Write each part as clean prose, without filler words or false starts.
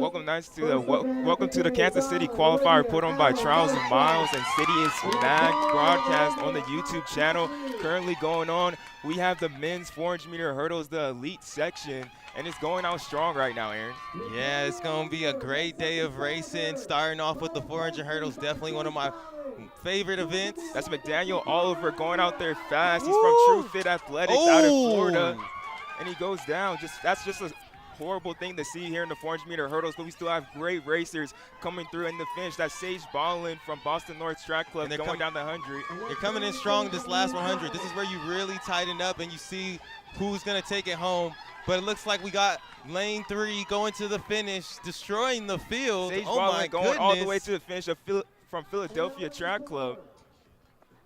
Welcome, nice to welcome to the Kansas City qualifier put on by Charles and Miles and City is Mag broadcast on the YouTube channel. Currently going on, we have the men's 400-meter hurdles, the elite section, and it's going out strong right now, Aaron. Yeah, it's going to be a great day of racing. Starting off with the 400 hurdles, definitely one of my favorite events. That's McDaniel Oliver going out there fast. He's from True Fit Athletics out in Florida, and he goes down. That's just a horrible thing to see here in the 400-meter hurdles, but we still have great racers coming through in the finish. That's Sage Ballin from Boston North Track Club going down the 100. They're coming in strong this last 100. This is where you really tighten up and you see who's going to take it home. But it looks like we got lane 3 going to the finish, destroying the field. Sage oh Ballin my going goodness. all the way to the finish from Philadelphia Track Club.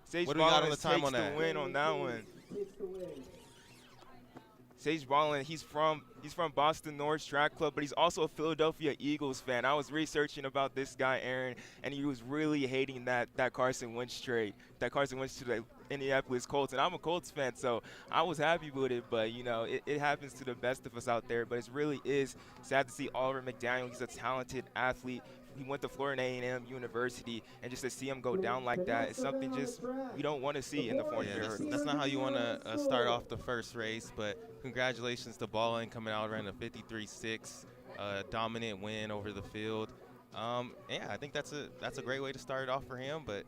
Sage what do we got on the time takes on that? the win on that one. Sage Ballin, he's from Boston North Track Club, but he's also a Philadelphia Eagles fan. I was researching about this guy, Aaron, and he was really hating that Carson Wentz trade, that Carson Wentz to the Indianapolis Colts, and I'm a Colts fan, so I was happy with it, but, you know, it happens to the best of us out there, but it really is sad to see Oliver McDaniel. He's a talented athlete. He went to Florida A&M University, and just to see him go down like that is something just we don't want to see in the 400 hurdles. That's not how you want to start off the first race, but congratulations to Ballin coming out around a 53.6, dominant win over the field. Yeah, I think that's a great way to start it off for him, but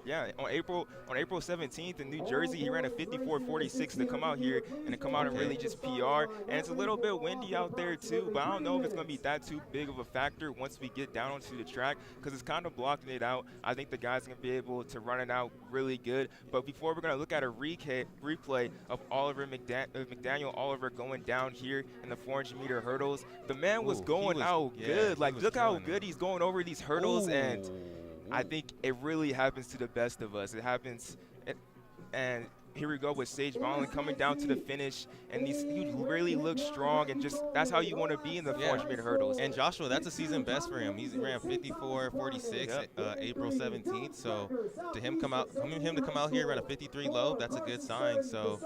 yeah, on April 17th in New Jersey, he ran a 54.46 to come out here and to come out and really just PR. And it's a little bit windy out there too, but I don't know if it's going to be that too big of a factor once we get down onto the track because it's kind of blocking it out. I think the guy's going to be able to run it out really good. But before we're going to look at a replay of Oliver McDaniel Oliver going down here in the 400-meter hurdles, the man was going out good. Like, look how good he's going over these hurdles, and I think it really happens to the best of us. It happens, and here we go with Sage Ballin coming down to the finish, and he really looks strong, and just that's how you want to be in the 400-meter hurdles. And Joshua, that's a season best for him. He ran 54.46 April 17th. So to him to come out here run a 53 low, that's a good sign. So.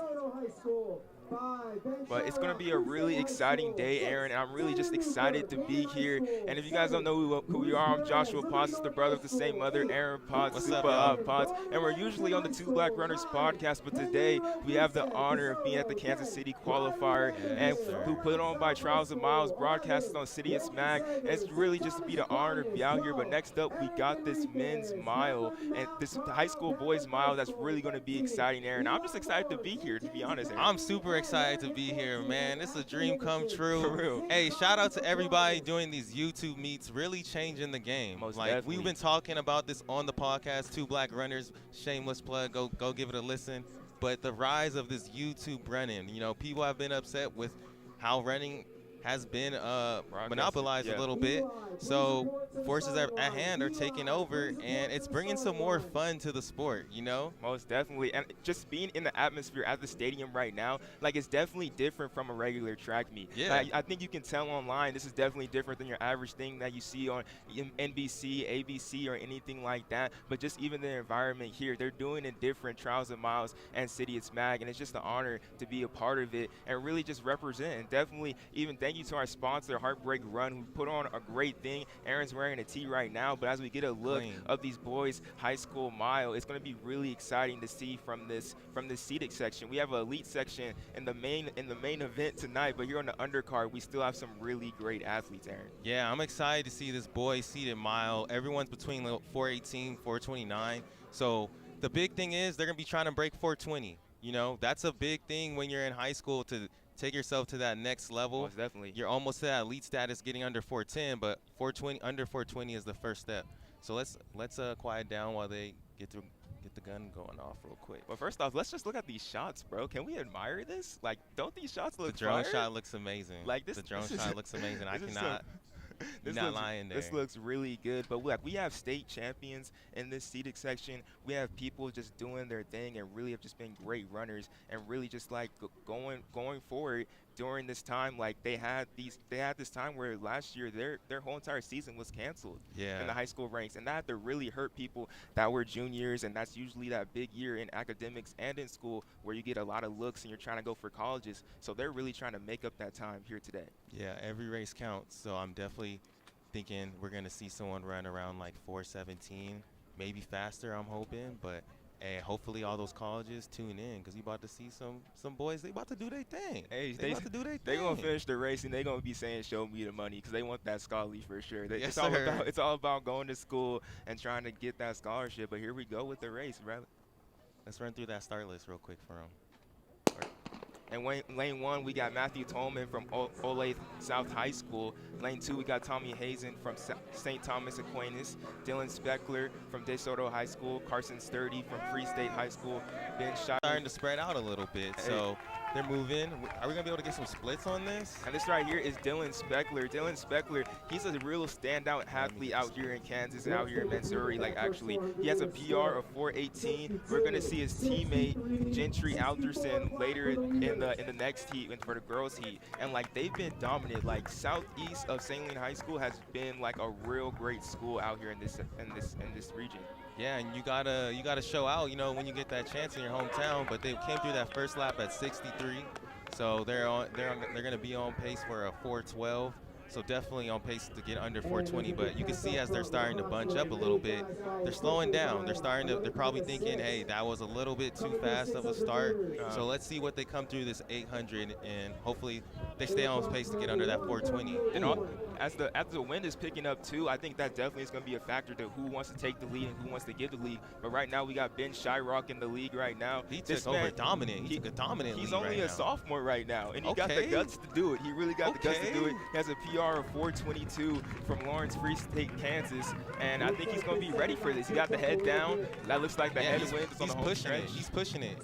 But it's going to be a really exciting day, Aaron, and I'm really just excited to be here. And if you guys don't know who we are, I'm Joshua Potts, the brother of the same mother, Aaron Potts, Super Potts. And we're usually on the Two Black Runners podcast, but today we have the honor of being at the Kansas City qualifier, and who put on by Charles and Miles, broadcasted on City and Mag. And it's really just to be the honor to be out here. But next up, we got this men's mile, and this high school boys mile that's really going to be exciting, Aaron. I'm just excited to be here, to be honest, Aaron. I'm super excited to be here, man. It's a dream come true. For real. Hey, shout out to everybody doing these YouTube meets, really changing the game. Most like definitely. We've been talking about this on the podcast, Two Black Runners, shameless plug, go give it a listen. But the rise of this YouTube running, you know, people have been upset with how running has been monopolized a little bit. So forces at hand are taking over, and it's bringing some more fun to the sport, you know? Most definitely. And just being in the atmosphere at the stadium right now, like, it's definitely different from a regular track meet. Yeah. Like, I think you can tell online this is definitely different than your average thing that you see on NBC, ABC, or anything like that. But just even the environment here, they're doing it different, Trials and Miles and City It's Mag, and it's just an honor to be a part of it and really just represent. And definitely even thank you to our sponsor, Heartbreak Run, who put on a great thing. Aaron's wearing a tee right now, but as we get a look of these boys' high school mile, it's going to be really exciting to see from this seated section. We have an elite section in the main event tonight, but here on the undercard, we still have some really great athletes, Aaron. Yeah, I'm excited to see this boys' seated mile. Everyone's between 418, 429. So the big thing is they're going to be trying to break 420. You know, that's a big thing when you're in high school to take yourself to that next level. Most definitely. You're almost to that elite status getting under 410, but 420 under 420 is the first step. So let's quiet down while they get the gun going off real quick. But first off, let's just look at these shots, bro. Can we admire this? Like, don't these shots look The drone fire? shot looks amazing. Like the drone shot looks amazing. I cannot. Not lying there. This looks really good, but we have state champions in this seated section. We have people just doing their thing and really have just been great runners and really just like going forward, during this time, like they had this time where last year their whole entire season was canceled in the high school ranks, and that had to really hurt people that were juniors, and that's usually that big year in academics and in school where you get a lot of looks and you're trying to go for colleges. So they're really trying to make up that time here today. Yeah, every race counts. So I'm definitely thinking we're going to see someone run around like 4:17, maybe faster, I'm hoping. But hey, hopefully all those colleges tune in because you about to see some boys. They about to do their thing. Hey, they about to do their thing. They're going to finish the race, and they're going to be saying, show me the money, because they want that scholarly for sure. Yes, it's all about going to school and trying to get that scholarship. But here we go with the race, brother. Let's run through that start list real quick for them. And lane 1, we got Matthew Tolman from Olathe South High School. Lane 2, we got Tommy Hazen from St. Thomas Aquinas. Dylan Speckler from DeSoto High School. Carson Sturdy from Free State High School. Ben Shire. Starting to spread out a little bit, so they're moving. Are we going to be able to get some splits on this? And this right here is Dylan Speckler. Dylan Speckler, he's a real standout athlete out here in Kansas and out here in Missouri. Like, actually, he has a PR of 4:18. We're going to see his teammate, Gentry Alderson, later in the next heat for the girls heat. And, like, they've been dominant. Like, southeast of St. Helene High School has been, like, a real great school out here in this region. Yeah, and you gotta show out, you know, when you get that chance in your hometown. But they came through that first lap at 63, so they're gonna be on pace for a 4:12. So definitely on pace to get under 4:20. But you can see as they're starting to bunch up a little bit, they're slowing down. They're probably thinking, hey, that was a little bit too fast of a start. So let's see what they come through this 800, and hopefully they stay on pace to get under that 4:20. And as the wind is picking up too, I think that definitely is going to be a factor to who wants to take the lead and who wants to give the lead. But right now we got Ben Shyrock in the league right now. He took over dominant. He took a dominant lead. He's only a sophomore right now, and he got the guts to do it. He really got the guts to do it. He has a PR of 4:22 from Lawrence Free State, Kansas, and I think he's going to be ready for this. He got the head down. That looks like the headwind is on the home stretch. He's pushing it.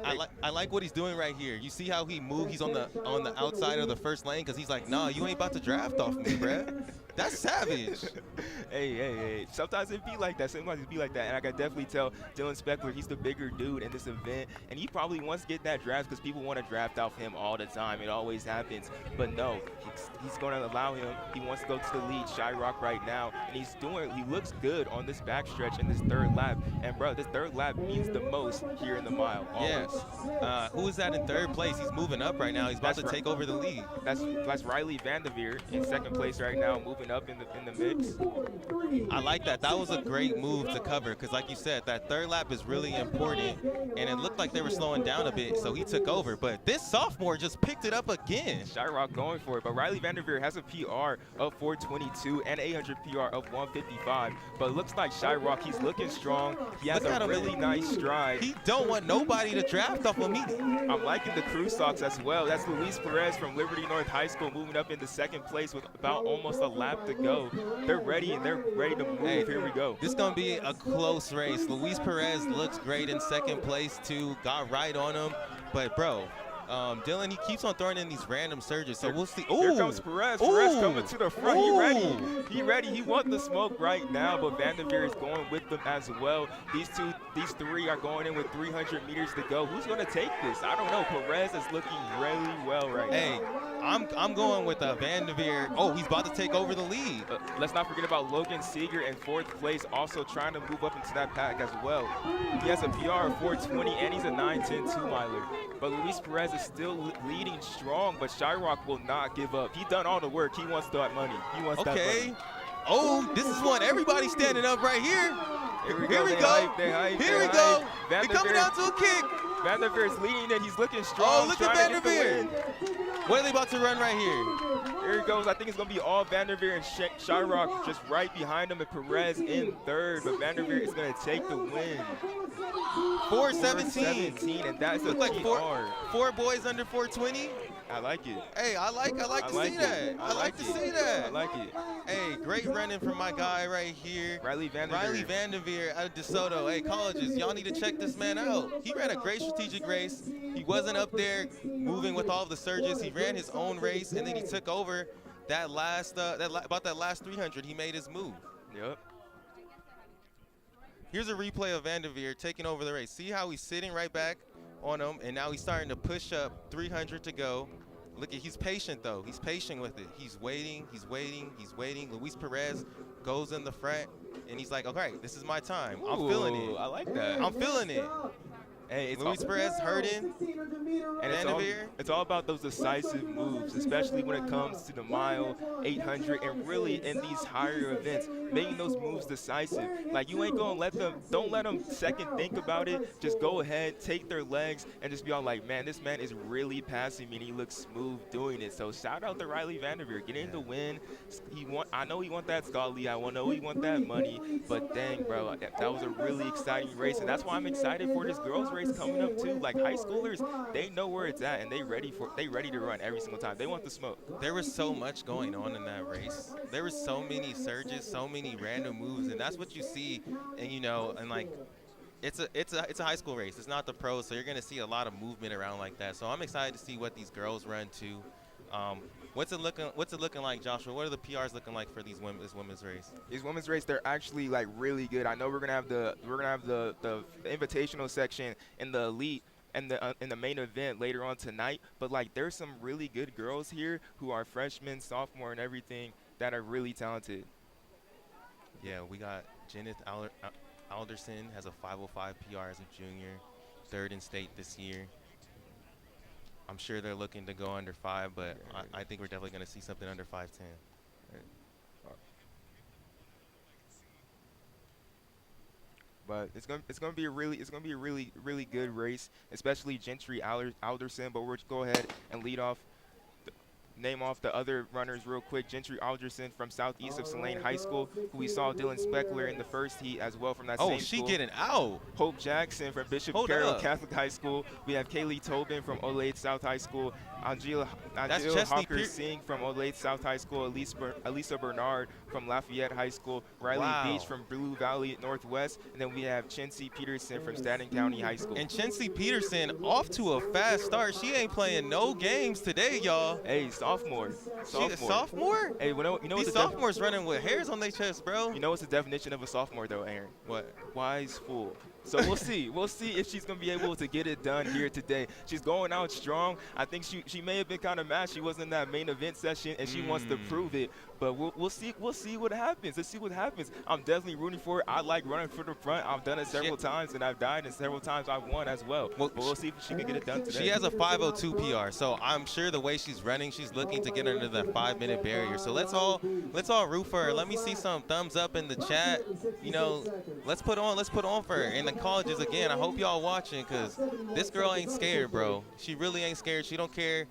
I like what he's doing right here. You see how he moved? He's on the outside of the first lane because he's like, nah, you ain't about to draft off me, bruh. That's savage. Hey. Sometimes it be like that. Sometimes it be like that. And I can definitely tell Dylan Speckler, he's the bigger dude in this event. And he probably wants to get that draft because people want to draft off him all the time. It always happens. But no, he's going to allow him. He wants to go to the lead, Shyrock right now. And he looks good on this backstretch in this third lap. And, bro, this third lap means the most here in the mile. Yes. Who is that in third place? He's moving up right now. He's about to take over the lead. That's Riley Vanderveer in second place right now, moving up in the mix. I like that. That was a great move to cover because, like you said, that third lap is really important, and it looked like they were slowing down a bit, so he took over. But this sophomore just picked it up again. Shyrock going for it, but Riley Vanderveer has a PR of 4:22 and 800 PR of 1:55. But it looks like Shyrock, he's looking strong. He has a really nice stride. He don't want nobody to draft off of me. I'm liking the crew socks as well. That's Luis Perez from Liberty North High School moving up into second place with about almost a lap to go. They're ready, and they're ready to move. Hey, here we go. This is going to be a close race. Luis Perez looks great in second place, too. Got right on him. But, bro, Dylan, he keeps on throwing in these random surges, so we'll see. Ooh. Here comes Perez. Perez coming to the front. He ready. He ready. He wants the smoke right now, but Vanderveer is going with them as well. These three are going in with 300 meters to go. Who's going to take this? I don't know. Perez is looking really well right now. Hey, I'm going with Vanderveer. Oh, he's about to take over the lead. Let's not forget about Logan Seeger in fourth place, also trying to move up into that pack as well. He has a PR of 4:20, and he's a 9:10 two-miler. But Luis Perez is still leading strong, but Shyrock will not give up. He done all the work. He wants that money. He wants that money. Oh, this is one. Everybody's standing up right here. Here we go. Here we go. We're coming down to a kick. Vanderveer is leading, and he's looking strong. Oh, look at Vanderveer. What are they about to run right here? Here he goes. I think it's going to be all Vanderveer and Shyrock just right behind him, and Perez in third. But Vanderveer is going to take the win. 4:17, and that's like four boys under 4:20. I like it. Hey, I like to see that. I like to see that. I like it. Hey, great running from my guy right here, Riley Vanderveer out of DeSoto. Hey, colleges, y'all need to check this man out. He ran a great strategic race. He wasn't up there moving with all of the surges. He ran his own race, and then he took over that last about that last 300. He made his move. Yep. Here's a replay of Vanderveer taking over the race. See how he's sitting right back on him, and now he's starting to push up. 300 to go. Look at, he's patient though. He's patient with it. He's waiting. He's waiting. He's waiting. Luis Perez goes in the front, and he's like, "Okay, this is my time. I'm feeling it. I like that. I'm feeling it." Hey, it's Luis Perez hurting. and it's all about those decisive moves, especially when it comes to the mile, 800, and really in these higher events, making those moves decisive. Like, you ain't gonna don't let them second think about it. Just go ahead, take their legs, and just be all like, man, this man is really passing me, and he looks smooth doing it. So shout out to Riley Vanderveer, getting the win. I know he want that Scotty. I know he want that money, but dang, bro, that was a really exciting race, and that's why I'm excited for this girls race coming up too. Like, high schoolers, they know where it's at, and they ready to run every single time. They want the smoke. There was so much going on in that race. There were so many surges, so many random moves, and that's what you see. And and like, it's a high school race. It's not the pros, so you're gonna see a lot of movement around like that. So I'm excited to see what these girls run too. What's it looking like, Joshua? What are the PRs looking like for this women's race? These women's race, they're actually like really good. I know we're gonna have the invitational section in the elite and in the main event later on tonight. But like, there's some really good girls here who are freshmen, sophomore, and everything that are really talented. Yeah, we got Jenneth Alderson has a 505 PR as a junior, third in state this year. I'm sure they're looking to go under 5, but I think we're definitely going to see something under 5'10". But it's gonna be a really good race, especially Gentry Alderson. But we'll go ahead and name off the other runners real quick. Gentry Alderson from southeast of Selene High School, who we saw Dylan Speckler in the first heat as well from that same school. Oh, she getting out. Hope Jackson from Bishop Carroll Catholic High School. We have Kaylee Tobin from Olathe South High School. Angela Hawker Singh from Olathe South High School. Elisa Bernard from Lafayette High School. Riley Beach from Blue Valley Northwest. And then we have Chency Peterson from Staten County High School. And Chency Peterson off to a fast start. She ain't playing no games today, y'all. Hey, sophomore. She a sophomore? Hey, you know these sophomores running with hairs on their chest, bro. You know what's the definition of a sophomore, though, Aaron? What? Wise fool. So we'll see. We'll see if she's going to be able to get it done here today. She's going out strong. I think she may have been kind of mad she wasn't in that main event session, and she wants to prove it. But we'll see. We'll see what happens. Let's see what happens. I'm definitely rooting for it. I like running for the front. I've done it several times, and I've died, and several times I've won as well. But we'll see if she can get it done today. She has a 5:02 PR, so I'm sure the way she's running, she's looking to get under that 5-minute barrier. So let's all root for her. Let me see some thumbs up in the chat. Let's put on for her. And the colleges again. I hope y'all watching, because this girl ain't scared, bro. She really ain't scared. She don't care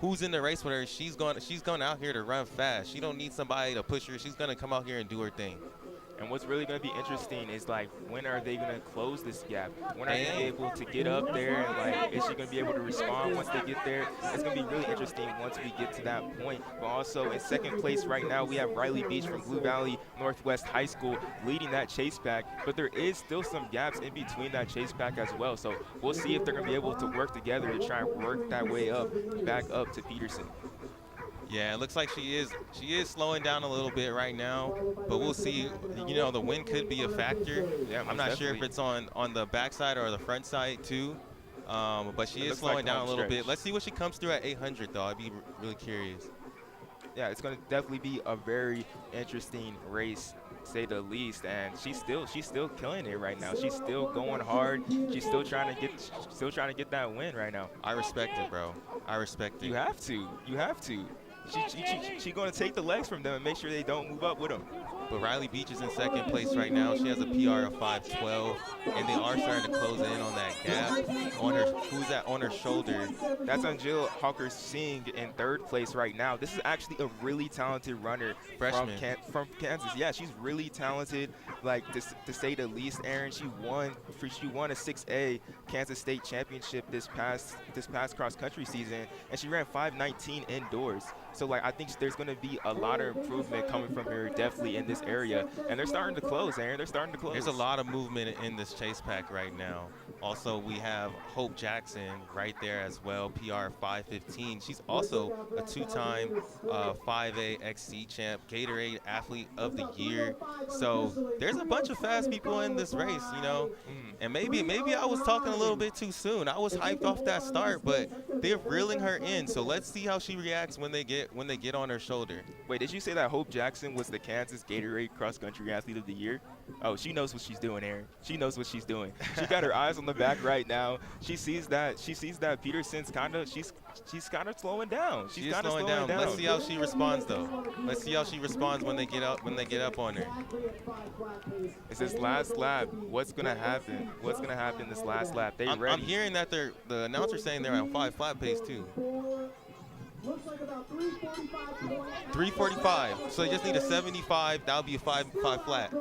who's in the race with her. She's going out here to run fast. She don't need somebody to push her. She's gonna come out here and do her thing. And what's really going to be interesting is, like, when are they going to close this gap? When are they able to get up there? And, like, is she going to be able to respond once they get there? It's going to be really interesting once we get to that point. But also in second place right now, we have Riley Beach from Blue Valley Northwest High School leading that chase pack. But there is still some gaps in between that chase pack as well. So we'll see if they're going to be able to work together to try and work that way back up to Peterson. Yeah, it looks like she is slowing down a little bit right now, but we'll see. The wind could be a factor. Yeah, I'm not sure if it's on the backside or the front side too, but she is slowing down a little bit. Let's see what she comes through at 800 though. I'd be really curious. Yeah, it's going to definitely be a very interesting race, to say the least, and she's still killing it right now. She's still going hard. She's still trying to get that win right now. I respect it, bro. I respect it. You have to. She going to take the legs from them and make sure they don't move up with them. But Riley Beach is in second place right now. She has a PR of 5:12, and they are starting to close in on that gap. Who's that on her shoulder? That's Angela Hawker Singh in third place right now. This is actually a really talented runner from Kansas. Yeah, she's really talented, like, to say the least, Aaron. She won a 6A Kansas State championship this past cross country season, and she ran 5:19 indoors. So, like, I think there's going to be a lot of improvement coming from her definitely in this area. And they're starting to close, Aaron. They're starting to close. There's a lot of movement in this chase pack right now. Also, we have Hope Jackson right there as well, PR 5:15. She's also a two-time 5A XC champ, Gatorade Athlete of the Year. So there's there's a bunch of fast people in this race, you know. And maybe I was talking a little bit too soon. I was hyped off that start, but they're reeling her in. So let's see how she reacts when they get on her shoulder. Wait, did you say that Hope Jackson was the Kansas Gatorade Cross Country Athlete of the Year? Oh, she knows what she's doing, Aaron. She knows what she's doing. She got her eyes on the back right now. She sees that Peterson's she's kind of slowing down. She's kind of slowing down. Let's see how she responds though. Let's see how she responds when they get up on her. It's this last lap. What's gonna happen? What's gonna happen this last lap? They ready? I'm hearing that the announcer's saying they're at 5 flat pace too. 345. So they just need a 75. That'll be a 5 flat.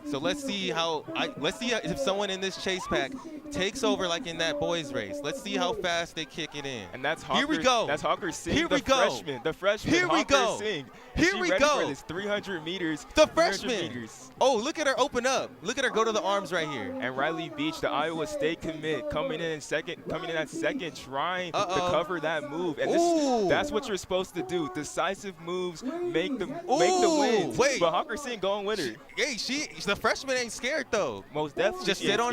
So let's see if someone in this chase pack takes over like in that boys race. Let's see how fast they kick it in. And that's Hawker. Here we go. That's Hawker Singh. Here we go. The freshman. Here we Hawker go. Singh. Here we ready go. For this 300 meters. The freshman. Meters. Oh, look at her open up. Look at her go to the arms right here. And Riley Beach, the Iowa State commit, coming in at second, trying to cover that move. And that's what you're supposed to do. Decisive moves, make the wins. Wait. But Hawker Singh going with her. The freshman ain't scared though. Most definitely. Just sit on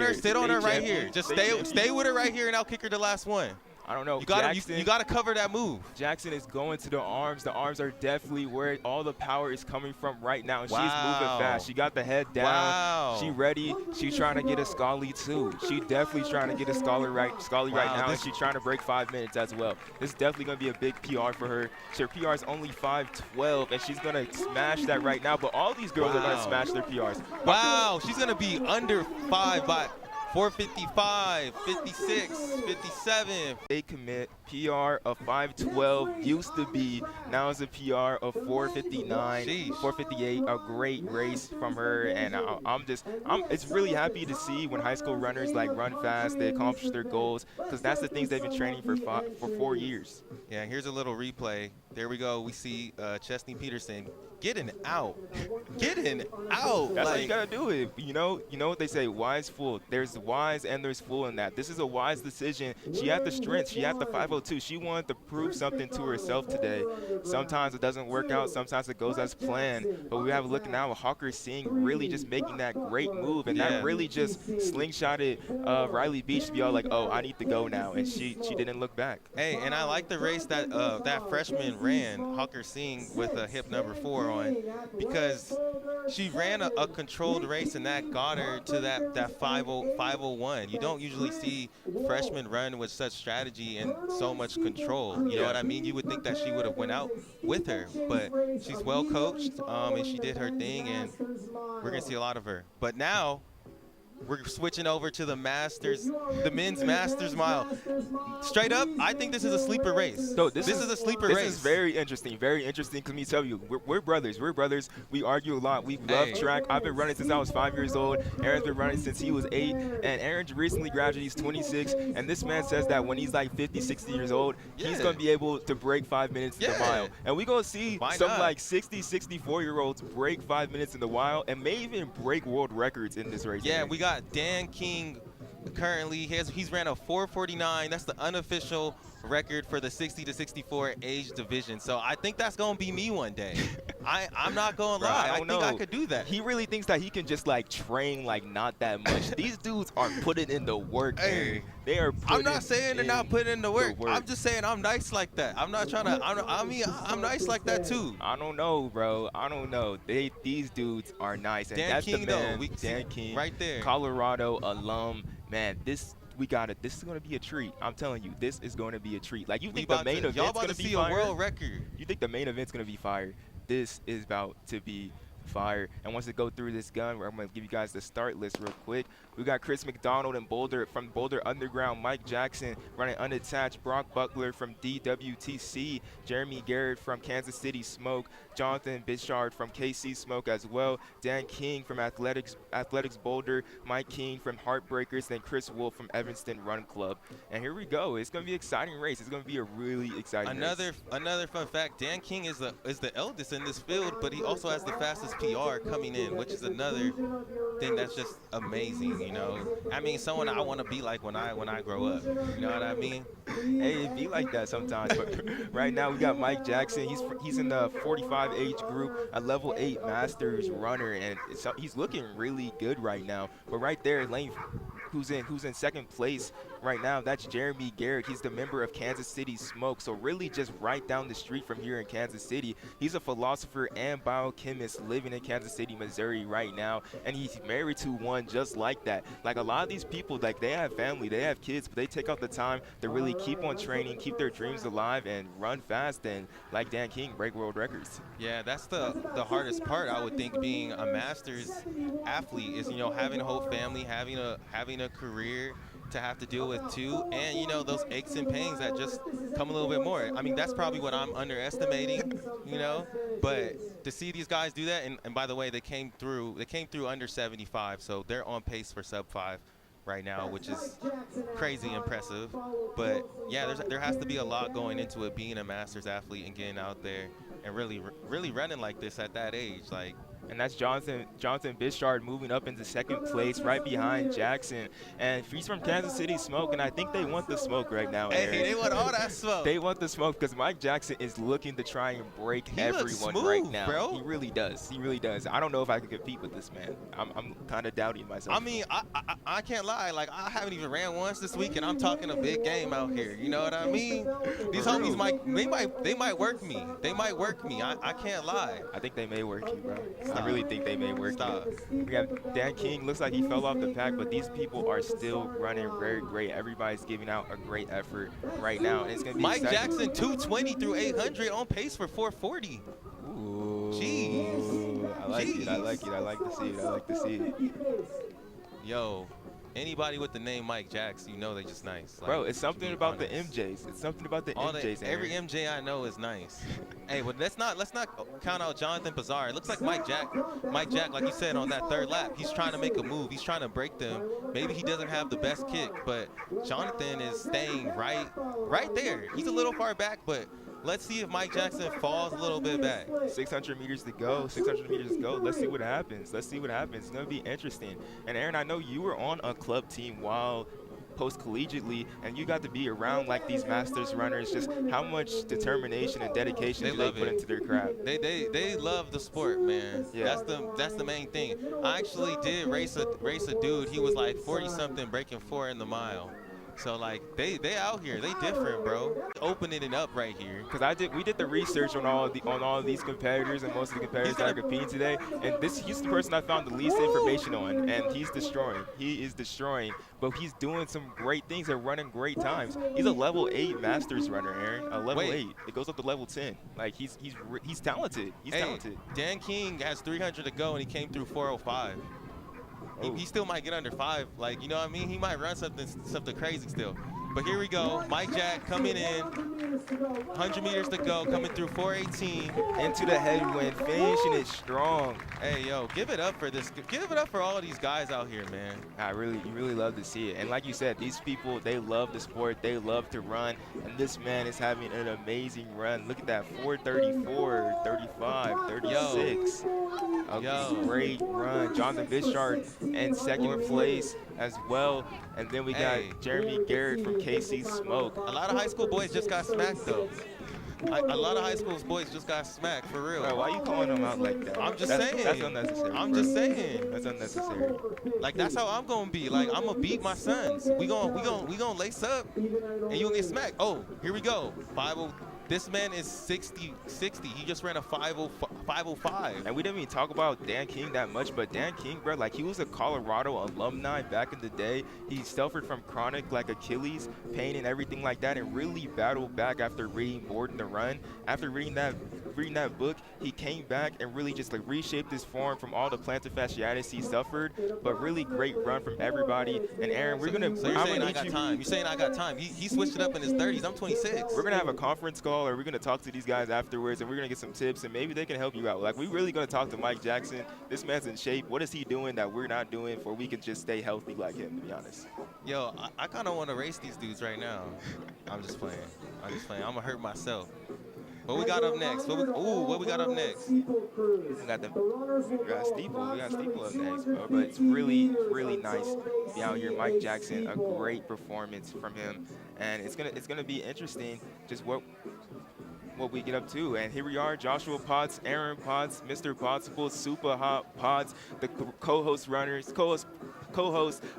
her right here. Just stay with her right here, and I'll kick her the last one. I don't know. You gotta cover that move. Jackson is going to the arms. The arms are definitely where all the power is coming from right now. And she's moving fast. She got the head down. Wow. She ready. She's trying to get a Scully too. She definitely trying to get a Scully right now. And she's trying to break 5 minutes as well. This is definitely gonna be a big PR for her. Her PR is only 5:12, and she's gonna smash that right now. But all these girls are gonna smash their PRs. Wow, she's gonna be under 5 by 4:55, 56, 57. They commit PR of 5:12 used to be, now it's a PR of 4:59, 4:58. A great race from her, and it's really happy to see when high school runners like run fast, they accomplish their goals, because that's the things they've been training for 4 years. Yeah, here's a little replay. There we go. We see Chesney Peterson getting out. That's how you gotta do it. You know what they say, wise fool. There's wise and there's fool in that. This is a wise decision. She had the strength. She had the 5:02. She wanted to prove something to herself today. Sometimes it doesn't work out. Sometimes it goes as planned. But we have a look now at Hawker Singh really just making that great move, and that really just slingshotted Riley Beach to be all like, oh, I need to go now, and she didn't look back. Hey, and I like the race that that freshman ran, Hawker Singh, with a hip number 4 on, because she ran a controlled race, and that got her to that 501. You don't usually see freshmen run with such strategy and so much control. You know what I mean? You would think that she would have went out with her, but she's well coached, and she did her thing, and we're gonna see a lot of her. But now we're switching over to the men's Masters Mile. Straight up, I think this is a sleeper race. So this is a sleeper race. This is very interesting. Very interesting. Let me tell you, we're brothers. We're brothers. We argue a lot. We love track. I've been running since I was 5 years old. Aaron's been running since he was 8. And Aaron recently graduated. He's 26. And this man says that when he's like 50, 60 years old, he's going to be able to break 5 minutes in the mile. And we're going to see like 60, 64-year-olds break 5 minutes in the mile and may even break world records in this race. Yeah, we got Dan King currently. He's ran a 4:49. That's the unofficial record for the 60 to 64 age division. So I think that's going to be me one day. I'm not going to lie. I think I could do that. He really thinks that he can just like train like not that much. These dudes are putting in the work. Hey, they are I'm not saying they're not putting in the work. I'm just saying I'm nice like that. I'm not trying to. I'm nice like that too. I don't know, bro. I don't know. These dudes are nice. And Dan that's King, the man. though. Dan King, right there. Colorado alum. Man, this is going to be a treat. I'm telling you, this is going to be a treat. Like, you think the main event's going to be see a world record. You think the main event's going to be fire. This is about to be fire. And once we go through this gun, I'm going to give you guys the start list real quick. We got Chris McDonald and Boulder from Boulder Underground, Mike Jackson running unattached, Brock Butler from DWTC, Jeremy Garrett from Kansas City Smoke, Jonathan Bichard from KC Smoke as well, Dan King from Athletics Boulder, Mike King from Heartbreakers, then Chris Wolf from Evanston Run Club. And here we go. It's going to be an exciting race. It's going to be a really exciting race. Another fun fact, Dan King is the eldest in this field, but he also has the fastest PR coming in, which is another thing that's just amazing, you know. I mean, someone I want to be like when I grow up. You know what I mean? Hey, it be like that sometimes. But right now we got Mike Jackson. He's in the 45 age group, a level 8 Masters runner, and he's looking really good right now. But right there, Lane, who's in second place right now, that's Jeremy Garrett. He's the member of Kansas City Smoke. So really just right down the street from here in Kansas City. He's a philosopher and biochemist living in Kansas City, Missouri right now. And he's married to one just like that. Like a lot of these people, like they have family, they have kids, but they take out the time to really keep on training, keep their dreams alive, and run fast and, like Dan King, break world records. Yeah, that's the hardest part, I would think, being a Masters athlete is, you know, having a whole family, having a career to have to deal with too, and you know, those aches and pains that just come a little bit more. I mean, that's probably what I'm underestimating, you know, but to see these guys do that, and by the way, they came through under 75, so they're on pace for sub 5 right now, which is crazy impressive. But yeah, there has to be a lot going into it, being a Masters athlete and getting out there and really running like this at that age, like. And that's Jonathan Bichard moving up into second place right behind Jackson. And he's from Kansas City Smoke, and I think they want the smoke right now, Aaron. Hey, they want all that smoke. They want the smoke because Mike Jackson is looking to try and break everyone smooth, right now. bro. He really does. He really does. I don't know if I could compete with this man. I'm kind of doubting myself. I mean, I can't lie. Like, I haven't even ran once this week, and I'm talking a big game out here. You know what I mean? These homies might work me. They might work me. I can't lie. I think they may work you, bro. Stop. I really think they may work you. We have Dan King. Looks like he fell off the pack, but these people are still running very great. Everybody's giving out a great effort right now, and it's gonna be Mike exciting. Jackson 220 through 800 on pace for 440. Ooh. Jeez. I like it. I like it. I like to see it. I like to see it. Yo, anybody with the name Mike Jackson, you know they just nice. Like, Bro, it's something about the honest. MJs. It's something about the All MJs. every Aaron. MJ I know is nice. Hey, but let's not count out Jonathan Bizarre. It looks like Mike Jack, like you said on that third lap, he's trying to make a move. He's trying to break them. Maybe he doesn't have the best kick, but Jonathan is staying right there. He's a little far back, but let's see if Mike Jackson falls a little bit back. 600 meters to go. 600 meters to go. Let's see what happens. Let's see what happens. It's going to be interesting. And Aaron, I know you were on a club team while post-collegiately, and you got to be around like these Masters runners. Just how much determination and dedication do they put into their craft? They love the sport, man. Yeah. That's the main thing. I actually did race a dude. He was like 40 something, breaking 4 in the mile. So like they out here, they different, bro. Opening it up right here. Because we did the research on all of these competitors, and most of the competitors that are competing today, and he's the person I found the least information on, and he's destroying. He is destroying, but he's doing some great things and running great times. He's a level 8 Masters runner, Aaron. A level 8. It goes up to level 10. Like he's talented. He's talented. Dan King has 300 to go, and he came through 405. He still might get under 5, like, you know what I mean? He might run something crazy still. But here we go, Mike Jack coming in, 100 meters to go, coming through 418. Into the headwind, finishing it strong. Hey, yo, give it up for this. Give it up for all of these guys out here, man. You really love to see it. And like you said, these people, they love the sport. They love to run. And this man is having an amazing run. Look at that, 434, 35, 36. A great run. Jonathan Bichard in second place as well. And then we got Jeremy Garrett from KC Smoke. A lot of high school boys just got smacked, though. A lot of high school boys just got smacked, for real. Bro, why are you calling them out like that? I'm just saying. That's unnecessary. I'm just saying. That's unnecessary. Like, that's how I'm gonna be. Like, I'm gonna beat my sons. We gonna lace up, and you gonna get smacked. Oh, here we go. 50. This man is 60. He just ran a 505. And we didn't even talk about Dan King that much, but Dan King, bro, like he was a Colorado alumni back in the day. He suffered from chronic like Achilles pain and everything like that, and really battled back after reading Born to Run. After reading that book, he came back and really just like reshaped his form from all the plantar fasciitis he suffered. But really great run from everybody. And Aaron, we're gonna. So you're saying I got time? You're saying I got time? He switched it up in his 30s. I'm 26. We're gonna have a conference call, or we're gonna talk to these guys afterwards, and we're gonna get some tips, and maybe they can help you out. Like, we're really gonna talk to Mike Jackson. This man's in shape. What is he doing that we're not doing, for we can just stay healthy like him? To be honest. Yo, I kind of want to race these dudes right now. I'm just playing. I'm gonna hurt myself. What we got up next? What we got up next? We got Steeple. We got Steeple up next, bro. But it's really, really nice to be out here. Mike Jackson, a great performance from him, and it's gonna be interesting just what we get up to. And here we are, Joshua Potts, Aaron Potts, Mr. Pottsable, Super Hot Potts, the co-host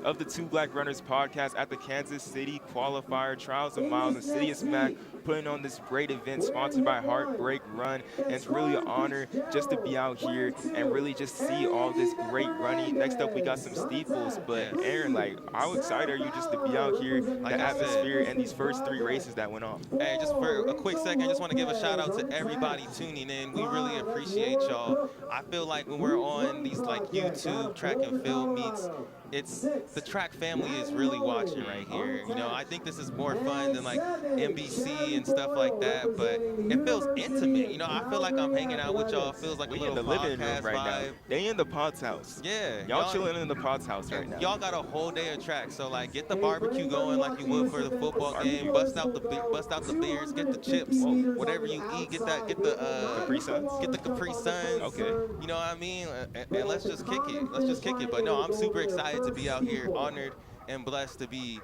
of the Two Black Runners podcast at the Kansas City Qualifier Trials of Miles and City of Smack, putting on this great event sponsored by Heartbreak Run. And it's really an honor just to be out here and really just see all this great running. Next up, we got some steeples. But Aaron, like, how excited are you just to be out here, like the atmosphere, and these first 3 races that went off? Hey, just for a quick second, I just want to give a shout out to everybody tuning in. We really appreciate y'all. I feel like when we're on these like YouTube track and field meets, it's the track family is really watching right here. You know, I think this is more fun than like NBC and stuff like that, but it feels intimate. You know, I feel like I'm hanging out with y'all. It feels like a little in the living room podcast right vibe. now. They in the Potts house. Yeah, Y'all chilling in the Potts house right now. Y'all got a whole day of track, so like get the barbecue going like you would for the football game. Bust out the beers, get the chips, whatever you eat. Get the Capri Suns. Get the Capri Suns. Okay. You know what I mean? And let's just kick it. But no, I'm super excited to be out here, honored and blessed to be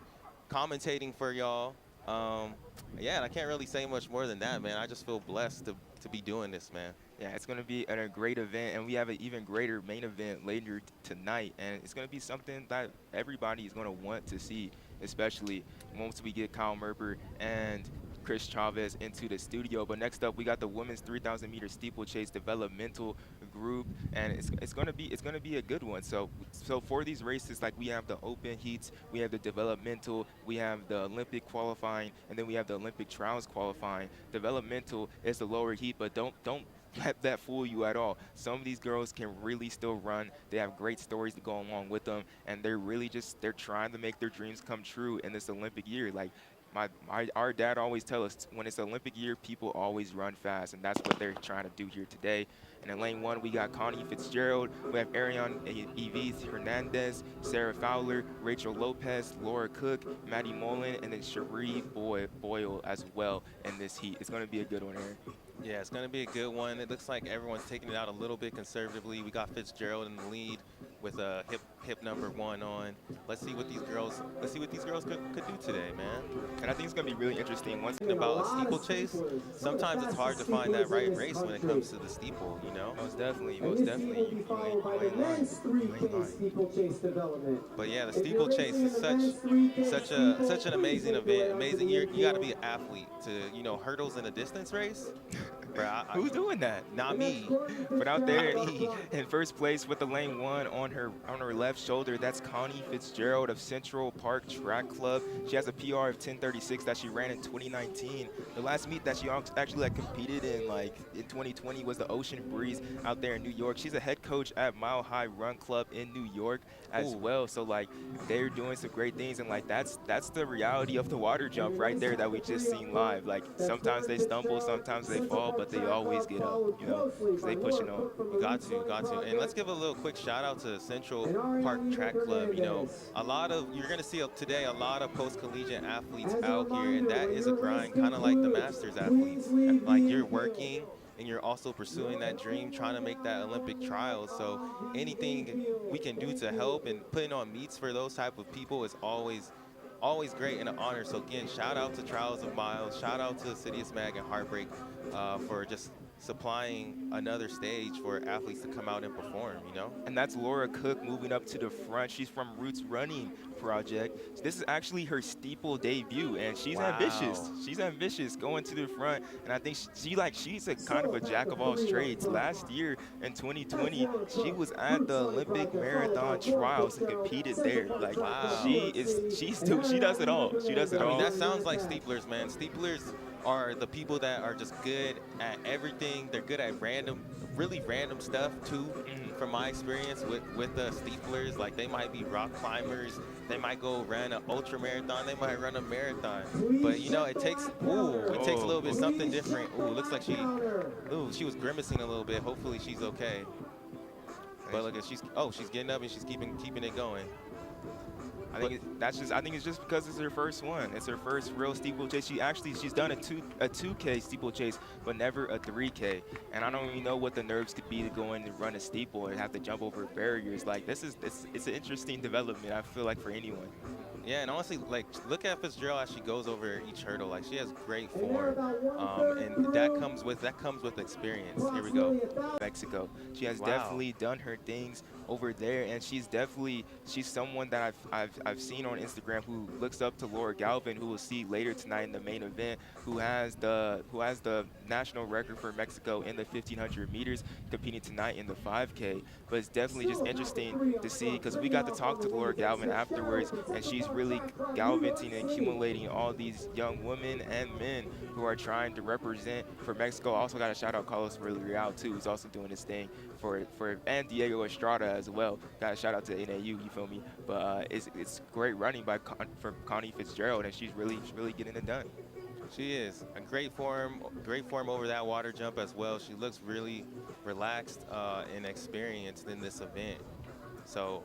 commentating for y'all. Yeah, and I can't really say much more than that, man. I just feel blessed to be doing this, man. Yeah, it's going to be a great event, and we have an even greater main event later tonight, and it's going to be something that everybody is going to want to see, especially once we get Kyle Merber and Chris Chavez into the studio. But next up, we got the women's 3,000 meter steeplechase developmental group, and it's gonna be a good one. So for these races, like, we have the open heats, we have the developmental, we have the Olympic qualifying, and then we have the Olympic trials qualifying. Developmental is the lower heat, but don't let that fool you at all. Some of these girls can really still run. They have great stories to go along with them, and they're really they're trying to make their dreams come true in this Olympic year. Like, our dad always tell us, when it's Olympic year, people always run fast, and that's what they're trying to do here today. And in lane 1, we got Connie Fitzgerald, we have Ariane Yves Hernandez, Sarah Fowler, Rachel Lopez, Laura Cook, Maddie Mullen, and then Cherie Boyle as well in this heat. It's going to be a good one, Aaron. Yeah, it's going to be a good one. It looks like everyone's taking it out a little bit conservatively. We got Fitzgerald in the lead with a hip number 1 on. Let's see what these girls could do today, man. And I think it's going to be really interesting. Once about a steeplechase, sometimes it's hard to find that right race when it comes to the steeple, you know? Most definitely. You ain't lying. But yeah, the steeplechase is such an amazing event. Amazing. You got to be an athlete to, you know, hurdles in a distance race. Who's doing that? Not me. But out there in first place with the lane 1 on her left shoulder, that's Connie Fitzgerald of Central Park Track Club. She has a PR of 10:36 that she ran in 2019. The last meet that she actually competed in in 2020 was the Ocean Breeze out there in New York. She's a head coach at Mile High Run Club in New York as well. So they're doing some great things, and that's the reality of the water jump right there that we just seen live. Like, sometimes they stumble, sometimes they fall, but they always get up, you know, because they pushing on. You got to. And let's give a little quick shout out to Central Park Track Club. You know, you're going to see today a lot of post-collegiate athletes out here, and that is a grind, kind of like the Masters athletes. Like, you're working and you're also pursuing that dream, trying to make that Olympic trials. So anything we can do to help and putting on meets for those type of people is always great and an honor. So again, shout out to Trials of Miles, shout out to City of Smag and Heartbreak for just supplying another stage for athletes to come out and perform, you know? And that's Laura Cook moving up to the front. She's from Roots Running Project. This is actually her steeple debut, and she's ambitious. She's ambitious going to the front, and I think she's a kind of a jack of all trades. Last year in 2020, she was at the Olympic Marathon Trials and competed there. Like, she does it all. She does it all. I mean, that sounds like steeplers, man. Steeplers are the people that are just good at everything. They're good at really random stuff too. From my experience with the steeplers, like, they might be rock climbers, they might go run an ultra marathon, they might run a marathon. But you know, it takes a little bit something different. Looks like she was grimacing a little bit. Hopefully she's okay. But look at she's getting up and she's keeping it going. I think it's just because it's her first one. It's her first real steeplechase. She's done a 2K steeplechase, but never a 3K. And I don't even know what the nerves could be to go in and run a steeple and have to jump over barriers. Like it's an interesting development, I feel like, for anyone. Yeah, and honestly, like, look at Fitzgerald as she goes over each hurdle. Like, she has great form, and that comes with experience. Here we go. Mexico. She has definitely done her things over there, and she's someone that I've seen on Instagram who looks up to Laura Galvin, who we'll see later tonight in the main event, who has the national record for Mexico in the 1500 meters, competing tonight in the 5K. But it's definitely just interesting to see, because we got to talk to Laura Galvin afterwards, and she's really galvanizing and accumulating all these young women and men who are trying to represent for Mexico. Also got to shout out Carlos Villarreal too, who's also doing his thing and Diego Estrada as well. Got to shout out to NAU, you feel me? But it's great running from Connie Fitzgerald, and she's really getting it done. She is a great form over that water jump as well. She looks really relaxed and experienced in this event. So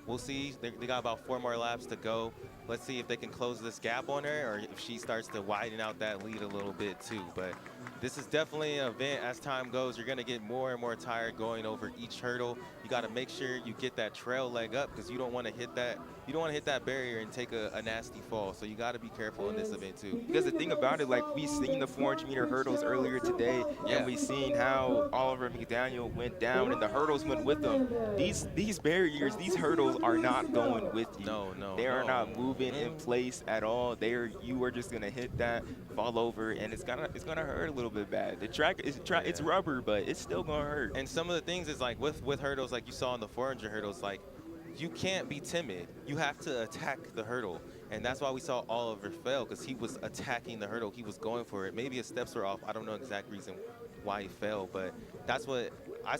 we'll see. They got about 4 more laps to go. Let's see if they can close this gap on her, or if she starts to widen out that lead a little bit too. But this is definitely an event. As time goes, you're going to get more and more tired going over each hurdle. You got to make sure you get that trail leg up, because you don't want to hit that. You don't want to hit that barrier and take a nasty fall. So you got to be careful in this event too. Because the thing about it, like, we seen the 400-meter hurdles earlier today, and we seen how Oliver McDaniel went down, and the hurdles went with them. These barriers, these hurdles are not going with you. No. They are not moving in place at all. You are just gonna hit that, fall over, and it's gonna hurt a little bit bad. The track it's rubber, but it's still gonna hurt. And some of the things is like with hurdles, like you saw in the 400 hurdles, like, you can't be timid. You have to attack the hurdle. And that's why we saw Oliver fail, because he was attacking the hurdle. He was going for it. Maybe his steps were off. I don't know the exact reason why he fell, but that's why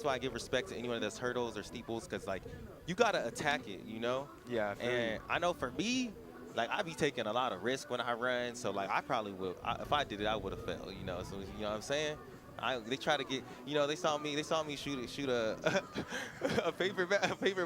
I give respect to anyone that does hurdles or steeples, because, like, you got to attack it, you know? Yeah. And I know for me, like, I be taking a lot of risk when I run, so, like, I probably would. If I did it, I would have failed, you know? So, you know what I'm saying? They try to get, you know, they saw me shoot a paper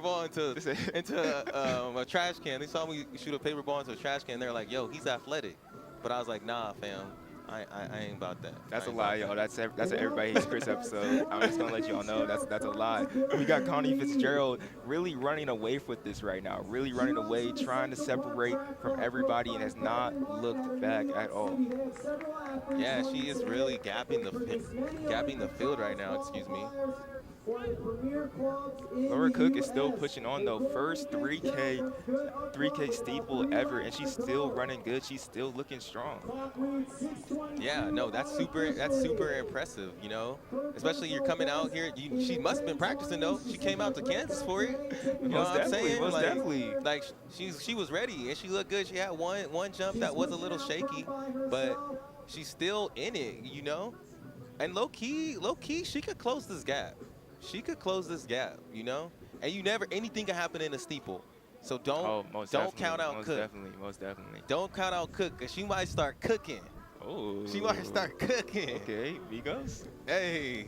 ball into a trash can. They saw me shoot a paper ball into a trash can. They're like, yo, he's athletic. But I was like, nah, fam. I ain't about that. That's a lie, y'all. That's an Everybody Hates Chris episode. I'm just gonna let y'all know that's a lie. We got Connie Fitzgerald really running away with this right now. Really running away, trying to separate from everybody, and has not looked back at all. Yeah, she is really gapping the field right now. Excuse me. Laura Cook is still pushing on though. First 3K steeple ever, and she's still running good. She's still looking strong. Yeah, no, that's super impressive, you know. Especially you're coming out here. She must have been practicing though. She came out to Kansas for it. You know what I'm saying? Most definitely. Like she was ready and she looked good. She had one jump that was a little shaky, but she's still in it, you know. And low key, she could close this gap. She could close this gap, you know? And anything can happen in a steeple. So don't count out Cook. Most definitely. Don't count out Cook, because she might start cooking. Oh. She might start cooking. Okay, Migos. Hey.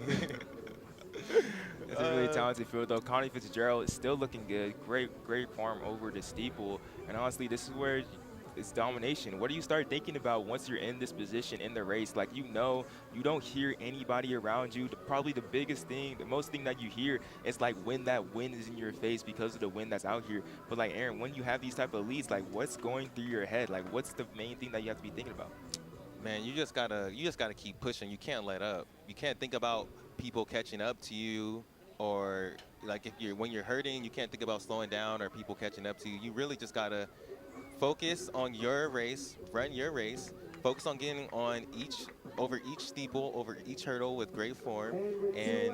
That's a really talented field, though. Connie Fitzgerald is still looking good. Great form over the steeple. And honestly, this is where it's domination. What do you start thinking about once you're in this position in the race? Like, you know, you don't hear anybody around you. Probably the most thing that you hear is like when that wind is in your face because of the wind that's out here. But like, Aaron, when you have these type of leads, like, what's going through your head? Like, what's the main thing that you have to be thinking about? Man, you just gotta keep pushing. You can't let up. You can't think about people catching up to you, or like when you're hurting, you can't think about slowing down or people catching up to you. You really just gotta focus on your race, run your race, focus on getting on over each steeple, over each hurdle with great form, and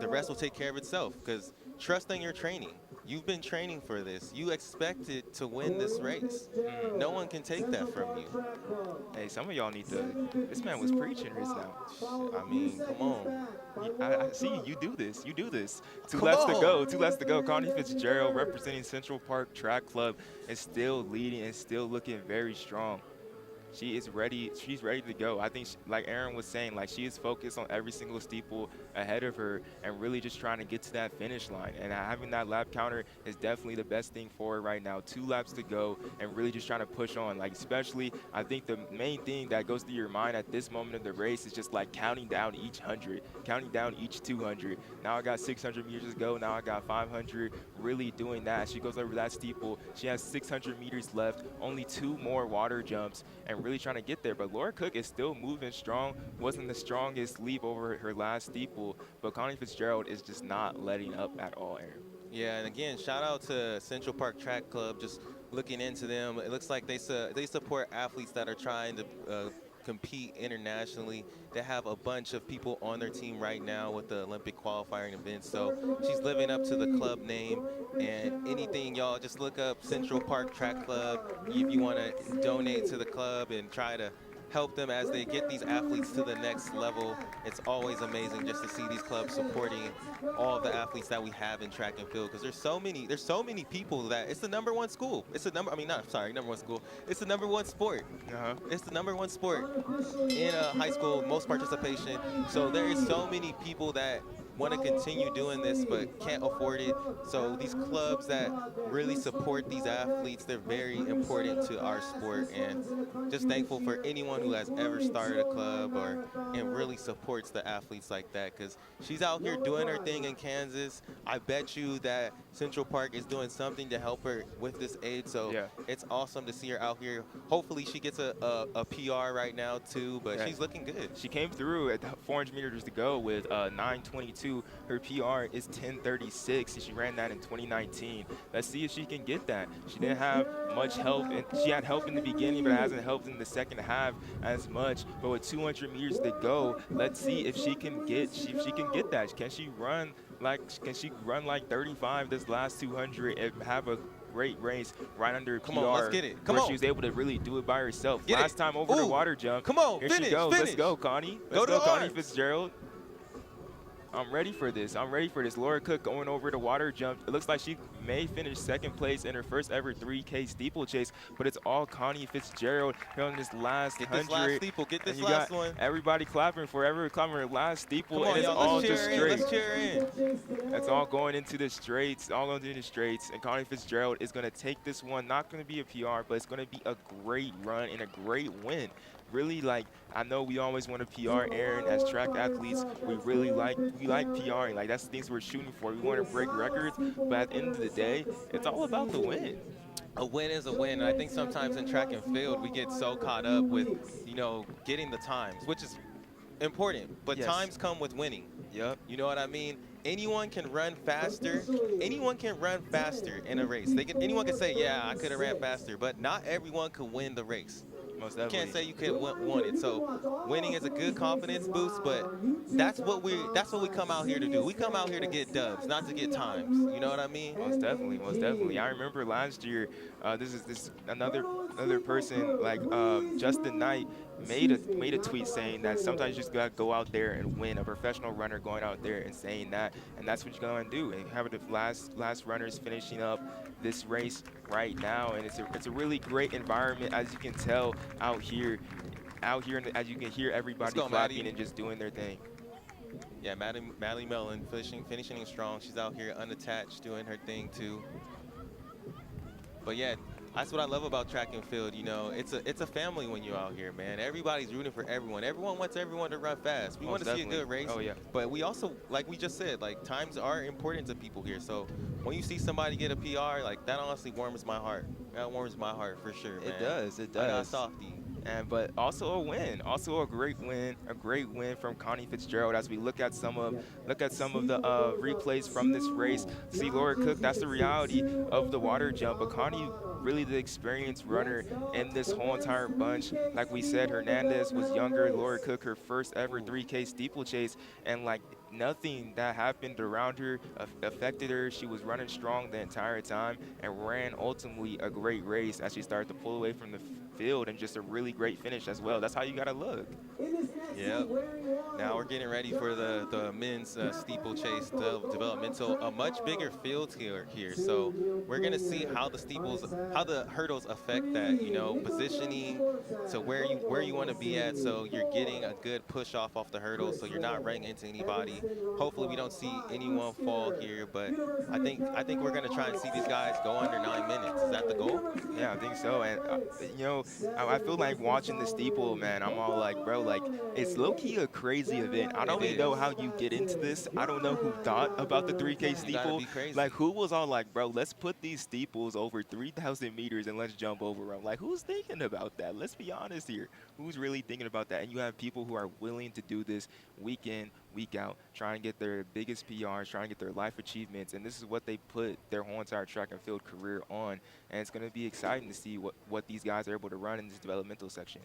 the rest will take care of itself, because trust in your training. You've been training for this. You expected to win this race. No one can take that from you. Hey, some of y'all need to. This man was preaching just now. I mean, come on. I see you do this. You do this. Two laps to go. Connie Fitzgerald, representing Central Park Track Club, is still leading and still looking very strong. she is ready. She's ready to go. I think, like Aaron was saying, like she is focused on every single steeple ahead of her and really just trying to get to that finish line. And having that lap counter is definitely the best thing for her right now. 2 laps to go and really just trying to push on. Like especially, I think the main thing that goes through your mind at this moment of the race is just like counting down each 100, counting down each 200. Now I got 600 meters to go. Now I got 500. Really doing that. She goes over that steeple. She has 600 meters left. Only 2 more water jumps and really trying to get there. But Laura Cook is still moving strong. Wasn't the strongest leap over her last steeple, but Connie Fitzgerald is just not letting up at all, Aaron. Yeah, and again, shout out to Central Park Track Club. Just looking into them, it looks like they support athletes that are trying to compete internationally. They have a bunch of people on their team right now with the Olympic qualifying events. So she's living up to the club name. And anything, y'all, just look up Central Park Track Club if you want to donate to the club and try to help them as they get these athletes to the next level. It's always amazing just to see these clubs supporting all of the athletes that we have in track and field, because there's so many people that it's the #1 school. It's the number #1 school. It's the #1 sport. It's the #1 sport in high school, most participation. So there is so many people that want to continue doing this but can't afford it. So these clubs that really support these athletes, they're very important to our sport, and just thankful for anyone who has ever started a club and really supports the athletes like that, because she's out here doing her thing in Kansas. I bet you that Central Park is doing something to help her with this aid. So yeah, it's awesome to see her out here. Hopefully she gets a PR right now too, but she's looking good. She came through at 400 meters to go with 9:22. Her PR is 10:36. She ran that in 2019. Let's see if she can get that. She didn't have much help, and she had help in the beginning, but it hasn't helped in the second half as much. But with 200 meters to go, let's see if she can get that. Can she run like 35 this last 200 and have a great race right under Come PR, on, let's get it. Come where on. she was able to really do it by herself. Get Last it. time over the water jump. Come on, Here finish, she goes. finish. Let's go, Connie. Go Let's to go, the Connie arms. Fitzgerald. I'm ready for this. I'm ready for this. Laura Cook going over the water jump. It looks like she may finish second place in her first ever 3K steeplechase, but it's all Connie Fitzgerald here on this last Get 100. this last steeple. Get this And you last got one. everybody clapping for her last steeple, Come on, and it's y'all. all Let's just cheer in. straight. Let's cheer in. It's all going into the straights, and Connie Fitzgerald is going to take this one. Not going to be a PR, but it's going to be a great run and a great win. Really, like, I know we always want to PR, Aaron, as track athletes. We like PRing. Like, that's the things we're shooting for. We want to break records, but at the end of the day, it's all about the win. A win is a win, and I think sometimes in track and field we get so caught up with, getting the times, which is important, but times come with winning. Yep. You know what I mean? Anyone can run faster. Anyone can run faster in a race. Anyone can say, yeah, I could have ran faster, but not everyone can win the race. Most You definitely. can't say you could won it. So winning is a good confidence boost, but that's what we come out here to do. We come out here to get dubs, not to get times. You know what I mean? Most definitely. I remember last year, this another person like Justin Knight made a tweet saying that sometimes you just gotta go out there and win. A professional runner going out there and saying that, and that's what you're gonna do. And having the last runners finishing up this race right now, and it's a really great environment, as you can tell out here, as you can hear everybody go, clapping Maddie. and just doing their thing. Yeah, Maddie Mellon finishing strong. She's out here unattached, doing her thing too. But yeah, that's what I love about track and field. It's a family when you're out here, man. Everybody's rooting for everyone. Everyone wants everyone to run fast. We want to see a good race. Oh yeah. But we also, like we just said, like times are important to people here. So when you see somebody get a PR, like that honestly warms my heart. That warms my heart for sure, man. It does. I got a softie. But also a win, a great win from Connie Fitzgerald. As we look at some of the replays from this race, see Laura Cook. That's the reality of the water jump. But Connie, really the experienced runner in this whole entire bunch. Like we said, Hernandez was younger. Laura Cook, her first ever 3K steeplechase, and like nothing that happened around her affected her. She was running strong the entire time and ran ultimately a great race as she started to pull away from the field, and just a really great finish as well. That's how you gotta look. Yep. Now we're getting ready for the men's steeplechase developmental, a much bigger field here. So we're gonna see how the hurdles affect that, you know, positioning to where you want to be at. So you're getting a good push off the hurdle, so you're not running into anybody. Hopefully we don't see anyone fall here, but I think we're gonna try and see these guys go under 9 minutes. Is that the goal? Yeah, I think so. And, you know, I feel like watching the steeple, man, I'm all like, bro, like, it's low-key a crazy event. I don't It really know is. how you get into this. I don't know who thought about the 3K You gotta steeple. be crazy. Like, who was all like, bro, let's put these steeples over 3,000 meters and let's jump over them. Like, who's thinking about that? Let's be honest here. Who's really thinking about that? And you have people who are willing to do this week in, week out, trying to get their biggest PRs, trying to get their life achievements. And this is what they put their whole entire track and field career on. And it's going to be exciting to see what these guys are able to run in this developmental section.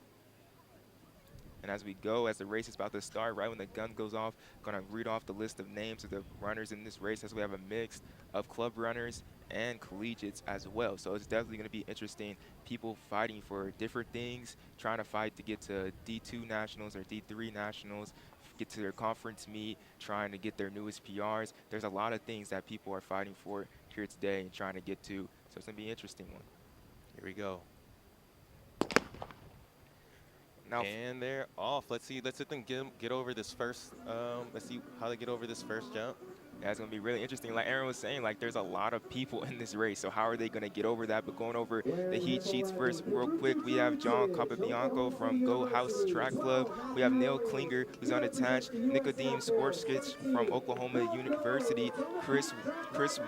And as we go, as the race is about to start, right when the gun goes off, going to read off the list of names of the runners in this race, as we have a mix of club runners and collegiates as well. So it's definitely going to be interesting. People fighting for different things, trying to fight to get to D2 nationals or D3 nationals, get to their conference meet, trying to get their newest PRs. There's a lot of things that people are fighting for here today and trying to get to. So it's going to be an interesting one. Here we go. Now, And they're off. Let's let them get over this first. Let's see how they get over this first jump. yeah, it's going to be really interesting. Like Aaron was saying, like there's a lot of people in this race. So how are they going to get over that? But going over the heat sheets first real quick, we have John Capabianco from Go House Track Club. We have Neil Klinger, who's unattached. Nicodemus Sportskich from Oklahoma University. Chris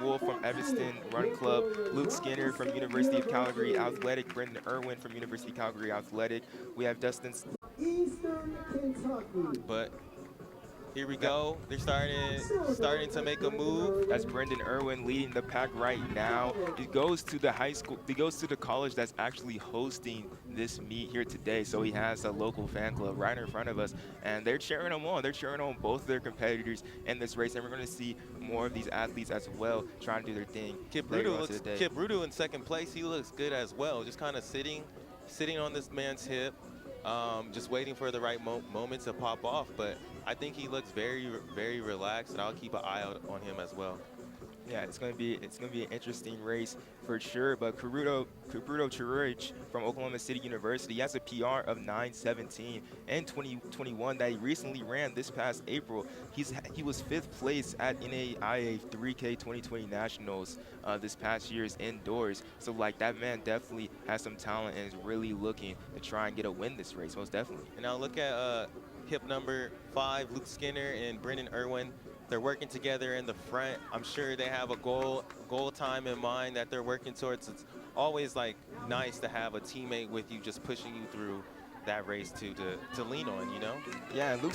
Wolf from Evanston Run Club. Luke Skinner from University of Calgary Athletic. Brendan Irwin from University of Calgary Athletic. We have Dustin. But here we go. They're starting to make a move. That's Brendan Irwin leading the pack right now. He goes to the high school. He goes to the college that's actually hosting this meet here today. So he has a local fan club right in front of us, and they're cheering him on. They're cheering on both of their competitors in this race, and we're going to see more of these athletes as well trying to do their thing. Kipruto in second place. He looks good as well. Just kind of sitting on this man's hip, just waiting for the right moment to pop off. But I think he looks very, very relaxed, and I'll keep an eye out on him as well. Yeah, it's gonna be an interesting race for sure. But Kipruto Chirurich from Oklahoma City University, he has a PR of 9:17 in 2021 that he recently ran this past April. He was 5th place at NAIA 3K 2020 Nationals this past year's indoors. So like that man definitely has some talent and is really looking to try and get a win this race, most definitely. And now look at hip number 5, Luke Skinner and Brendan Irwin. They're working together in the front. I'm sure they have a goal time in mind that they're working towards. It's always like nice to have a teammate with you, just pushing you through that race to lean on, you know? Yeah, Luke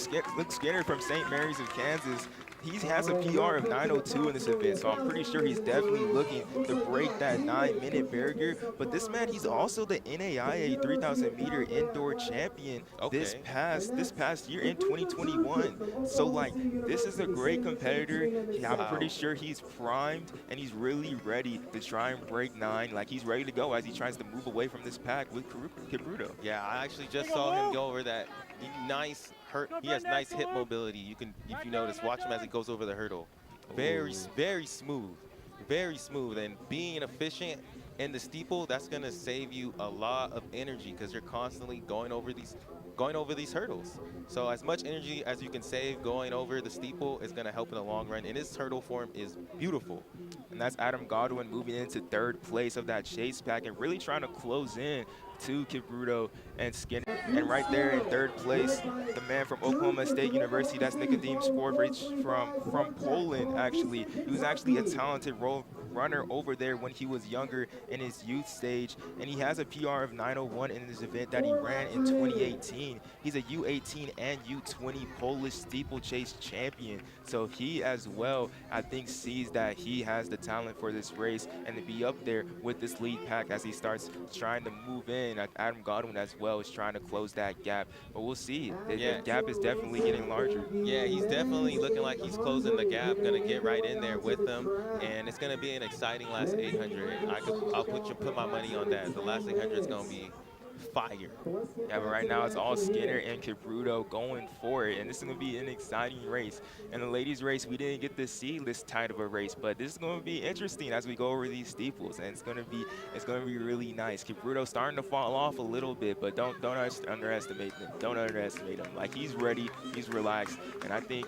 Skinner from St. Mary's of Kansas, he has a PR of 9:02 in this event, so I'm pretty sure he's definitely looking to break that 9-minute barrier. But this man, he's also the NAIA 3,000 meter indoor champion this past year in 2021. So like, this is a great competitor. I'm pretty sure he's primed and he's really ready to try and break 9. Like he's ready to go as he tries to move away from this pack with Kipruto. Yeah, I actually just saw him go over that he has nice hip mobility. You can, if you notice, watch him as he goes over the hurdle. Very smooth, very smooth. And being efficient in the steeple, that's gonna save you a lot of energy because you're constantly going over these hurdles. So as much energy as you can save going over the steeple is gonna help in the long run. And his hurdle form is beautiful. And that's Adam Godwin moving into 3rd place of that chase pack and really trying to close in to Kipruto and Skinner. And right there in 3rd place, the man from Oklahoma State University, that's Nicodemus Sportskich from Poland, actually. He was actually a talented runner over there when he was younger in his youth stage, and he has a PR of 9:01 in this event that he ran in 2018. He's a U18 and U20 Polish steeplechase champion, so he as well, I think, sees that he has the talent for this race and to be up there with this lead pack as he starts trying to move in. Adam Godwin as well is trying to close that gap, but we'll see. The gap is definitely getting larger. Yeah, he's definitely looking like he's closing the gap, gonna get right in there with them, and it's gonna be an exciting last 800. I'll put my money on that. The last 800 is gonna be fire. Yeah, but right now it's all Skinner and Kipruto going for it, and this is going to be an exciting race. In the ladies' race, we didn't get to see this tight of a race, but this is going to be interesting as we go over these steeples, and it's going to be really nice. Kipruto starting to fall off a little bit, but don't underestimate him. Don't underestimate him. Like, he's ready, he's relaxed, and I think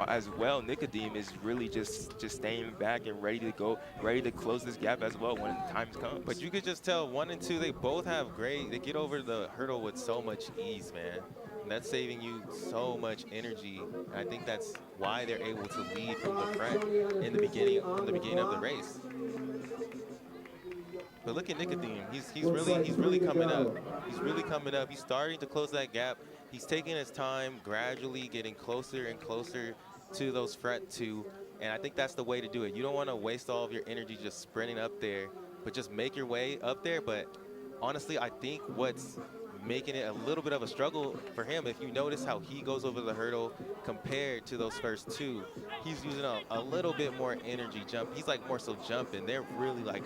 as well, Nicodeme is really just staying back and ready to go, ready to close this gap as well when the time comes. But you could just tell 1 and 2, they both have they get over the hurdle with so much ease, man. And that's saving you so much energy. And I think that's why they're able to lead from the front in the beginning of the race. But look at Nicodeme. He's really coming up. He's really coming up. He's starting to close that gap. He's taking his time, gradually getting closer and closer to those front 2. And I think that's the way to do it. You don't want to waste all of your energy just sprinting up there, but just make your way up there. But honestly, I think what's making it a little bit of a struggle for him, if you notice how he goes over the hurdle compared to those first 2, he's using a little bit more energy jump. He's like more so jumping. They're really like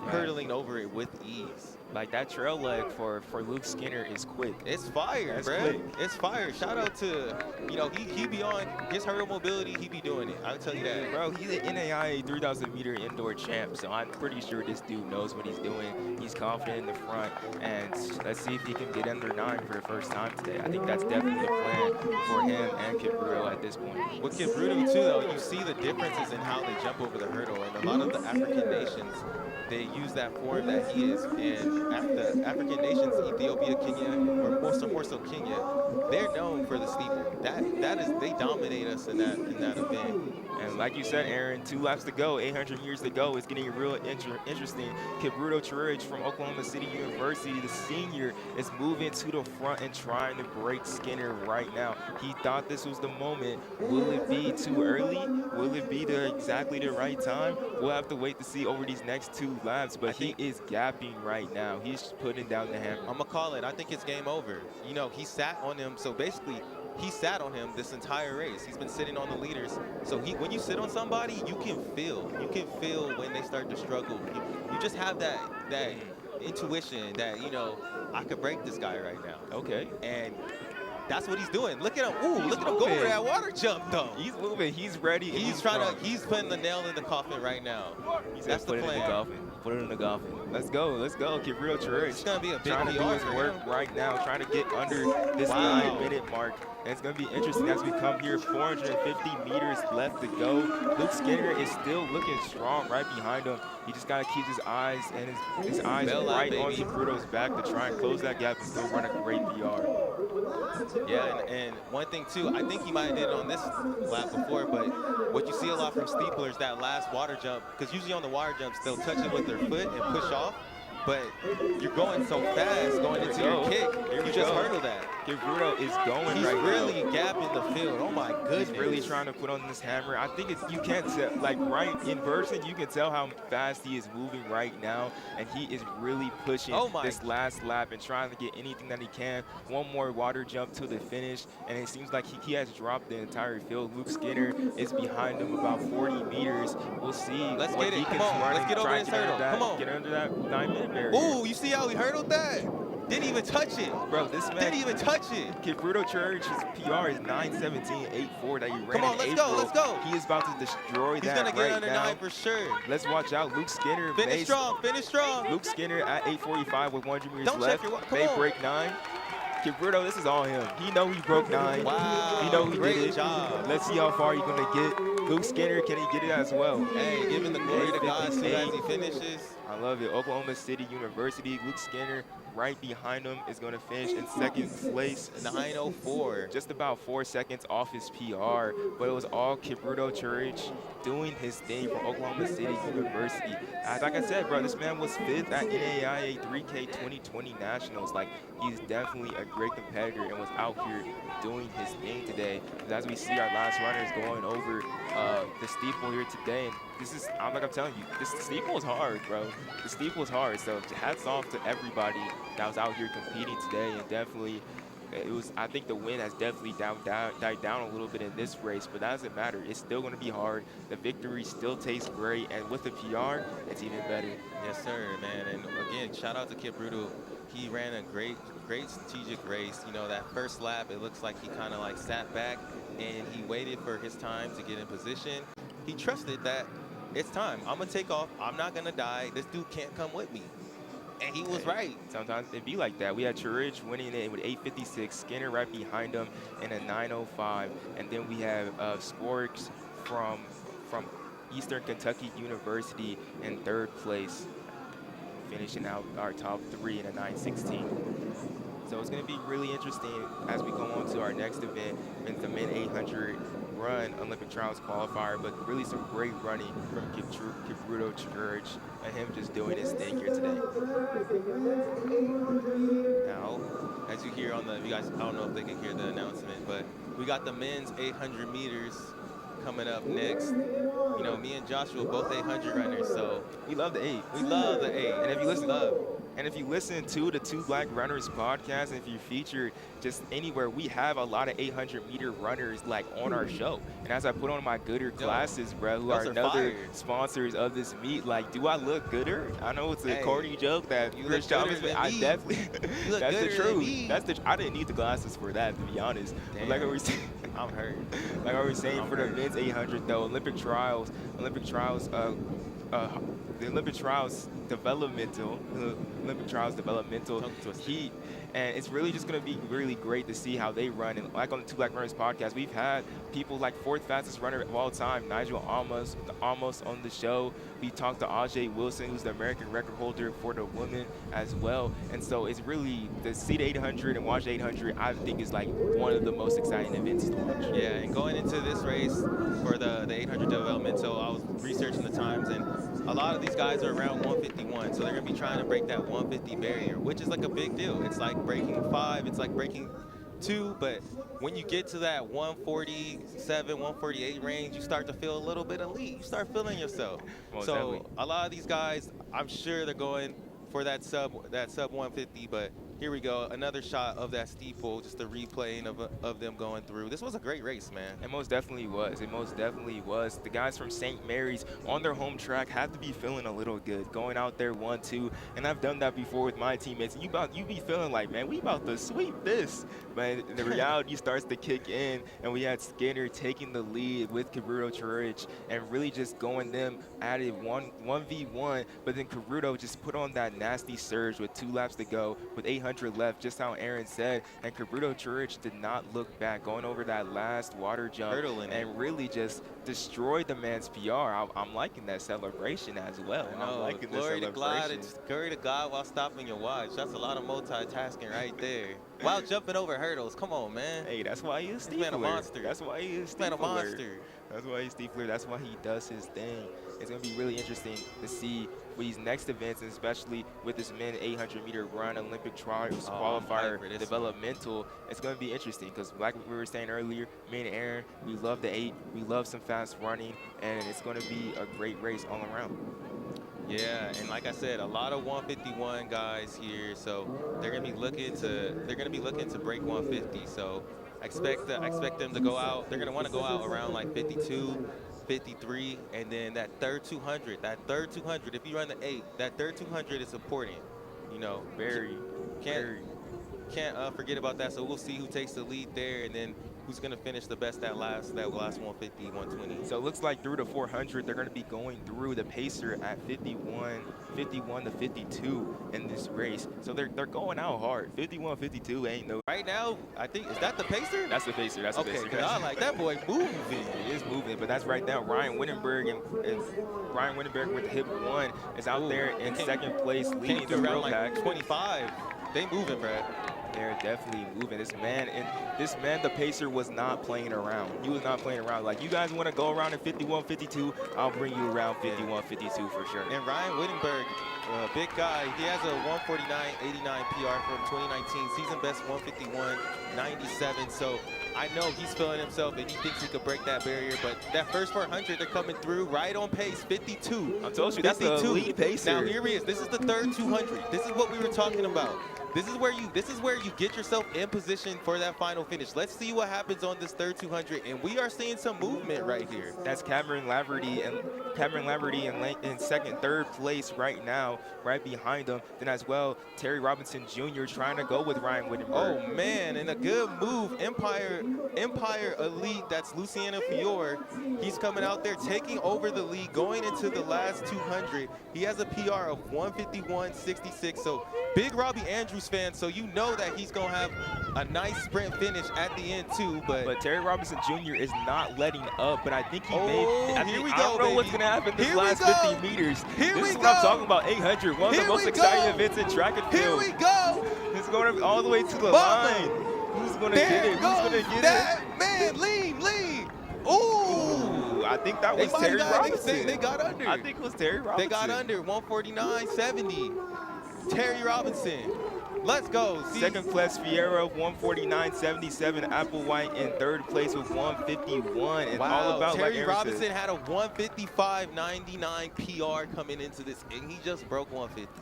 hurdling over it with ease. Like, that trail leg for Luke Skinner is quick. It's fire, bro. It's fire. Shout out to, he be on his hurdle mobility. He be doing it. I'll tell you that. Bro, he's an NAIA 3,000 meter indoor champ, so I'm pretty sure this dude knows what he's doing. He's confident in the front, and let's see if he can get under 9 for the first time today. I think that's definitely the plan for him and Kipruto at this point. With Kipruto, too, though, you see the differences in how they jump over the hurdle, and a lot of the African nations, they use that form that he is, and the African nations, Ethiopia, Kenya, or more so Kenya, they're known for the steeple. They dominate us in that event. And like you said, Aaron, 2 laps to go, 800 meters to go. It's getting real interesting. Kipruto Churich from Oklahoma City University, the senior, is moving to the front and trying to break Skinner right now. He thought this was the moment. Will it be too early? Will it be exactly the right time? We'll have to wait to see over these next 2 laps, but he is gapping right now. He's putting down the hammer. I'm going to call it. I think it's game over. He sat on him, so basically, he sat on him this entire race. He's been sitting on the leaders. So when you sit on somebody, you can feel when they start to struggle. You just have that intuition that, I could break this guy right now. Okay. And that's what he's doing. Look at him. Ooh, look at him go over that water jump, though. He's moving. He's ready. He's putting the nail in the coffin right now. That's the plan. Put it in the coffin. Let's go. Kipruto Churich. It's going to be a big trying to do his work right now, trying to get under this 9-minute mark. And it's going to be interesting as we come here. 450 meters left to go. Luke Skinner is still looking strong right behind him. He just got to keep his eyes and his eyes right on Kipruto's back to try and close that gap and still run a great PR. Yeah, and one thing too, I think he might have did it on this lap before, but what you see a lot from steeplers, that last water jump, because usually on the water jumps, they'll touch it with their foot and push off. But you're going so fast going into your kick, you just hurdle that. Kipruto is going He's right really now. gapping the field. Oh my goodness. He's really trying to put on this hammer. I think you can't tell, like right in person, you can tell how fast he is moving right now. And he is really pushing this last lap and trying to get anything that he can. One more water jump to the finish. And it seems like he has dropped the entire field. Luke Skinner is behind him about 40 meters. We'll see. Let's get it. Come on. Let's get over this hurdle. Come on. Get under that 9-minute barrier. Ooh, you see how he hurdled that? Didn't even touch it. Bro, this man didn't even touch it. Kipruto Churich's PR is 9:17.84 that he ran Come on, in let's go. He is about to destroy He's that gonna get under now. 9 for sure. Let's watch out. Luke Skinner. Finish strong. Luke Skinner at 8:45 with 100 meters Don't left. check your May break 9. Kipruto, this is all him. He know he broke 9. Wow. He know he Great did it. job. Let's see how far he's gonna get. Luke Skinner, can he get it as well? Hey, giving the glory to God as he finishes. I love it. Oklahoma City University. Luke Skinner right behind him is going to finish in second place. 9:04. Just about 4 seconds off his PR, but it was all Kipruto Churich doing his thing from Oklahoma City University. Like I said, bro, this man was 5th at NAIA 3K 2020 Nationals. Like, he's definitely a great competitor and was out here doing his thing today. As we see our last runners going over the steeple here today, and this is, I'm telling you, this steeple is hard, bro. The steeple is hard, so hats off to everybody that was out here competing today, and definitely I think the wind has definitely died down a little bit in this race, but that doesn't matter. It's still going to be hard. The victory still tastes great, and with the PR, it's even better. Yes, sir, man. And again, shout out to Kipruto. He ran a great strategic race. You know, that first lap, it looks like he kind of like sat back and he waited for his time to get in position. He trusted that it's time. I'm going to take off. I'm not going to die. This dude can't come with me. And he was right. Sometimes it be like that. We had Churich winning it with 8:56, Skinner right behind him in a 9:05, and then we have Sporks from Eastern Kentucky University in third place, finishing out our top three in a 9:16. So it's going to be really interesting as we go on to our next event, it's the Men 800 run Olympic Trials qualifier, but really some great running from Kipruto Churich and him just doing his thing here today. Now, as you hear on you guys, I don't know if they can hear the announcement, but we got the men's 800 meters coming up next. You know, me and Joshua, both 800 runners, so we love the 8. We love the 8. And if you listen to the Two Black Runners podcast, and if you featured just anywhere, we have a lot of 800-meter runners like on our show. And as I put on my Gooder glasses, bro, who are another sponsors of this meet, like, do I look gooder? I know it's a corny joke that Chris Chavez, but I definitely, that's the truth. I didn't need the glasses for that, to be honest. But like I was saying, I'm hurt. Like I was saying, for the men's 800 though, the Olympic Trials developmental heat, and it's really just going to be really great to see how they run. And like on the Two Black Runners podcast, we've had people like fourth fastest runner of all time, Nigel Amos on the show. We talked to Ajay Wilson, who's the American record holder for the women as well. And so it's really, the see the 800 and watch the 800, I think is like one of the most exciting events to watch. Yeah, and going into this race for the 800 developmental, I was researching the times, and a lot of these guys are around 151, so they're going to be trying to break that 150 barrier, which is like a big deal. It's like breaking 5, it's like breaking 2, but when you get to that 147, 148 range, you start to feel a little bit elite. You start feeling yourself. So a lot of these guys, I'm sure they're going for that sub 150, but here we go, another shot of that steeple, just a replaying of them going through. This was a great race, man. It most definitely was. It most definitely was. The guys from St. Mary's on their home track have to be feeling a little good, going out there 1-2, and I've done that before with my teammates. You be feeling like, man, we about to sweep this. But the reality starts to kick in, and we had Skinner taking the lead with Kipruto Churich and really just going them at it 1v1, but then Kipruto just put on that nasty surge with 2 laps to go with 800 left, just how Aaron said, and Kipruto Churich did not look back, going over that last water jump and really just destroyed the man's PR. I'm liking that celebration as well. I'm liking the celebration. Glory to God while stopping your watch. That's a lot of multitasking right there. While jumping over hurdles. Come on, man. Hey, that's why he is Stiefler. He's been a monster. That's why he is Stiefler. He's been a monster. That's why he's Stiefler. That's why he does his thing. It's going to be really interesting to see with these next events, and especially with this men 800-meter run Olympic Trials qualifier developmental. It's going to be interesting because, like we were saying earlier, me and Aaron, we love the 8. We love some fast running, and it's going to be a great race all around. Yeah, and like I said, a lot of 151 guys here, so they're gonna be looking to break 150. So I expect them to go out. They're gonna want to go out around like 52, 53, and then that third 200. If you run the 8, that third 200 is important. You know, can't forget about that. So we'll see who takes the lead there, and then who's going to finish the best that last 150, 120. So it looks like through the 400, they're going to be going through the pacer at 51 to 52 in this race. So they're going out hard. 51, 52 ain't no. Right now, I think, is that the pacer? That's the pacer. That's the pacer. Okay, I like that boy moving. He is moving, but that's right now. Ryan Wittenberg with hip 1 is out there in second place, leading the real pack. 25. They moving, Brad. They're definitely moving. This man, the pacer, was not playing around. He was not playing around. Like, you guys want to go around in 51, 52, I'll bring you around 51, 52 for sure. And Ryan Wittenberg, big guy, he has a 149.89 PR from 2019, season best 151.97. So I know he's feeling himself and he thinks he could break that barrier. But that first 400, they're coming through right on pace, 52. I told you, that's the lead pacer. Now here he is. This is the third 200. This is what we were talking about. This is where you get yourself in position for that final finish. Let's see what happens on this third 200, and we are seeing some movement right here. That's Cameron Laverty in second, third place right now, right behind him. Then as well, Terry Robinson Jr. trying to go with Ryan Wittenberg. Oh man, and a good move, Empire Elite. That's Luciano Fiore. He's coming out there, taking over the lead, going into the last 200. He has a PR of 151.66. So big Robbie Andrews fan, so you know that he's gonna have a nice sprint finish at the end too. But Terry Robinson Jr. is not letting up, but I think he here we go, I don't know what's gonna happen this last 50 meters. This is what I'm talking about. 800, one of the most exciting events in track and field. Here we go. It's going all the way to the line. Who's gonna get it? Who's gonna get it? Man, lean. Ooh. I think that was Terry Robinson. They got under. I think it was Terry Robinson. They got under 149.70. Terry Robinson. Let's go. Second place, Fiero, 149.77. Applewhite in third place with 151. And wow, all about, Terry like Robinson had a 155.99 PR coming into this, and he just broke 150.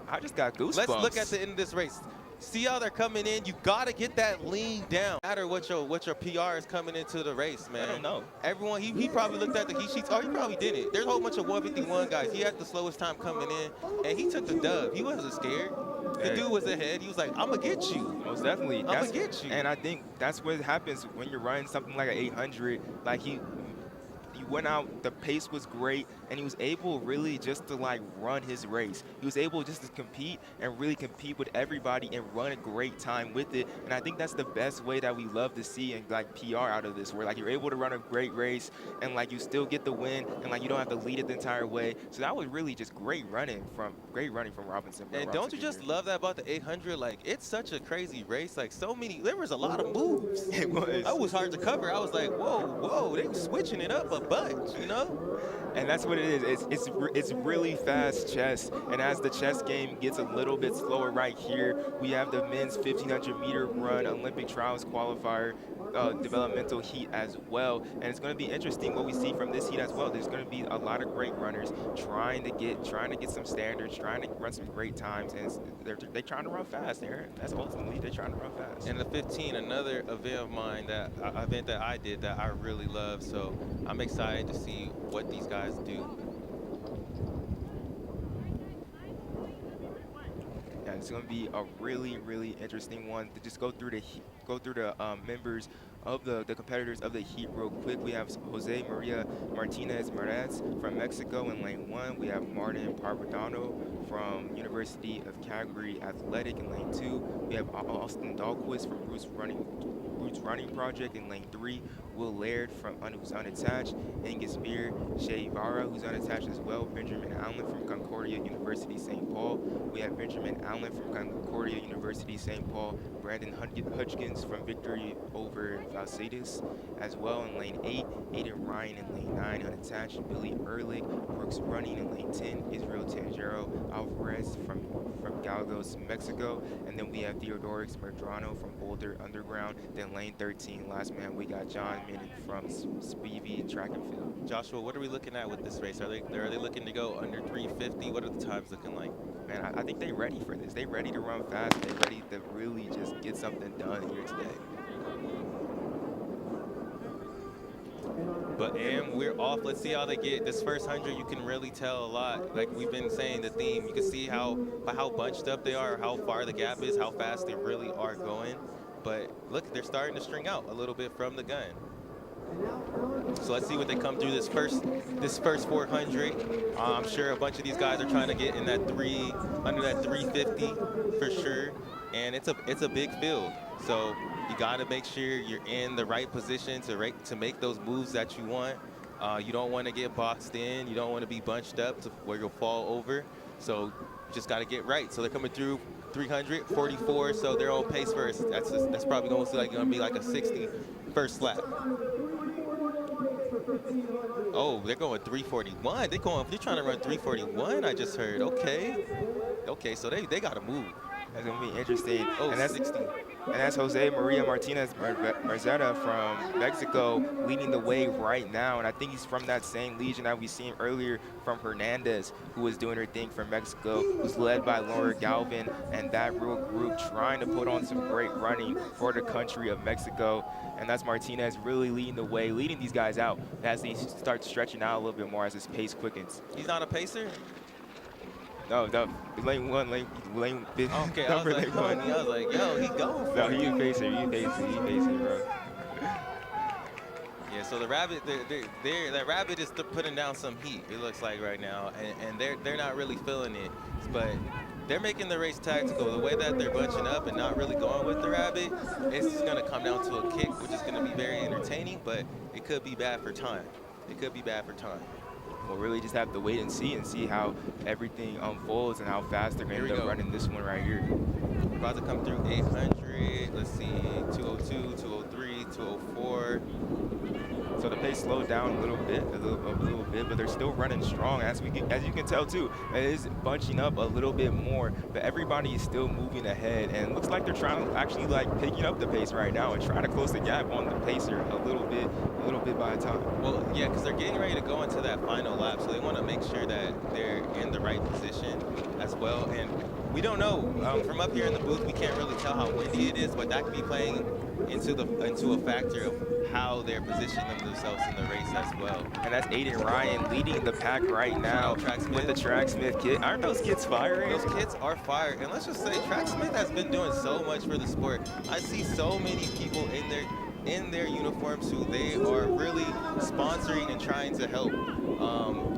I just got goosebumps. Let's look at the end of this race. See how they're coming in. You gotta get that lean down. No matter what your PR is coming into the race, man. I don't know. Everyone, he probably looked at the heat sheets. Oh, he probably didn't. There's a whole bunch of 151 guys. He had the slowest time coming in, and he took the dub. He wasn't scared. The dude was ahead. He was like, I'm gonna get you. Most definitely. I'm gonna get you. And I think that's what happens when you're running something like an 800. Like he went out, the pace was great, and he was able really just to like run his race. He was able just to compete and really compete with everybody and run a great time with it. And I think that's the best way that we love to see and like PR out of this, where like you're able to run a great race and like you still get the win and like you don't have to lead it the entire way. So that was really just great running from Robinson. And don't you just love that about the 800? Like, it's such a crazy race. Like, there was a lot of moves. It was. That was hard to cover. I was like, whoa, they were switching it up a bunch, you know? And that's what it is. It's really fast chess. And as the chess game gets a little bit slower right here, we have the men's 1,500 meter run Olympic trials qualifier developmental heat as well. And it's going to be interesting what we see from this heat as well. There's going to be a lot of great runners trying to get some standards, trying to run some great times, and they're trying to run fast, Aaron. That's ultimately they're trying to run fast. And the 15, another event of mine event that I did that I really love. So I'm excited to see what these guys do. Yeah, it's going to be a really, really interesting one to just go through the members of the competitors of the heat real quick. We have Jose Maria Martinez Marez from Mexico in lane 1. We have Martin Parvadano from University of Calgary Athletic in lane 2. We have Austin Dahlquist from Roots Running Project in lane 3. Will Laird who's unattached. Angus Beer, Shea Vara, who's unattached as well. Benjamin Allen from Concordia University St. Paul. We have Benjamin Allen from Concordia University St. Paul. Brandon Hutchkins from Victory over Valsadis as well in lane 8. Aiden Ryan in lane 9 unattached. Billy Ehrlich, Brooks Running in lane 10. Israel Tangero Alvarez from Galgos, Mexico. And then we have Theodorix Medrano from Boulder Underground. Then lane 13, last man, we got John Minnick from Spivey Track and Field. Joshua, what are we looking at with this race? Are they looking to go under 350? What are the times looking like? Man, I think they're ready for this. They're ready to run fast. They're ready to really just get something done here today. And we're off. Let's see how they get this first 100. You can really tell a lot. Like we've been saying, the theme. You can see how bunched up they are, how far the gap is, how fast they really are going. But look, they're starting to string out a little bit from the gun. So let's see what they come through this first 400. I'm sure a bunch of these guys are trying to get in that under that 350 for sure. And it's a big field. So you got to make sure you're in the right position to make those moves that you want. You don't want to get boxed in. You don't want to be bunched up to where you'll fall over. So just got to get right. So they're coming through 344, so they're on pace first. That's probably going to be like a 60 first lap. Oh, they're going 341. They're trying to run 341. I just heard. Okay, so they got to move. That's gonna be interesting. Oh, and that's 60. And that's Jose Maria Martinez Marzetta from Mexico leading the way right now. And I think he's from that same legion that we seen earlier from Hernandez, who was doing her thing from Mexico, who's led by Laura Galvin and that real group trying to put on some great running for the country of Mexico. And that's Martinez really leading the way, leading these guys out as they start stretching out a little bit more as his pace quickens. He's not a pacer? No, lane 1, lane 50. Okay, I was like, yo, he going for it. No, he a pacer, bro. Yeah, so the Rabbit, that Rabbit is putting down some heat, it looks like right now, and they're not really feeling it, but they're making the race tactical. The way that they're bunching up and not really going with the Rabbit, it's just going to come down to a kick, which is going to be very entertaining, but it could be bad for time. It could be bad for time. We'll really just have to wait and see how everything unfolds and how fast they're going to end up running this one right here. We're about to come through 800. Let's see, 202, 203, 204. So the pace slowed down a little bit, but they're still running strong. As you can tell too, it is bunching up a little bit more, but everybody is still moving ahead, and it looks like they're trying to actually like picking up the pace right now and trying to close the gap on the pacer a little bit by the time. Well, yeah, because they're getting ready to go into that final lap, so they want to make sure that they're in the right position as well. And we don't know from up here in the booth, we can't really tell how windy it is, but that could be playing into a factor of how they're positioning themselves in the race as well. And that's Aiden Ryan leading the pack right now with the Tracksmith kit. Aren't those kits firing? Those kits are fire. And let's just say Tracksmith has been doing so much for the sport. I see so many people in their uniforms who they are really sponsoring and trying to help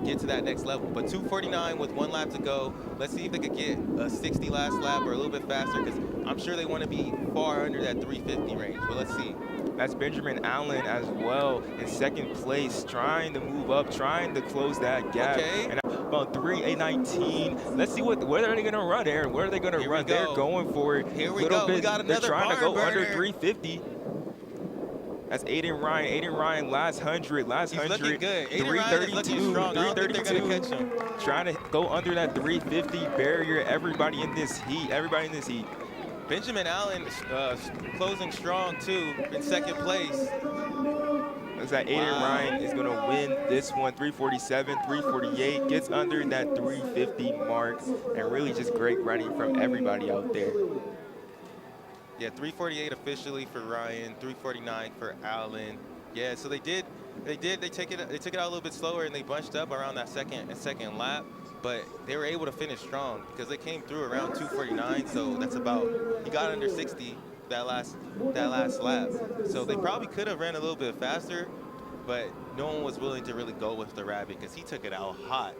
get to that next level. But 2:49 with 1 lap to go. Let's see if they could get a 60 last lap or a little bit faster, because I'm sure they want to be far under that 350 range. But let's see. That's Benjamin Allen as well in second place, trying to move up, trying to close that gap. Okay. And about 3:19. Let's see where are they going to run, Aaron? Where are they going to run? They're going for it. Here we go. We got another They're trying to go burner. under 350. That's Aiden Ryan. Aiden Ryan, last 100. He's looking good. Aiden Ryan is looking strong. I don't think they're going to catch him. Trying to go under that 350 barrier. Everybody in this heat. Benjamin Allen closing strong, too, in second place. Looks like Aiden Ryan is going to win this one. 347, 348. Gets under that 350 mark. And really just great running from everybody out there. Yeah, 348 officially for Ryan, 349 for Allen. Yeah, so they took it out a little bit slower, and they bunched up around that second lap, but they were able to finish strong because they came through around 249. So that's about, he got under 60 that last lap. So they probably could have ran a little bit faster, but no one was willing to really go with the Rabbit because he took it out hot.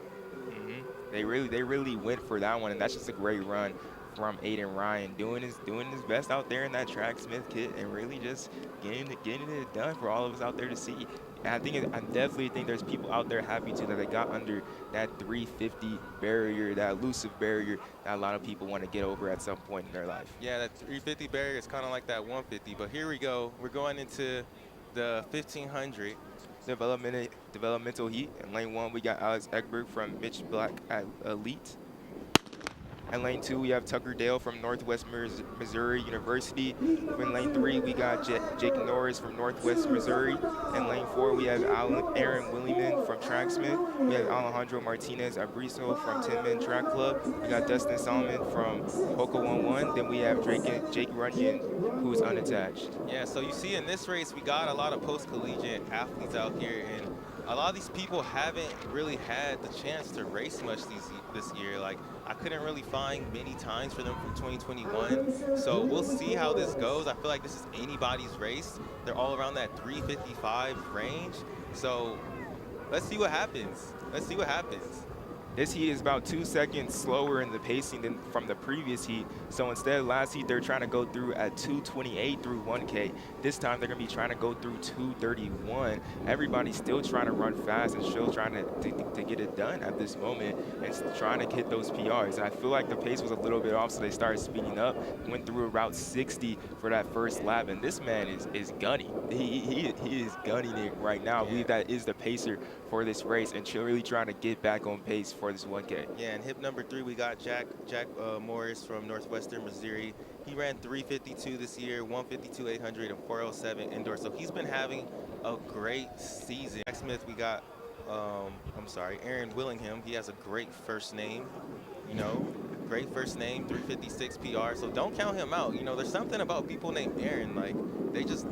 Mm-hmm. They really went for that one, and that's just a great run from Aiden Ryan, doing his best out there in that Tracksmith kit and really just getting it done for all of us out there to see. And I definitely think there's people out there happy too that they got under that 350 barrier, that elusive barrier that a lot of people want to get over at some point in their life. Yeah, that 350 barrier is kind of like that 150, but here we go. We're going into the 1500. Developmental heat. In lane 1, we got Alex Egbert from Mitch Black at Elite. In lane 2, we have Tucker Dale from Northwest Missouri University. In lane 3, we got Jake Norris from Northwest Missouri. In lane 4, we have Aaron Willingman from Tracksmith. We have Alejandro Martinez Abriso from Tin Men Track Club. We got Dustin Solomon from Hoka 11. Then we have Jake Runyon, who's unattached. Yeah, so you see in this race, we got a lot of post-collegiate athletes out here, and a lot of these people haven't really had the chance to race much this year. Like, I couldn't really find many times for them from 2021. So we'll see how this goes. I feel like this is anybody's race. They're all around that 355 range. So let's see what happens. This heat is about 2 seconds slower in the pacing than from the previous heat. So instead, last heat, they're trying to go through at 2:28 through 1K. This time, they're going to be trying to go through 2:31. Everybody's still trying to run fast and still trying to get it done at this moment and trying to hit those PRs. And I feel like the pace was a little bit off, so they started speeding up, went through about 60 for that first lap. And this man is gunning. He is gunning it right now. I believe that is the pacer for this race and really trying to get back on pace before this 1K. Yeah, and hip number 3, we got Jack Morris from Northwestern Missouri. He ran 352 this year, 152 800, and 407 indoor. So he's been having a great season. Jack Smith, we got, Aaron Willingham. He has a great first name, great first name, 356 PR. So don't count him out. There's something about people named Aaron, like they just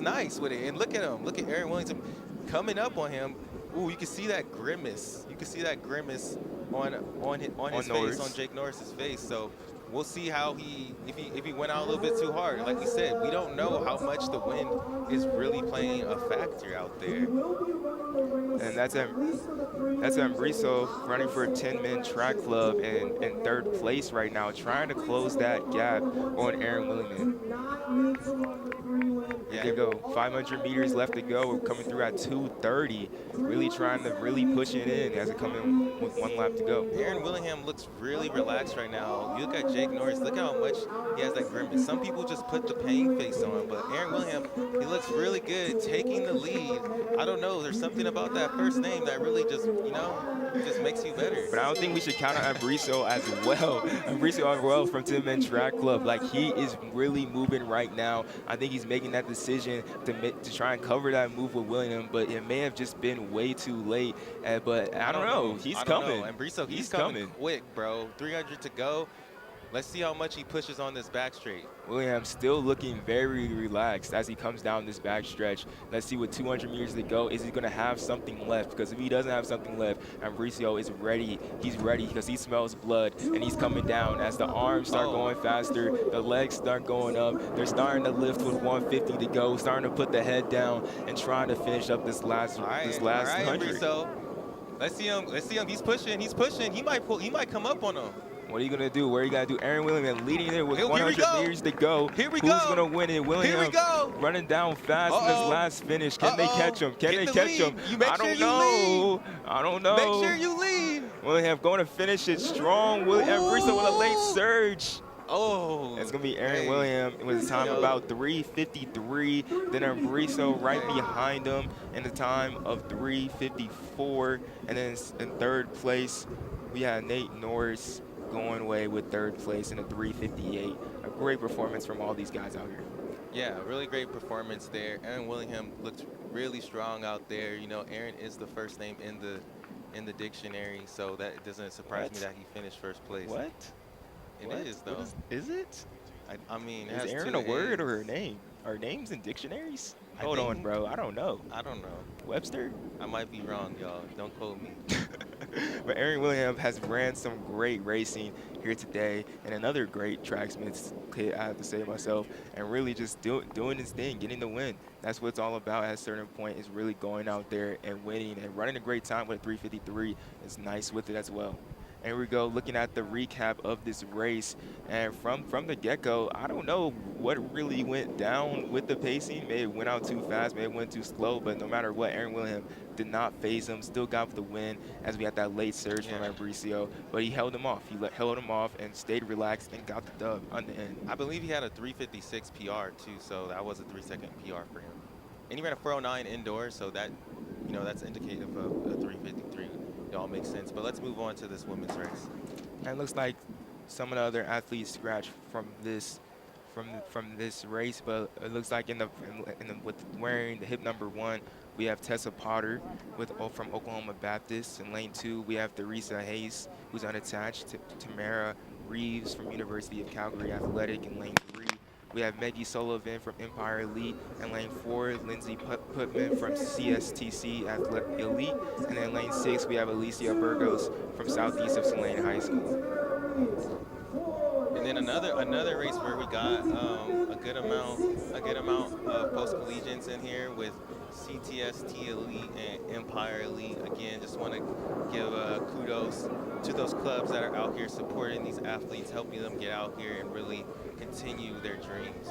nice with it. And look at him. Look at Aaron Willingham coming up on him. Ooh, you can see that grimace. You can see that grimace on his face, on Jake Norris's face. So we'll see how if he went out a little bit too hard. Like we said, we don't know how much the wind is really playing a factor out there. And that's Ambriso running for a 10-man track club and in third place right now, trying to close that gap on Aaron Willingham. Yeah. There you go, 500 meters left to go. We're coming through at 2:30. Really trying to push it in as it comes in with 1 lap to go. Aaron Willingham looks really relaxed right now. You look at Jake Norris, look how much he has that grimace. Some people just put the pain face on, but Aaron Willingham, he looks really good, taking the lead. I don't know, there's something about that first name that really just, just makes you better. But I don't think we should count on Ambriso as well. Ambriso as well from 10-man track club. Like, he is really moving right now. I think he's making that decision to try and cover that move with William, but it may have just been way too late. But I don't know. He's coming. Ambriso, he's coming quick, bro. 300 to go. Let's see how much he pushes on this back straight. William still looking very relaxed as he comes down this back stretch. Let's see with 200 meters to go, is he going to have something left? Because if he doesn't have something left, Ambriso is ready. He's ready because he smells blood, and he's coming down. As the arms start going faster, the legs start going up. They're starting to lift with 150 to go, starting to put the head down and trying to finish up this last 100. Ambriso. Let's see him. He's pushing. He might come up on him. What are you going to do? Where are you going to do? Aaron William leading there with 100 meters to go. Here we Who's go. Who's going to win it? William Here we go. Running down fast in this last finish. Can they catch him? Can they catch him? I don't know. I don't know. Make sure you lead. William going to finish it strong. Ambriso with a late surge. Oh. It's going to be Aaron William with a time about 3:53. Then Ambriso right behind him in the time of 3:54. And then in third place, we had Nate Norris going away with third place in a 3:58. A great performance from all these guys out here. Yeah, really great performance there. Aaron Willingham looked really strong out there. Aaron is the first name in the dictionary, so that doesn't surprise me that he finished first place. What? It is though. Is it? I mean, is Aaron a word or a name? Are names in dictionaries? Hold on, bro. I don't know. Webster? I might be wrong, y'all. Don't quote me. But Aaron Williams has ran some great racing here today, and another great tracksmith kid, I have to say myself, and really just doing his thing, getting the win. That's what it's all about at a certain point, is really going out there and winning and running a great time with a 3:53 is nice with it as well. And here we go, looking at the recap of this race. And from the get-go, I don't know what really went down with the pacing. Maybe it went out too fast, maybe it went too slow, but no matter what, Aaron Williams did not phase him, still got the win as we had that late surge from Ambriso. But he held him off. He held him off and stayed relaxed and got the dub on the end. I believe he had a 3:56 PR too, so that was a 3-second PR for him. And he ran a 4:09 indoors, so that, that's indicative of a 3:53. It all makes sense. But let's move on to this women's race. And it looks like some of the other athletes scratched from this race, but it looks like with wearing the hip number 1, we have Tessa Potter from Oklahoma Baptist. In lane 2, we have Theresa Hayes, who's unattached. Tamara Reeves from University of Calgary Athletic. In lane 3, we have Maggie Sullivan from Empire Elite. In lane 4, Lindsay Putman from CSTC Elite. And in lane 6, we have Alicia Burgos from Southeast of Tulane High School. And then another race where we got a good amount of post-collegiates in here with CTST Elite and Empire Elite. Again, just want to give kudos to those clubs that are out here supporting these athletes, helping them get out here and really continue their dreams.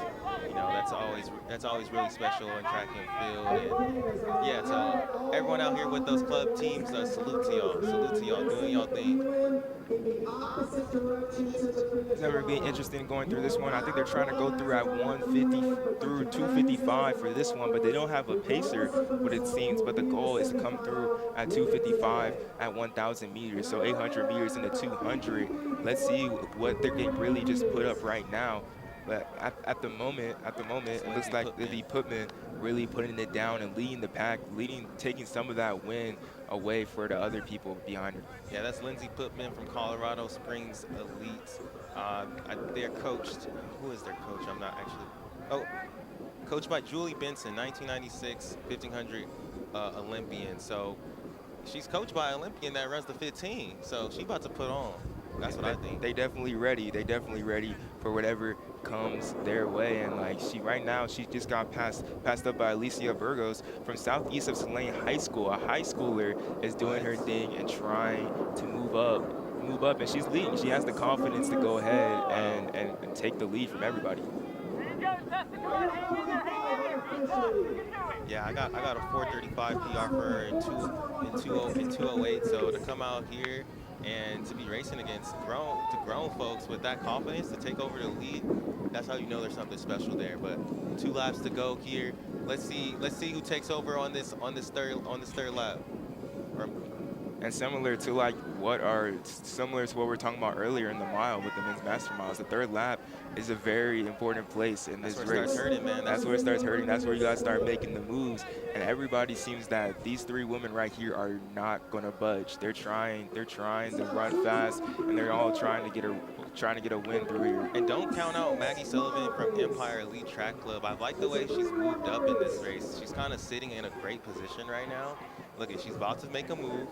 You know, that's always really special in track and field. And yeah, so everyone out here with those club teams, salute to y'all. Salute to y'all doing y'all thing. It's never been interesting going through this one. I think they're trying to go through at 150 through 255 for this one, but they don't have a pacer, what it seems. But the goal is to come through at 255 at 1,000 meters, so 800 meters into 200. Let's see what they're getting really just put up right now. But at the moment, it looks like Lindsey Putman really putting it down and leading the pack, taking some of that win away for the other people behind her. Yeah, that's Lindsey Putman from Colorado Springs Elite. They're coached. Who is their coach? I'm not actually. Oh, coached by Julie Benson, 1996 1500 Olympian. So she's coached by an Olympian that runs the 15. So she's about to put on. That's what I think. They definitely ready. They definitely ready for whatever comes their way. And like right now she just got passed up by Alicia Burgos from southeast of Tulane High School. A high schooler is doing her thing and trying to move up, and she's leading. She has the confidence to go ahead and take the lead from everybody. Yeah, I got a 4:35 PR for her in 2:08. So to come out here and to be racing against grown folks with that confidence to take over the lead, that's how you know there's something special there. But 2 laps to go here. Let's see who takes over on this third lap. And similar to what we're talking about earlier in the mile with the men's master miles, the third lap is a very important place in this race. That's where it starts hurting, man. That's where it starts hurting. That's where you guys start making the moves. And everybody seems that these 3 women right here are not gonna budge. They're trying to run fast, and they're all trying to get a win through here. And don't count out Maggie Sullivan from Empire Elite Track Club. I like the way she's moved up in this race. She's kind of sitting in a great position right now. Look, she's about to make a move,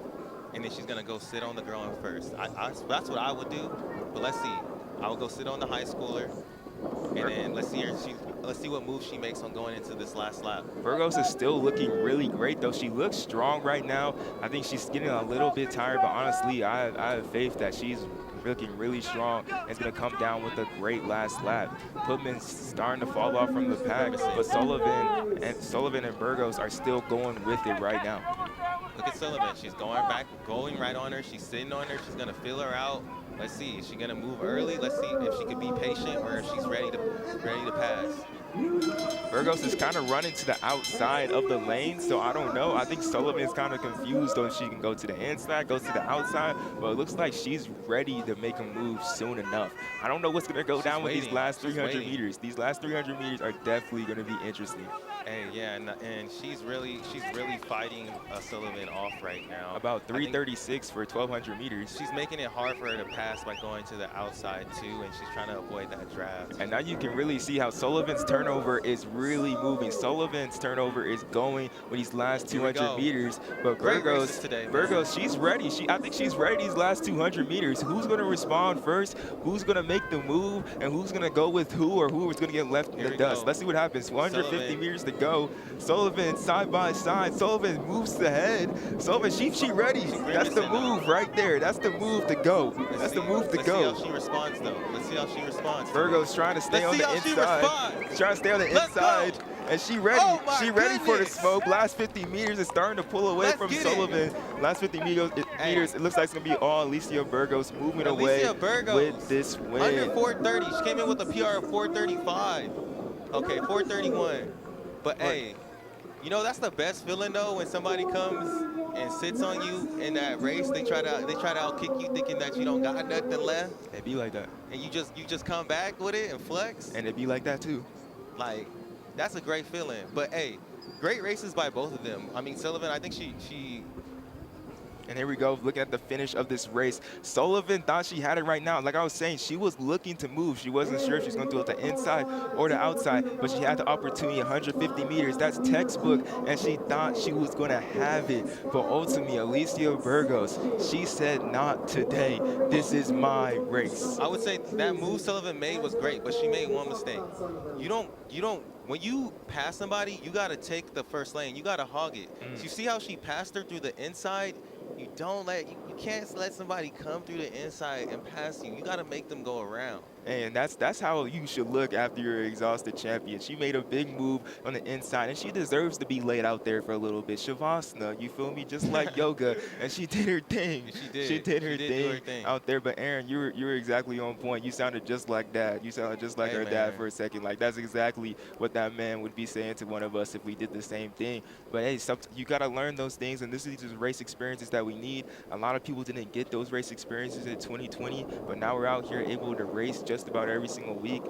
and then she's gonna go sit on the girl in first. That's what I would do, but let's see. I would go sit on the high schooler, and then let's see what move she makes on going into this last lap. Burgos is still looking really great, though. She looks strong right now. I think she's getting a little bit tired, but honestly, I have faith that she's looking really strong and is going to come down with a great last lap. Putman's starting to fall off from the pack, but Sullivan and Burgos are still going with it right now. Look at Sullivan. She's going right on her. She's sitting on her. She's going to feel her out. Let's see. Is she going to move early? Let's see if she can be patient or if she's ready to pass. Burgos is kind of running to the outside of the lane, so I don't know. I think Sullivan's kind of confused on if she can go to the inside, goes to the outside, but it looks like she's ready to make a move soon enough. I don't know what's going to go down with these last 300 meters. These last 300 meters are definitely going to be interesting. Hey, yeah, and she's really fighting Sullivan off right now. About 3:36 for 1,200 meters. She's making it hard for her to pass by going to the outside too, and she's trying to avoid that draft. And now you can really see how Sullivan's turnover is really moving. Sullivan's turnover is going with these last 200 meters, but Burgos, she's ready. I think she's ready these last 200 meters. Who's going to respond first? Who's going to make the move? And who's going to go with who, or who is going to get left in the dust? Let's see what happens. 150 meters to go. Sullivan side by side. Sullivan moves ahead. Sullivan, she ready. That's the move right there. That's the move to go. That's the move to go. Let's see how she responds, though. Let's see how she responds. Burgos trying to stay on the inside. Trying to stay on the inside. And she ready. She ready for the smoke. Last 50 meters is starting to pull away from Sullivan. Last 50 meters, it looks like it's going to be all Alicia Burgos moving away with this win. Under 430. She came in with a PR of 435. Okay, 431. But hey, you know that's the best feeling though when somebody comes and sits on you in that race. They try to outkick you, thinking that you don't got nothing left. It be like that. And you just come back with it and flex. And it be like that too. Like, that's a great feeling. But hey, great races by both of them. I mean, Sullivan, I think she. And here we go, looking at the finish of this race. Sullivan thought she had it right now. Like I was saying, she was looking to move. She wasn't sure if she was going to do it the inside or the outside, but she had the opportunity, 150 meters. That's textbook, and she thought she was going to have it. But ultimately, Alicia Burgos, she said, not today. This is my race. I would say that move Sullivan made was great, but she made one mistake. You don't. When you pass somebody, you got to take the first lane. You got to hog it. So you see how she passed her through the inside? You can't let somebody come through the inside and pass you. You got to make them go around. And that's how you should look after you're an exhausted champion. She made a big move on the inside, and she deserves to be laid out there for a little bit. Shavasana, you feel me? Just like yoga, and she did her thing. She did. She did her do thing her thing. out there. But Aaron, you were exactly on point. You sounded just like Dad. You sounded just like Hey, her man. dad for a second. Like that's exactly what that man would be saying to one of us if we did the same thing. But hey, you gotta learn those things, and this is just race experiences that we need. A lot of people didn't get those race experiences in 2020, but now we're out here able to race just about every single week.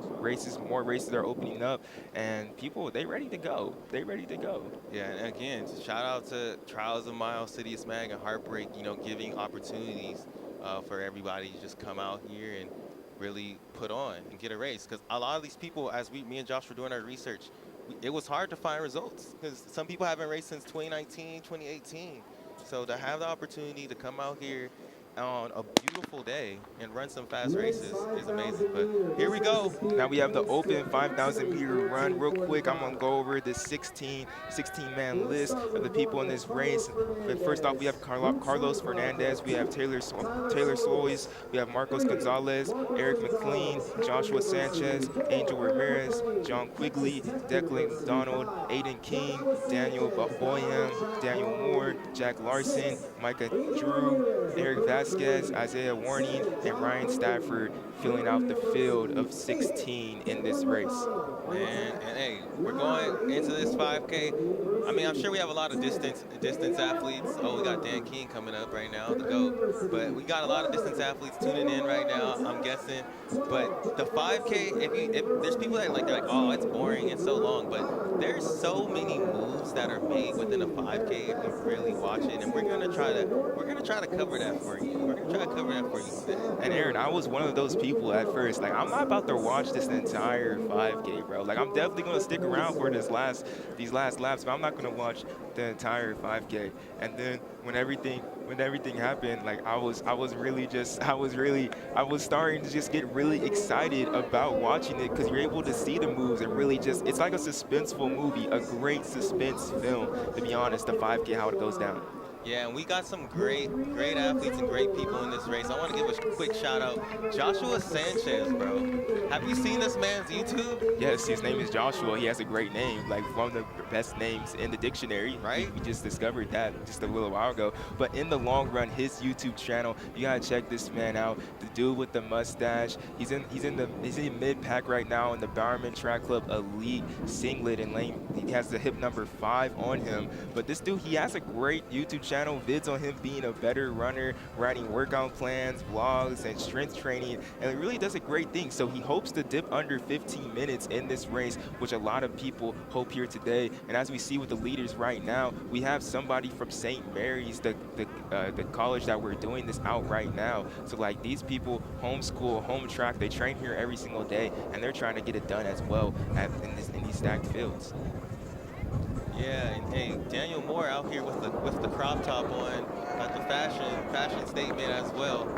More races are opening up, and people, they ready to go. They ready to go. Yeah, and again, shout out to Trials of Miles, City of Smag, and Heartbreak, giving opportunities for everybody to just come out here and really put on and get a race. Because a lot of these people, as me and Josh were doing our research, it was hard to find results because some people haven't raced since 2019, 2018. So to have the opportunity to come out here on a beautiful day and run some fast races is amazing. But here we go. Now we have the open 5,000 meter run. Real quick, I'm gonna go over this 16-man list of the people in this race. But first off, we have Carlos Fernandez, we have Taylor Sois, we have Marcos Gonzalez, Eric McLean, Joshua Sanchez, Angel Ramirez, John Quigley, Declan McDonald, Aiden King, Daniel Boyam, Daniel Moore, Jack Larson, Micah Drew, Eric Vasquez, Isaiah Warning, and Ryan Stafford filling out the field of 16 in this race. And hey, we're going into this 5K. I mean, I'm sure we have a lot of distance athletes. Oh, we got Dan King coming up right now, the GOAT. But we got a lot of distance athletes tuning in right now, I'm guessing. But the 5K, if there's people that they're like, oh, it's boring and so long, but there's so many moves that are made within a 5K if you really watch it, and we're gonna try to cover that for you. We're gonna try to cover that for you today. And Aaron, I was one of those people at first. Like, I'm not about to watch this entire 5K, bro. Like, I'm definitely gonna stick around for these last laps, but I'm not gonna watch the entire 5K. And then when everything happened, like I was starting to just get really excited about watching it because you're able to see the moves and really just, it's like a suspenseful movie, a great suspense film, to be honest, the 5K, how it goes down. Yeah, and we got some great athletes and great people in this race. I want to give a quick shout out, Joshua Sanchez, bro. Have you seen this man's YouTube? Yes, his name is Joshua. He has a great name, like one of the best names in the dictionary. Right? We just discovered that just a little while ago. But in the long run, his YouTube channel, you gotta check this man out. The dude with the mustache. He's in mid pack right now in the Bowerman Track Club Elite Singlet and lane. He has the hip number 5 on him. But this dude, he has a great YouTube channel, vids on him being a better runner, writing workout plans, vlogs, and strength training, and it really does a great thing. So he hopes to dip under 15 minutes in this race, which a lot of people hope here today. And as we see with the leaders right now, we have somebody from St. Mary's, the college that we're doing this out right now. So like these people, homeschool, home track, they train here every single day, and they're trying to get it done as well in these stacked fields. Yeah, and hey, Daniel Moore out here with the crop top on, got the fashion statement as well.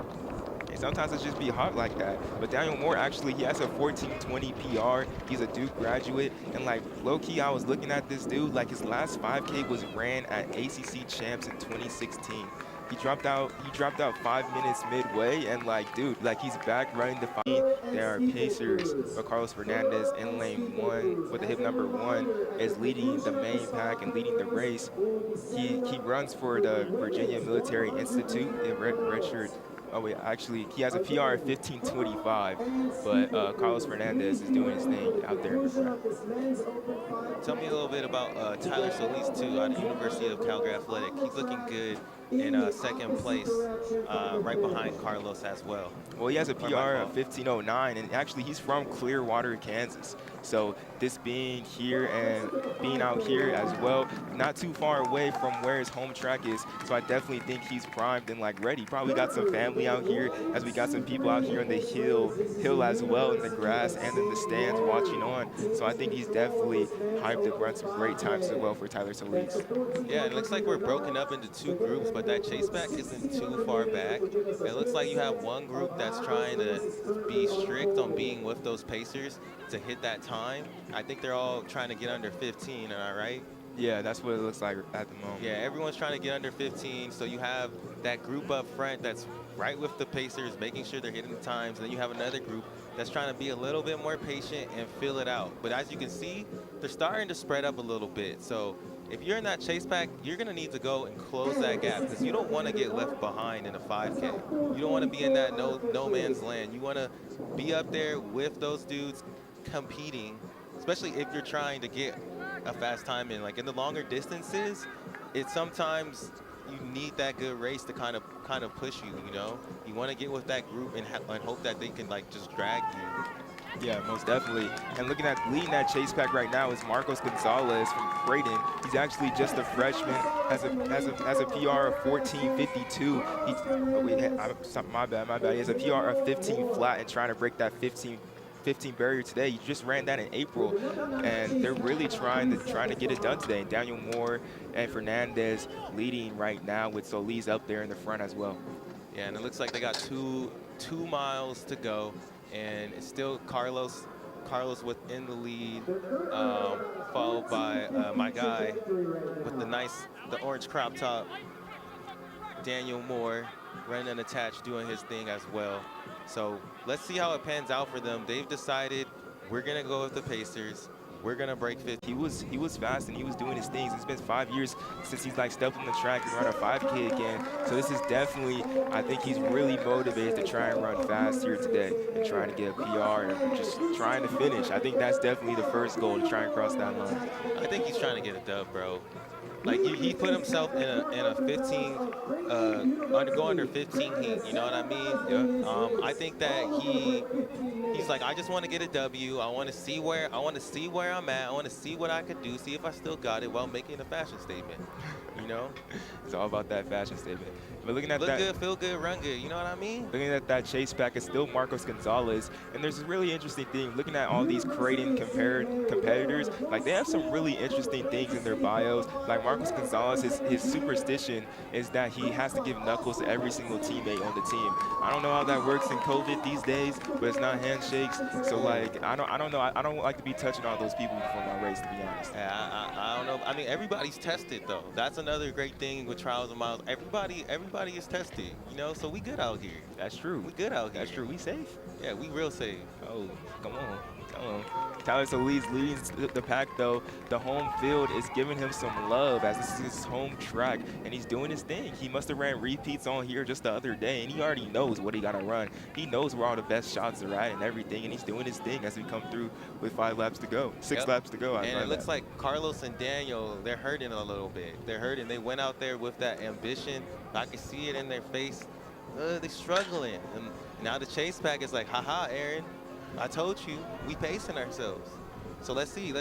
And sometimes it just be hot like that. But Daniel Moore, actually, he has a 14:20 PR. He's a Duke graduate. And like low-key, I was looking at this dude, like his last 5K was ran at ACC Champs in 2016. He dropped out 5 minutes midway, and like, dude, like he's back running the 5. There are pacers, but Carlos Fernandez in lane 1 with the hip number 1 is leading the main pack and leading the race. He runs for the Virginia Military Institute in redshirt. Oh wait, actually, he has a PR of 15:25, but Carlos Fernandez is doing his thing out there in the front. Tell me a little bit about Tyler Solis too, out of University of Calgary Athletic. He's looking good in second place, right behind Carlos as well. Well, he has a PR of 15:09, and actually he's from Clearwater, Kansas. So this being here and being out here as well, not too far away from where his home track is. So I definitely think he's primed and like ready. Probably got some family out here, as we got some people out here on the hill as well, in the grass and in the stands watching on. So I think he's definitely hyped to run some great times as well for Tyler Solis. Yeah, it looks like we're broken up into 2 groups, but that chase back isn't too far back. It looks like you have one group that's trying to be strict on being with those pacers to hit that time. I think they're all trying to get under 15, am I right? Yeah, that's what it looks like at the moment. Yeah, everyone's trying to get under 15, so you have that group up front that's right with the pacers, making sure they're hitting the times, and then you have another group that's trying to be a little bit more patient and feel it out. But as you can see, they're starting to spread up a little bit. So if you're in that chase pack, you're going to need to go and close that gap because you don't want to get left behind in a 5K. You don't want to be in that no man's land. You want to be up there with those dudes competing, especially if you're trying to get a fast time in. Like in the longer distances, it's sometimes you need that good race to kind of push you, you know? You want to get with that group and hope that they can like just drag you. Yeah, most definitely. And leading that chase pack right now is Marcos Gonzalez from Creighton. He's actually just a freshman, has a PR of 14:52. My bad. He has a PR of 15 flat and trying to break that 15 barrier today. He just ran that in April, and they're really trying to get it done today. And Daniel Moore and Fernandez leading right now with Solis up there in the front as well. Yeah, and it looks like they got two miles to go, and it's still Carlos within the lead, followed by my guy with the orange crop top, Daniel Moore, running unattached, doing his thing as well. So let's see how it pans out for them. They've decided we're gonna go with the Pacers. We're gonna break 50. He was fast and he was doing his things. It's been 5 years since he's like stepped on the track and run a 5K again. So this is definitely, I think he's really motivated to try and run fast here today and trying to get a PR and just trying to finish. I think that's definitely the first goal, to try and cross that line. I think he's trying to get a dub, bro. Like he put himself in a 15, go under 15 heat. You know what I mean? Yeah. I think that he's like, I just want to get a W. I want to see where I'm at. I want to see what I could do. See if I still got it while making a fashion statement. You know? It's all about that fashion statement. But looking at Look that, good, feel good, run good. You know what I mean? looking at that chase pack, it's still Marcos Gonzalez. And there's a really interesting thing. Looking at all these Creighton competitors, like they have some really interesting things in their bios. Like Marcos Gonzalez, his superstition is that he has to give knuckles to every single teammate on the team. I don't know how that works in COVID these days, but it's not handshakes. So like, I don't know. I don't like to be touching all those people before my race, to be honest. Yeah, I don't know. I mean, everybody's tested though. That's another great thing with Trials and Miles. Everybody is tested, you know, so we good out here. That's true. We good out here. That's true. We safe. Yeah, we real safe. Oh, come on. Tyler Solis leading the pack, though. The home field is giving him some love as this is his home track, and he's doing his thing. He must have ran repeats on here just the other day, and he already knows what he got to run. He knows where all the best shots are at and everything, and he's doing his thing as we come through with 5 laps to go. 6 laps to go. And it looks like Carlos and Daniel, they're hurting a little bit. They're hurting. They went out there with that ambition. I can see it in their face. They're struggling. And now the chase pack is like, haha, Aaron. I told you, we pacing ourselves. So let's see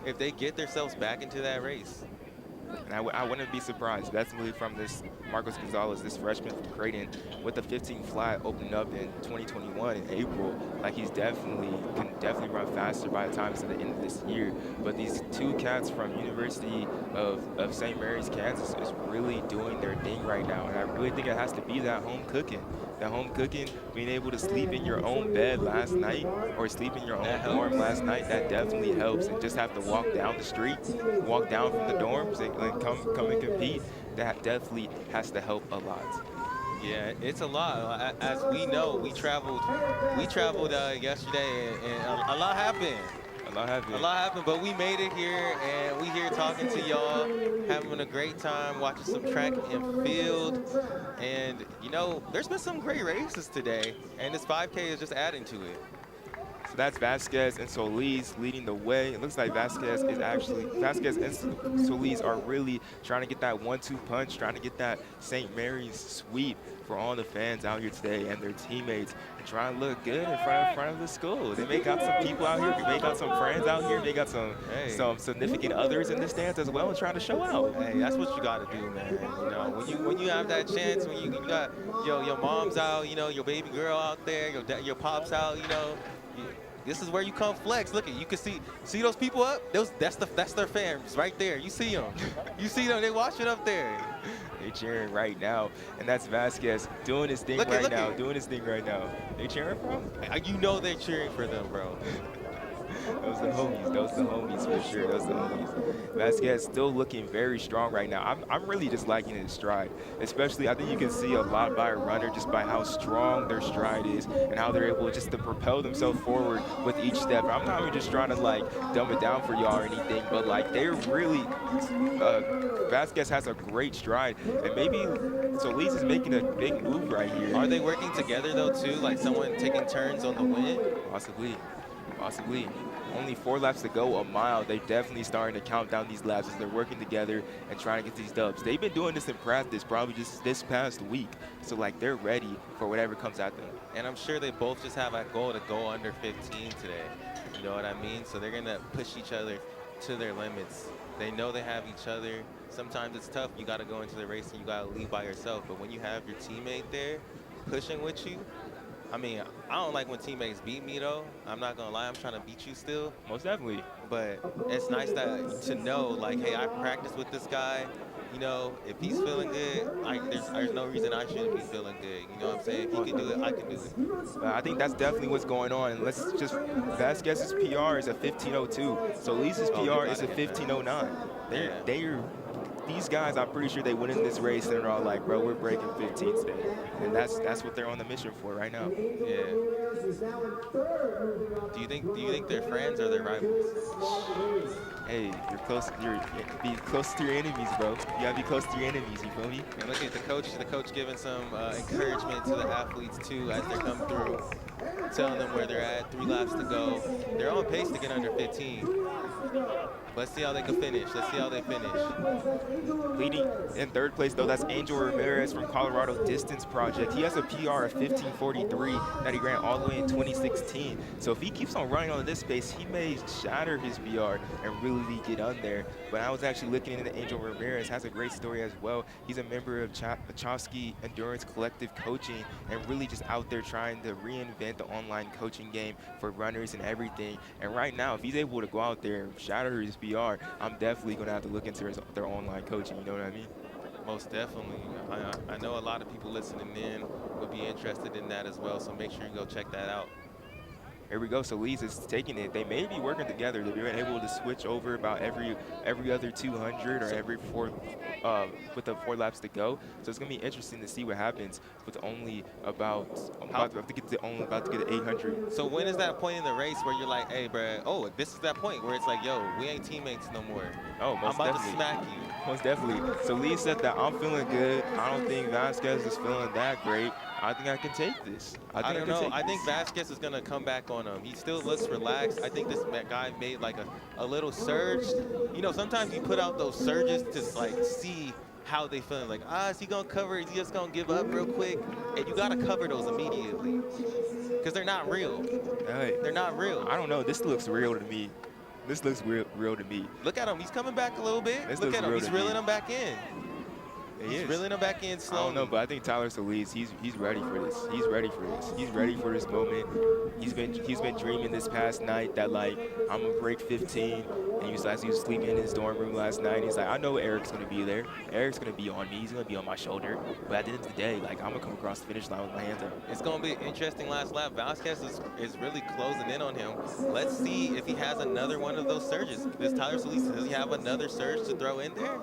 if they get themselves back into that race. And I wouldn't be surprised. That's really from this Marcos Gonzalez, this freshman from Creighton, with the 15 flat opening up in 2021 in April. Like can definitely run faster by the time it's at the end of this year. But these two cats from University of St. Mary's, Kansas, is really doing their thing right now. And I really think it has to be that home cooking. That home cooking, being able to sleep in your own bed last night or sleep in your own dorm last night, that definitely helps. And just have to walk down the street, walk down from the dorms and come and compete, that definitely has to help a lot. Yeah, it's a lot. As we know, we traveled yesterday, and a lot happened. A lot happened, but we made it here, and we here talking to y'all, having a great time, watching some track and field. And, you know, there's been some great races today, and this 5K is just adding to it. So that's Vasquez and Solis leading the way. It looks like Vasquez and Solis are really trying to get that 1-2 punch, trying to get that St. Mary's sweep for all the fans out here today and their teammates, and trying to look good in front of the school. They may got some people out here, they may got some friends out here, they got some significant others in the stands as well and trying to show out. Hey, that's what you got to do, man. You know, when you have that chance, when you got your mom's out, you know, your baby girl out there, your pops out, you know. This is where you come flex. Look, you can see those people up. That's their fans right there. You see them. You see them. They watching up there. They cheering right now, and that's Vasquez doing his thing Doing his thing right now. They cheering for him. You know they're cheering for them, bro. Those the homies. Those the homies for sure. Those the homies. Vasquez still looking very strong right now. I'm really just liking his stride. Especially, I think you can see a lot by a runner just by how strong their stride is and how they're able just to propel themselves forward with each step. I'm not even just trying to like dumb it down for y'all or anything, but like they're really, Vasquez has a great stride, and maybe Solis is making a big move right here. Are they working together though too? Like someone taking turns on the win? Possibly. Possibly. Only 4 laps to go, a mile. They're definitely starting to count down these laps as they're working together and trying to get these dubs. They've been doing this in practice probably just this past week. So, like, they're ready for whatever comes at them. And I'm sure they both just have a goal to go under 15 today. You know what I mean? So they're going to push each other to their limits. They know they have each other. Sometimes it's tough. You got to go into the race and you got to lead by yourself. But when you have your teammate there pushing with you, I mean, I don't like when teammates beat me, though. I'm not going to lie. I'm trying to beat you still. Most definitely. But it's nice to know, like, hey, I practiced with this guy. You know, if he's feeling good, there's no reason I shouldn't be feeling good. You know what I'm saying? If he can do it, I can do it. I think that's definitely what's going on. And let's just, Vasquez's PR is a 15:02. So Lisa's PR is a 15:09. These guys, I'm pretty sure they win in this race. They're all like, bro, we're breaking 15 today. And that's what they're on the mission for right now. Yeah. Do you think they're friends or they're rivals? Hey, be close to your enemies, bro. You gotta be close to your enemies, you feel me? And look at the coach giving some encouragement to the athletes too as they come through, telling them where they're at, 3 laps to go. They're on pace to get under 15. Let's see how they can finish. Let's see how they finish. Leading in 3rd place, though, that's Angel Ramirez from Colorado Distance Project. He has a PR of 15:43 that he ran all the way in 2016. So if he keeps on running on this pace, he may shatter his PR and really get on there. But I was actually looking into Angel Ramirez, has a great story as well. He's a member of Chowski Endurance Collective Coaching and really just out there trying to reinvent the online coaching game for runners and everything. And right now, if he's able to go out there and shatter his PR, I'm definitely going to have to look into their online coaching, you know what I mean? Most definitely. I know a lot of people listening in would be interested in that as well, so make sure you go check that out. Here we go. So Leeds is taking it. They may be working together. They've been able to switch over about every other 200 or every 4 with the 4 laps to go. So it's gonna be interesting to see what happens with only about to get to 800. So when is that point in the race where you're like, hey, bro, oh, this is that point where it's like, yo, we ain't teammates no more. Oh, most I'm about definitely. to smack you. Most definitely. So Lee said that I'm feeling good. I don't think Vasquez is feeling that great. I think I can take this. I don't know. I think Vasquez is going to come back on him. He still looks relaxed. I think this guy made like a little surge. You know, sometimes you put out those surges to like see how they feeling. Like, is he going to cover? Is he just going to give up real quick? And you got to cover those immediately because they're not real. They're not real. I don't know. This looks real to me. This looks real to me. Look at him. He's coming back a little bit. Look at him. He's reeling him back in. He's reeling him back in slowly. I don't know, but I think Tyler Solis, he's ready for this. He's ready for this. He's ready for this moment. He's been dreaming this past night that like I'm gonna break 15. And he was sleeping in his dorm room last night. He's like, I know Eric's gonna be there. Eric's gonna be on me. He's gonna be on my shoulder. But at the end of the day, like I'm gonna come across the finish line with my hands up. It's gonna be an interesting last lap. Vasquez is really closing in on him. Let's see if he has another one of those surges. Does Tyler Solis, does he have another surge to throw in there?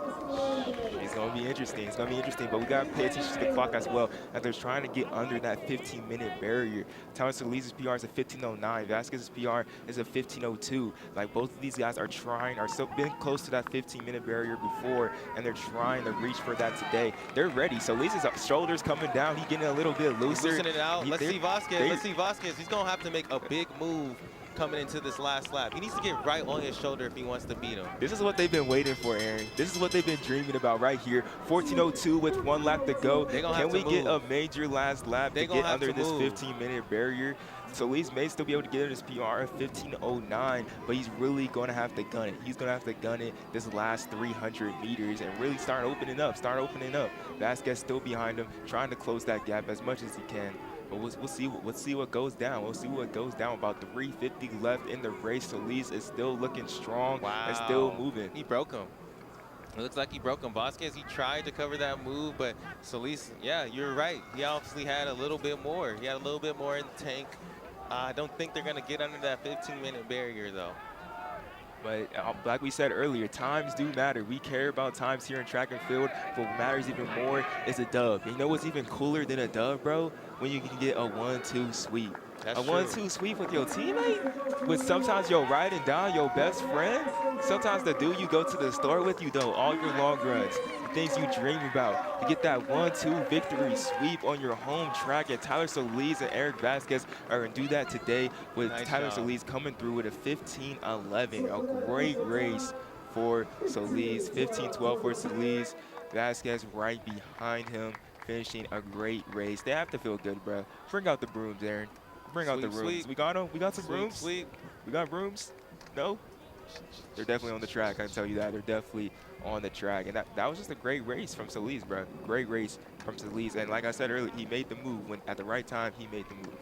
It's gonna be interesting. It's gonna be interesting, but we gotta pay attention to the clock as well. As they're trying to get under that 15-minute barrier. Tyler Solis' PR is a 15:09. Vasquez's PR is a 15:02. Like both of these guys are still been close to that 15-minute barrier before, and they're trying to reach for that today. They're ready. Solis' shoulders coming down. He's getting a little bit looser. He's loosening it out. Let's see Vasquez. He's gonna have to make a big move coming into this last lap. He needs to get right on his shoulder if he wants to beat him. This is what they've been waiting for, Aaron. This is what they've been dreaming about right here. 14:02 with 1 lap to go. Can we get a major last lap to get under this 15-minute barrier? Solis may still be able to get his PR of 15:09, but he's really going to have to gun it. He's going to have to gun it this last 300 meters and really start opening up. Vasquez still behind him, trying to close that gap as much as he can. But we'll see what goes down. We'll see what goes down. About 3:50 left in the race. Solis is still looking strong. Wow. And still moving. He broke him. It looks like he broke him. Vasquez, he tried to cover that move, but Solis, yeah, you're right. He obviously had a little bit more. He had a little bit more in the tank. I don't think they're going to get under that 15-minute barrier, though. But like we said earlier, times do matter. We care about times here in track and field, but what matters even more is a dub. And you know what's even cooler than a dub, bro? When you can get a 1-2 sweep. That's A true. 1-2 sweep with your teammate? With sometimes your ride and die, your best friend? Sometimes the dude you go to the store with, you know, all your long runs, the things you dream about. To get that 1-2 victory sweep on your home track, and Tyler Solis and Eric Vasquez are going to do that today with Nice Tyler job. Solis coming through with a 15-11. A great race for Solis. 15-12 for Solis. Vasquez right behind him, finishing a great race. They have to feel good, bro. Bring out the brooms, Aaron. Bring out the Sweep, brooms. sweep. We got them? We got some Sweep, brooms? sweep. We got brooms? No? They're definitely on the track, I can tell you that. They're definitely on the track. And that was just a great race from Solis, bro. Great race from Solis. And like I said earlier, he made the move. When at the right time, he made the move.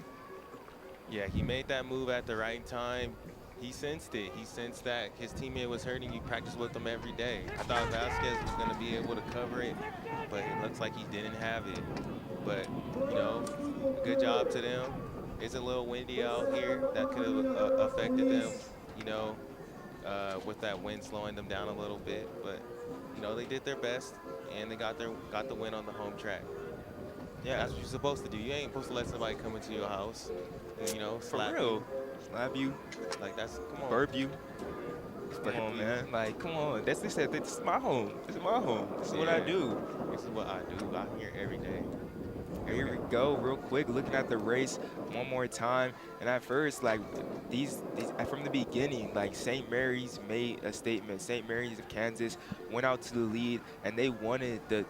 Yeah, he made that move at the right time. He sensed it. He sensed that his teammate was hurting. He practiced with him every day. I thought Vasquez was going to be able to cover it, but it looks like he didn't have it. But, you know, good job to them. It's a little windy out here. That could have affected them, you know, with that wind slowing them down a little bit. But, you know, they did their best, and they got the win on the home track. Yeah, That's what you're supposed to do. You ain't supposed to let somebody come into your house and, you know, for slap real. you. Slap you, Like, that's, come on. burp you. Come Burp on, you. man. Like, come on. They said this is my home. This is my home. This is what I Yeah. do. This is what I do. I'm here every day. Here we go, real quick, looking at the race one more time. And at first, like, these from the beginning, like, St. Mary's made a statement. St. Mary's of Kansas went out to the lead, and they wanted to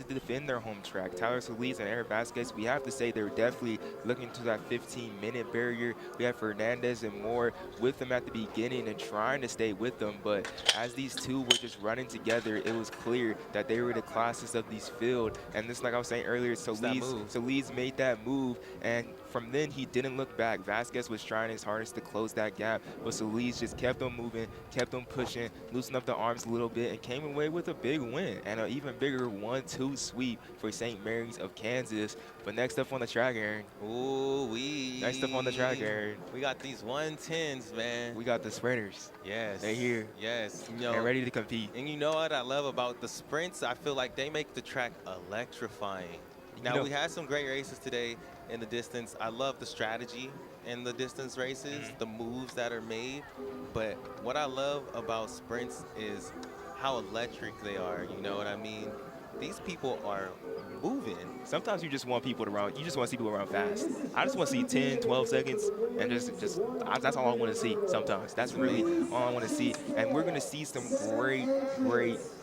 defend their home track. Tyler Solis and Eric Vasquez, we have to say they're definitely looking to that 15-minute barrier. We have Fernandez and Moore with them at the beginning and trying to stay with them. But as these two were just running together, it was clear that they were the classes of these field. And this, like I was saying earlier, that move. Solis made that move, and from then he didn't look back. Vasquez was trying his hardest to close that gap, but Solis just kept on moving, kept on pushing, loosened up the arms a little bit, and came away with a big win and an even bigger 1-2 sweep for St. Mary's of Kansas. But next up on the track, Aaron. Ooh-wee. Next up on the track, Aaron. We got these 110s, man. We got the sprinters. Yes. They're here. Yes. You know, and ready to compete. and you know what I love about the sprints? I feel like they make the track electrifying. Now, we had some great races today in the distance. I love the strategy in the distance races, the moves that are made. But what I love about sprints is how electric they are. You know what I mean? These people are moving. Sometimes you just want people to run. You just want to see people run fast. I just want to see 10, 12 seconds, and that's all I want to see sometimes. That's really all I want to see. And we're going to see some great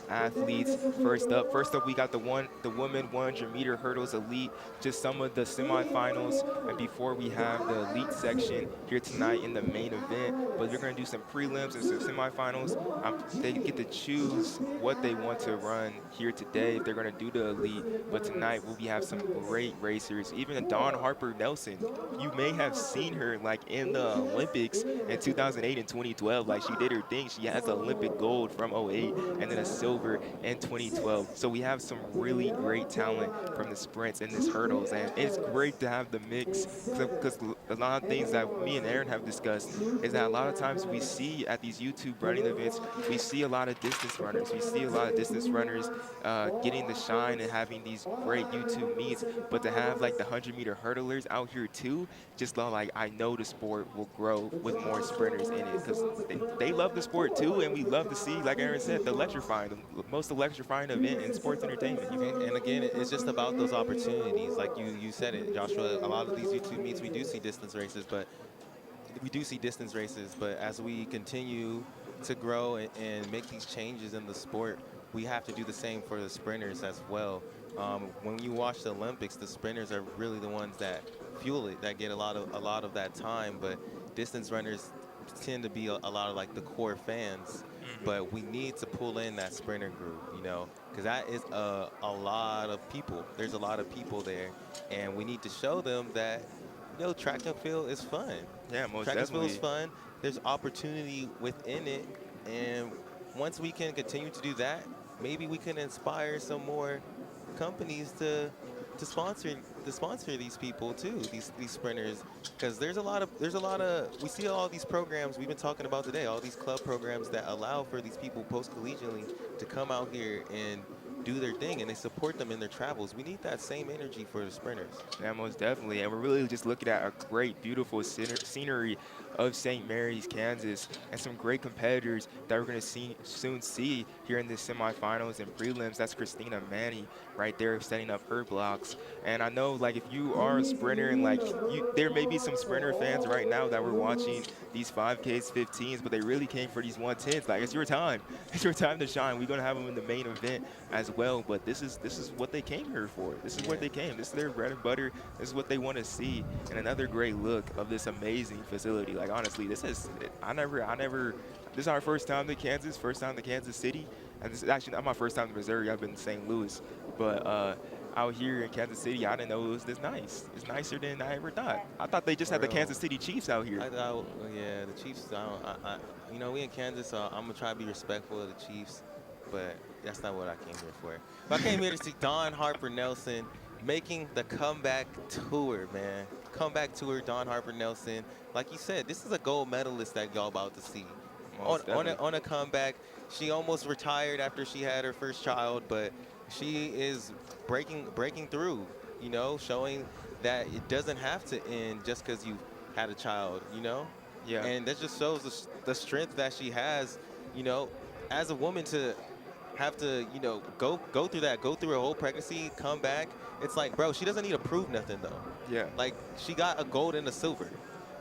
athletes. First up, we got the women 100-meter hurdles elite, just some of the semifinals, and before we have the elite section here tonight in the main event. But we're going to do some prelims and some semifinals. They get to choose what they want to run here today if they're going to do the elite. But tonight we have some great racers. Even Dawn Harper Nelson, you may have seen her like in the Olympics in 2008 and 2012. Like, she did her thing. She has the Olympic gold from 08 and then a silver in 2012. So we have some really great talent from the sprints and this hurdles, and it's great to have the mix, because a lot of things that me and Aaron have discussed is that a lot of times we see at these YouTube running events, we see a lot of distance runners. We see a lot of distance runners getting the shine and having these great YouTube meets, but to have like the 100-meter hurdlers out here too, just like, I know the sport will grow with more sprinters in it, because they love the sport too, and we love to see, like Aaron said, the most electrifying event in sports entertainment. And again, it's just about those opportunities. Like you said it, Joshua, a lot of these YouTube meets, we do see distance races, but as we continue to grow and make these changes in the sport, we have to do the same for the sprinters as well. When you watch the Olympics, the sprinters are really the ones that fuel it, that get a lot of that time, but distance runners tend to be a lot of like the core fans. But we need to pull in that sprinter group, you know, because that is a lot of people. There's a lot of people there, and we need to show them that, you know, track and field is fun. Yeah, most track definitely. and field is fun. There's opportunity within it, and once we can continue to do that, maybe we can inspire some more companies to to sponsor these people too, these sprinters, because there's a lot of we see all these programs we've been talking about today, all these club programs that allow for these people post collegiately to come out here and do their thing, and they support them in their travels. We need that same energy for the sprinters. Yeah, most definitely. And we're really just looking at a great, beautiful scenery of St. Mary's, Kansas, and some great competitors that we're going to soon see here in the semifinals and prelims. That's Christina Manny right there setting up her blocks. And I know, like, if you are a sprinter and, like, there may be some sprinter fans right now that were watching these 5Ks, 15s, but they really came for these 110s. Like, it's your time. It's your time to shine. We're going to have them in the main event as well, but this is what they came here for. This is what they came. This is their bread and butter. This is what they want to see. And another great look of this amazing facility. Like, honestly, this is this is our first time to Kansas, first time to Kansas City, and this is actually not my first time to Missouri. I've been to St. Louis, but out here in Kansas City, I didn't know it was this nice. It's nicer than I ever thought. I thought they just had the Kansas City Chiefs out here. Yeah, the Chiefs. We in Kansas, so I'm gonna try to be respectful of the Chiefs, but that's not what I came here for. But I came here to see Dawn Harper Nelson making the comeback tour, man. Comeback tour, Dawn Harper Nelson. Like you said, this is a gold medalist that y'all about to see. On a comeback. She almost retired after she had her first child, but she is breaking through, showing that it doesn't have to end just because you had a child, Yeah. And that just shows the strength that she has, as a woman to have to, go through that, go through her whole pregnancy, come back. It's like, bro, she doesn't need to prove nothing, though. Yeah. Like, she got a gold and a silver.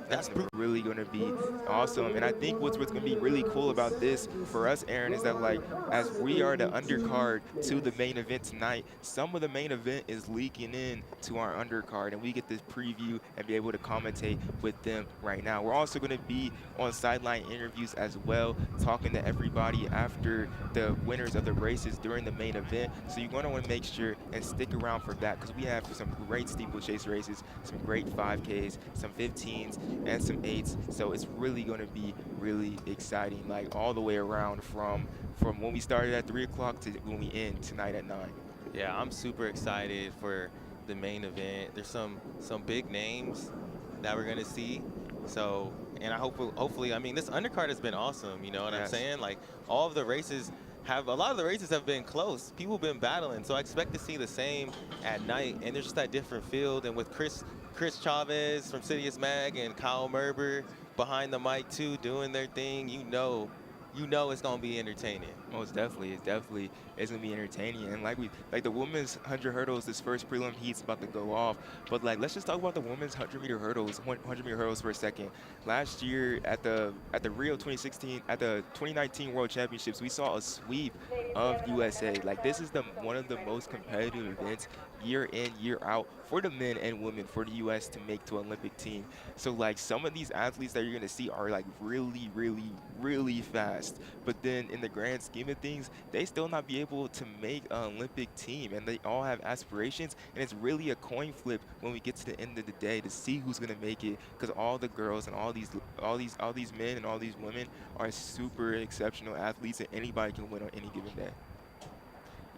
That's really going to be awesome. And I think what's going to be really cool about this for us, Aaron, is that, like, as we are the undercard to the main event tonight, some of the main event is leaking in to our undercard, and we get this preview and be able to commentate with them right now. We're also going to be on sideline interviews as well, talking to everybody after the winners of the races during the main event. So you're going to want to make sure and stick around for that, because we have some great steeplechase races, some great 5Ks, some 15s, and some 8s. So it's really going to be really exciting, like all the way around from when we started at 3 o'clock to when we end tonight at 9. Yeah, I'm super excited for the main event. There's some big names that we're going to see. So, and hopefully, I mean, this undercard has been awesome. You know what I'm saying? Like, a lot of the races have been close. People have been battling. So I expect to see the same at night. And there's just that different field. And with Chris Chavez from Sidious Mag and Kyle Merber behind the mic too, doing their thing, you know it's gonna be entertaining. Most definitely, it's gonna be entertaining. And like the women's 100 hurdles, this first prelim heat's about to go off. But like, let's just talk about the women's 100-meter hurdles, 100-meter hurdles for a second. Last year at the Rio 2016, at the 2019 World Championships, we saw a sweep of USA. Like, this is one of the most competitive events year in, year out for the men and women for the U.S. to make to Olympic team. So like, some of these athletes that you're gonna see are like really, really, really fast. But then in the grand scheme of things, they still not be able to make an Olympic team, and they all have aspirations. And it's really a coin flip when we get to the end of the day to see who's gonna make it, because all the girls and all these men and all these women are super exceptional athletes, and anybody can win on any given day.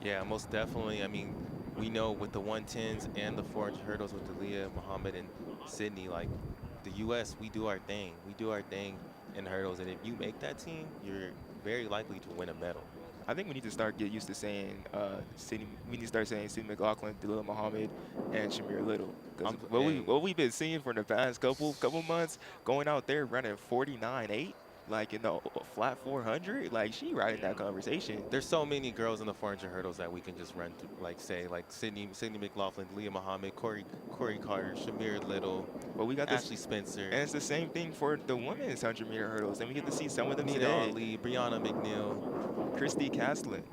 Yeah, most definitely. I mean, we know with the 110s and the 400 hurdles with Aaliyah, Muhammad, and Sydney, like, the U.S., we do our thing. We do our thing in hurdles, and if you make that team, you're very likely to win a medal. I think we need to get used to saying we need to start saying Sydney McLaughlin, Dalilah Muhammad, and Shamir Little. What we've been seeing for the past couple months, going out there running 49.8. Like in the flat 400, like, she right in that conversation. There's so many girls in the 400 hurdles that we can just run through, like Sydney McLaughlin, Leah Muhammad, Corey Carter, Shamir Little, but we got Ashley Spencer. And it's the same thing for the women's 100-meter hurdles. And we get to see some of them Nina today. Ali, Brianna McNeil, Christy Caslin.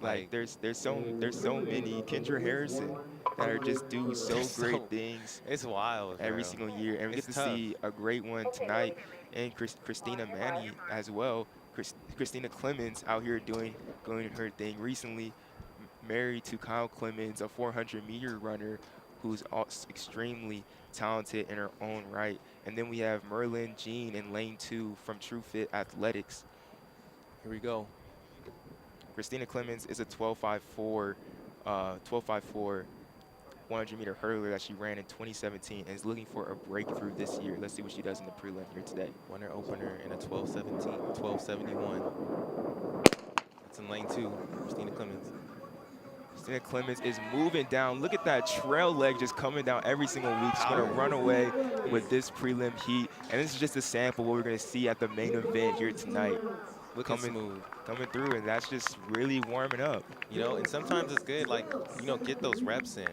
Like, there's so many. Kendra Harrison that are just do great things. It's wild. Every single year. And we get to see a great one tonight. And Christina Manny as well. Christina Clemens out here doing her thing. Recently married to Kyle Clemens, a 400-meter runner who's extremely talented in her own right. And then we have Merlin Jean in lane 2 from TrueFit Athletics. Here we go. Christina Clemens is a 12.54 100-meter hurdler that she ran in 2017 and is looking for a breakthrough this year. Let's see what she does in the prelim here today. Winner opener in a 12:71. That's in lane 2, Christina Clemens. Christina Clemens is moving down. Look at that trail leg just coming down every single week. She's going to run away with this prelim heat. And this is just a sample of what we're going to see at the main event here tonight. Looking smooth. Coming through, and that's just really warming up. You know, and sometimes it's good, like, you know, get those reps in.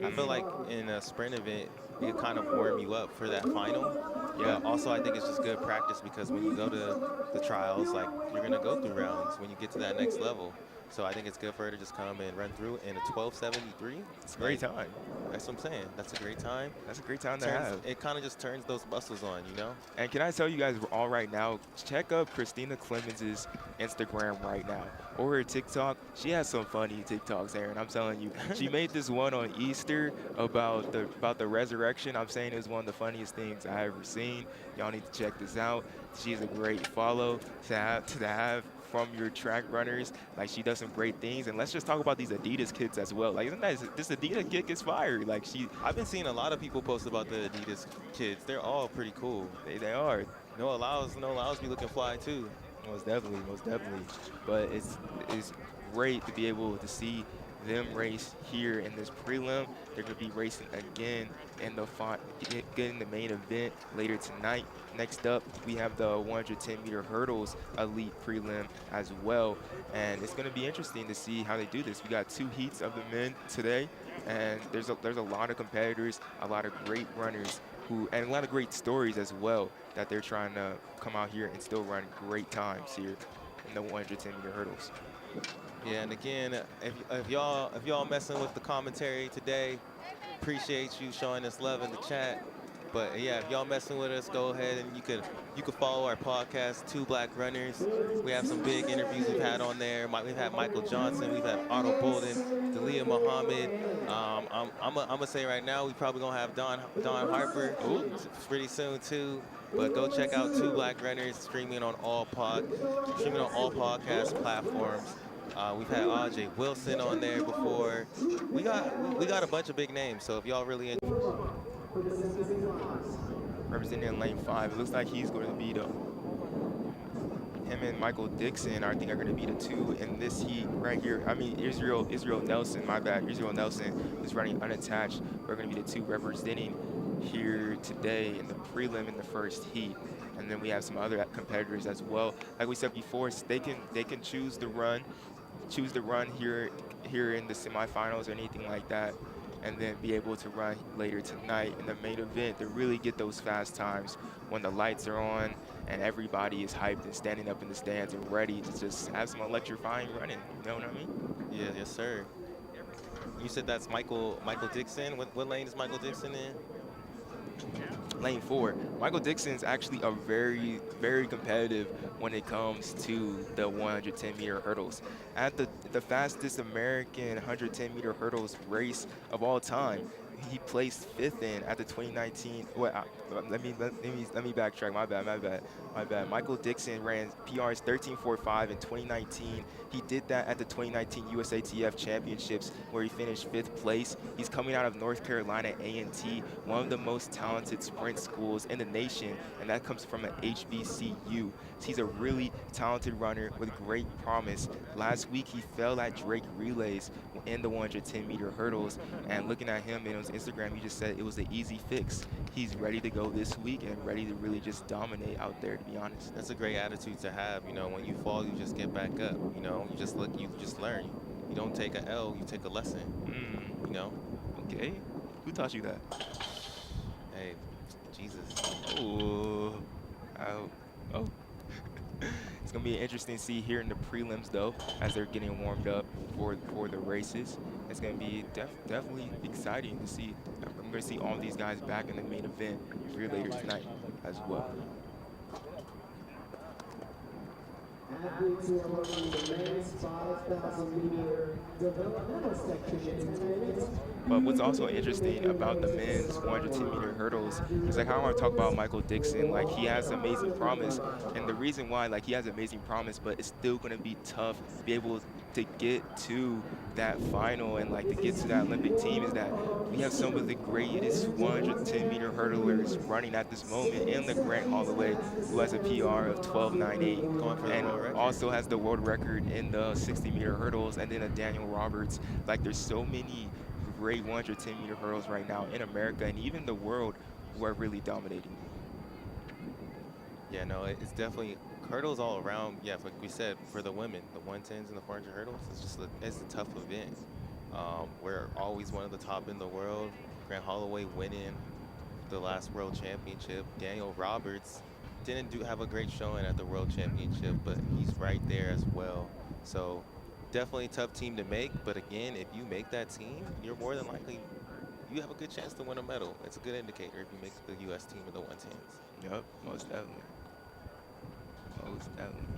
I feel like in a sprint event, it kind of warm you up for that final. Yeah. Also, I think it's just good practice because when you go to the trials, like, you're going to go through rounds when you get to that next level. So I think it's good for her to just come and run through in a 12:73. It's a great time. That's what I'm saying. That's a great time. That's a great time to have. It kind of just turns those muscles on, you know? And can I tell you guys all right now, check up Christina Clemens' Instagram right now. Or her TikTok. She has some funny TikToks, Aaron. I'm telling you. She made this one on Easter about the resurrection. I'm saying it was one of the funniest things I ever seen. Y'all need to check this out. She's a great follow to have from your track runners. Like, she does some great things. And let's just talk about these Adidas kits as well. Like, isn't that this Adidas kit is fire? Like, I've been seeing a lot of people post about the Adidas kids. They're all pretty cool. They are. No allows be looking fly too. Most definitely. But it's great to be able to see them race here in this prelim. They're going to be racing again in the main event later tonight. Next up, we have the 110-meter hurdles elite prelim as well. And it's going to be interesting to see how they do this. We got 2 heats of the men today, and there's a lot of competitors, a lot of great runners and a lot of great stories as well that they're trying to come out here and still run great times here in the 110-meter hurdles. Yeah, and again, if y'all messing with the commentary today, appreciate you showing us love in the chat. But yeah, if y'all messing with us, go ahead and you could follow our podcast, Two Black Runners. We have some big interviews we've had on there. We've had Michael Johnson, we've had Otto Bolden, Dalia Muhammad. I'm gonna say right now we probably gonna have Don Harper pretty soon too. But go check out Two Black Runners streaming on all podcast platforms. We've had AJ Wilson on there before. We got a bunch of big names. So if y'all really representing in lane 5, it looks like he's going to be him and Michael Dixon, I think, are going to be the 2 in this heat right here. I mean, Israel Nelson, my bad. Israel Nelson is running unattached. We're going to be the 2 representing here today in the prelim in the first heat. And then we have some other competitors as well. Like we said before, they can choose the run here in the semifinals or anything like that, and then be able to run later tonight in the main event to really get those fast times when the lights are on and everybody is hyped and standing up in the stands and ready to just have some electrifying running. You know what I mean? Yeah, yes, sir. You said that's Michael Dixon. What lane is Michael Dixon in? Lane 4. Michael Dixon's actually a very, very competitive when it comes to the 110-meter hurdles. At the fastest American 110-meter hurdles race of all time, he placed 5th in at the 2019. Let me backtrack. My bad. Michael Dixon ran PRs 13.45 in 2019. He did that at the 2019 USATF Championships, where he finished 5th place. He's coming out of North Carolina A&T, one of the most talented sprint schools in the nation, and that comes from an HBCU. He's a really talented runner with great promise. Last week, he fell at Drake Relays in the 110-meter hurdles, and looking at him on his Instagram, he just said it was an easy fix. He's ready to go this week and ready to really just dominate out there, to be honest. That's a great attitude to have. You know, when you fall, you just get back up. You know, you just learn. You don't take a L, you take a lesson. You know? Okay. Who taught you that? Hey, Jesus. Ooh. Oh. It's going to be interesting to see here in the prelims, though, as they're getting warmed up for the races. It's going to be definitely exciting to see. I'm going to see all these guys back in the main event here later tonight as well. Athletes who are running the men's 5,000-meter developmental section in 10 minutes. But what's also interesting about the men's 110-meter hurdles is like how I want to talk about Michael Dixon. Like, he has amazing promise, and the reason why, like, he has amazing promise, but it's still going to be tough to be able to get to that final and like to get to that Olympic team is that we have some of the greatest 110-meter hurdlers running at this moment in the Grant Holloway, who has a PR of 12.98 Going for the and world record. also has the world record in the 60-meter hurdles, and then a Daniel Roberts. Like there's so many great 110-meter hurdles right now in America and even the world who are really dominating. Yeah, no, it's definitely hurdles all around. Yeah, like we said, for the women, the 110s and the 400 hurdles, it's a tough event. We're always one of the top in the world. Grant Holloway winning the last world championship. Daniel Roberts didn't have a great showing at the world championship, but he's right there as well. So definitely a tough team to make. But again, if you make that team, you're more than likely you have a good chance to win a medal. It's a good indicator if you make the U.S. team of the 110s. Yep, most definitely. Most definitely.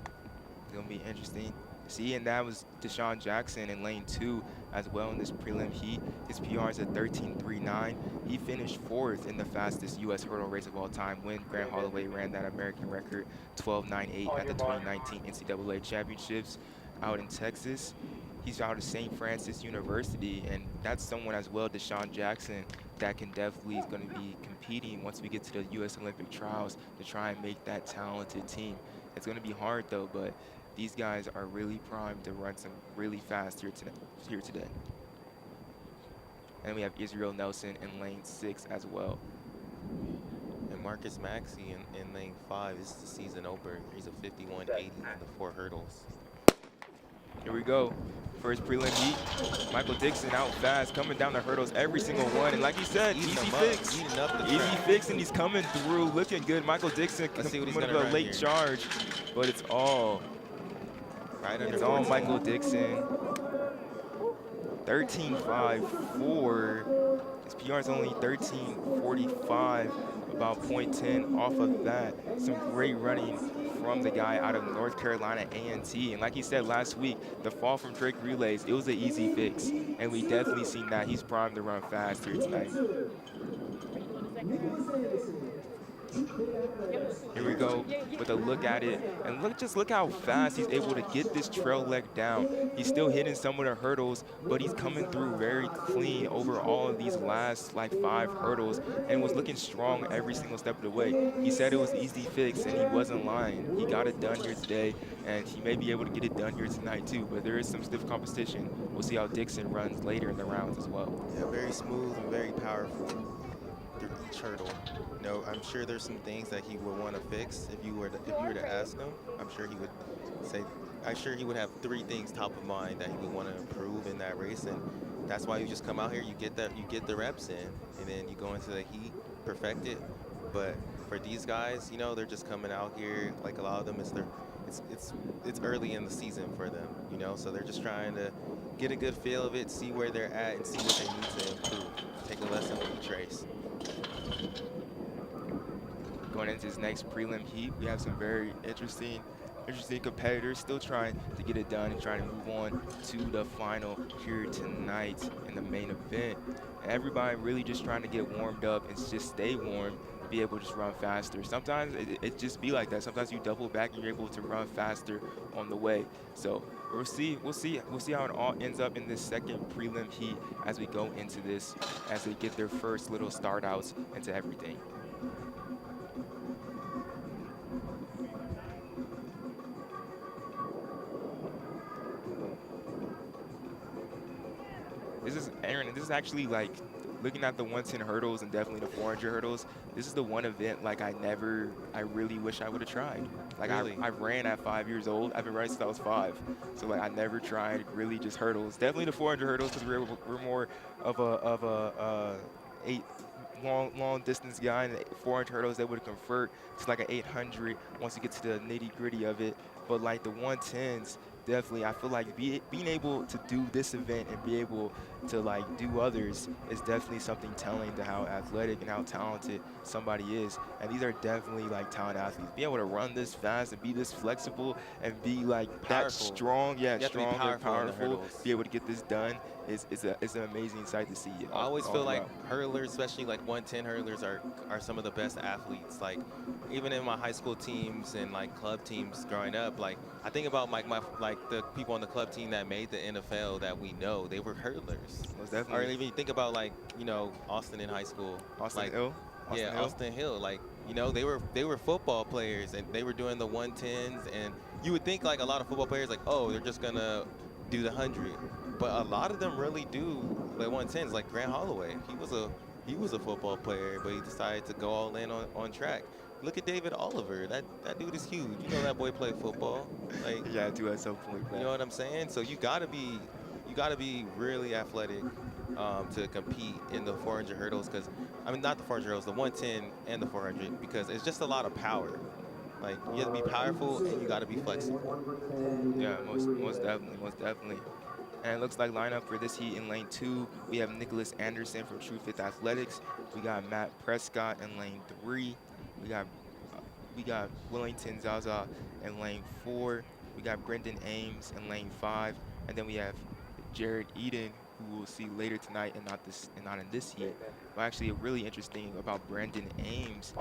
It's going to be interesting. See, and that was Deshaun Jackson in lane 2 as well in this prelim heat. His PR is at 13.39. He finished 4th in the fastest U.S. hurdle race of all time when Grant Holloway ran that American record 12.98 at the 2019 NCAA Championships out in Texas. He's out of St. Francis University, and that's someone as well, Deshaun Jackson, that can definitely is going to be competing once we get to the U.S. Olympic trials to try and make that talented team. It's going to be hard, though, but these guys are really primed to run some really fast here today. And we have Israel Nelson in lane 6 as well. And Marcus Maxey in lane 5 is the season opener. He's a 51.80 in the 4 hurdles. Here we go. First prelim heat. Michael Dixon out fast, coming down the hurdles every single one. And like he said, easy fix. Easy fix, and he's coming through, looking good. Michael Dixon coming with a late charge, but it's all it's all Michael Dixon. 13.54. His PR is only 13.45, about 0.10 off of that. Some great running from the guy out of North Carolina A&T. And like he said last week, the fall from Drake relays, it was an easy fix. And we definitely seen that. He's primed to run fast here tonight. Here we go with a look at it, and just look how fast he's able to get this trail leg down. He's still hitting some of the hurdles, but he's coming through very clean over all of these last like 5 hurdles and was looking strong every single step of the way. He said it was easy fix, and he wasn't lying. He got it done here today, and he may be able to get it done here tonight too, but there is some stiff competition. We'll see how Dixon runs later in the rounds as well. Yeah, very smooth and very powerful through each hurdle. You know, I'm sure there's some things that he would want to fix if you were to ask him. I'm sure he would have 3 things top of mind that he would want to improve in that race, and that's why you just come out here, you get the reps in, and then you go into the heat, perfect it. But for these guys, you know, they're just coming out here, like a lot of them, it's early in the season for them, you know, so they're just trying to get a good feel of it, see where they're at, and see what they need to improve. Take a lesson from each race. Going into this next prelim heat, we have some very interesting competitors still trying to get it done and trying to move on to the final here tonight in the main event. And everybody really just trying to get warmed up and just stay warm, be able to just run faster. Sometimes it just be like that. Sometimes you double back and you're able to run faster on the way. So we'll see how it all ends up in this second prelim heat as we go into this, as they get their first little start outs into everything. This is actually like looking at the 110 hurdles and definitely the 400 hurdles. This is the one event like I really wish I would have tried. Like really? I ran at 5 years old. I've been running since I was 5. So like I never tried really just hurdles. Definitely the 400 hurdles because we're more of a long distance guy, and the 400 hurdles that would convert to like an 800 once you get to the nitty gritty of it. But like the 110s, definitely, I feel like being able to do this event and be able to like do others is definitely something telling to how athletic and how talented somebody is. And these are definitely like talented athletes. Being able to run this fast and be this flexible and be like Powerful. that strong, strong and powerful, be able to get this done is an amazing sight to see. I always feel like hurlers, especially like 110 hurlers, are some of the best athletes. Like even in my high school teams and like club teams growing up, like I think about my like the people on the club team that made the NFL that we know, they were hurdlers. Most Or definitely. even you think about like, you know, Austin in high school. Austin Like, Hill. yeah, Austin Hill. Like, you know, they were football players and they were doing the 110s, and you would think like a lot of football players like, oh, they're just gonna do the 100, but a lot of them really do the 110s. Like Grant Holloway, he was a football player, but he decided to go all in on track. Look at David Oliver. That dude is huge. You know that boy played football. Like, Yeah, I do at some point. you know what I'm saying? So you gotta be really athletic to compete in the 400 hurdles. Because I mean, not the 400 hurdles, the 110 and the 400, because it's just a lot of power. Like, you have to be powerful and you gotta be flexible. Yeah, most definitely. And it looks like lineup for this heat in lane 2, we have Nicholas Anderson from True Fifth Athletics. We got Matt Prescott in lane 3. We got Wellington Zaza in lane 4. We got Brendan Ames in lane 5, and then we have Jared Eden, who we'll see later tonight, and not in this heat. But actually, really interesting about Brendan Ames.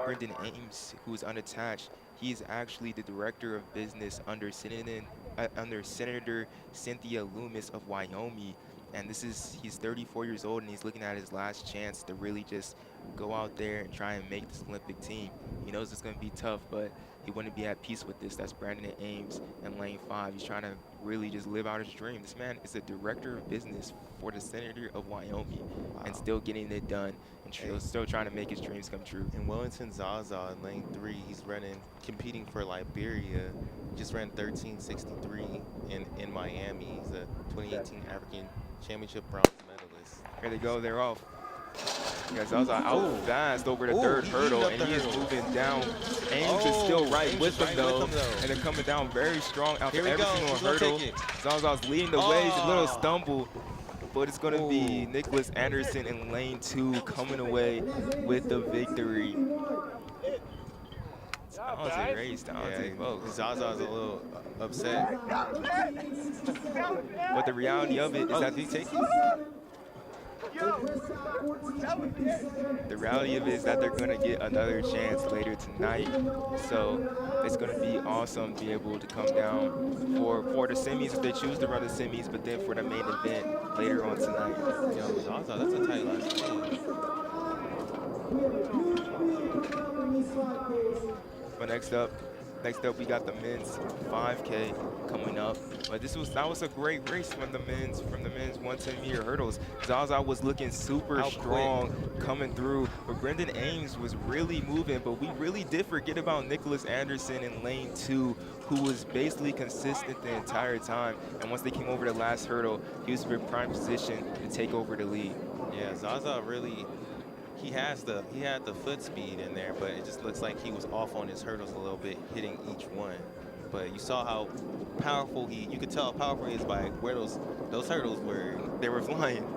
Brendan Ames, who is unattached, he is actually the director of business under Senator Cynthia Loomis of Wyoming. And he's 34 years old, and he's looking at his last chance to really just go out there and try and make this Olympic team. He knows it's going to be tough, but he wouldn't be at peace with this. That's Brandon Ames in lane 5. He's trying to really just live out his dream. This man is a director of business for the Senator of Wyoming. Wow. And still getting it done, and still trying to make his dreams come true. And Wellington Zaza in lane 3, he's competing for Liberia. He just ran 13:63 in Miami. He's a 2018 African Championship bronze medalist. Here they go, they're off. Yeah, Zaza out fast over the third hurdle, and he is moving down. Ames is still right with him, though, and they're coming down very strong after every single hurdle. Zaza's leading the way. He's a little stumble, but it's going to be Nicholas Anderson in lane 2 coming away with the victory. Talented race, talented folks. Zaza's a little upset. But the reality of it is that they're going to get another chance later tonight. So it's going to be awesome to be able to come down for the semis if they choose to run the semis, but then for the main event later on tonight. Yo, Zaza, that's a tight last name. But next up we got the men's 5K coming up. But that was a great race from the men's 110-meter hurdles. Zaza was looking super strong coming through, but Brendan Ames was really moving. But we really did forget about Nicholas Anderson in lane 2, who was basically consistent the entire time. And once they came over the last hurdle, he was in prime position to take over the lead. Yeah, Zaza really. He had the foot speed in there, but it just looks like he was off on his hurdles a little bit, hitting each one. But you saw how powerful you could tell how powerful he is by where those hurdles were. They were flying.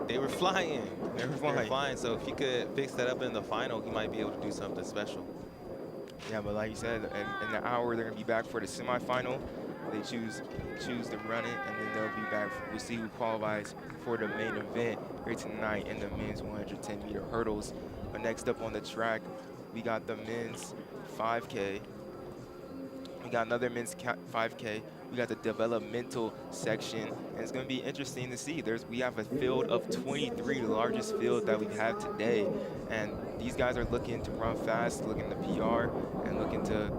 So if he could fix that up in the final, he might be able to do something special. Yeah, but like you said, in an hour they're gonna be back for the semifinal. They choose to run it, and then they'll be back. We'll see who qualifies for the main event here tonight in the men's 110-meter hurdles. But next up on the track, we got the men's 5K. We got another men's 5K. We got the developmental section, and it's going to be interesting to see. We have a field of 23, the largest field that we've had today, and these guys are looking to run fast, looking to PR, and looking to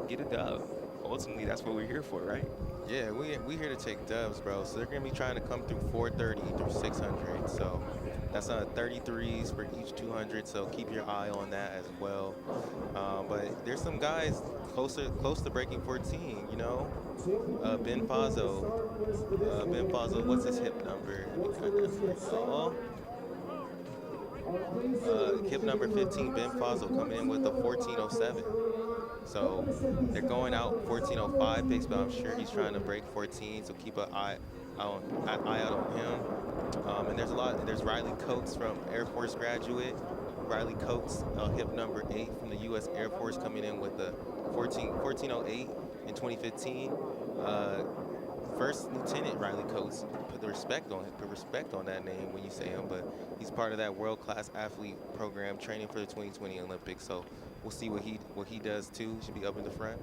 get a dub. Ultimately, that's what we're here for, right? Yeah, we here to take dubs, bro. So they're gonna be trying to come through 430 through 600. So that's 33s for each 200. So keep your eye on that as well. But there's some guys close to breaking 14. You know, Ben Fazo. Ben Fazo, what's his hip number? Hip number 15, Ben Fazo, coming in with a 1407. So they're going out 1405 pace, but I'm sure he's trying to break 14. So keep an eye out on him. And there's Riley Coates from Air Force graduate. Riley Coates, hip number 8 from the U.S. Air Force, coming in with the 1408 in 2015. First Lieutenant Riley Coates. Put respect on that name when you say him, but he's part of that world-class athlete program training for the 2020 Olympics. So we'll see what he does too. Should be up in the front.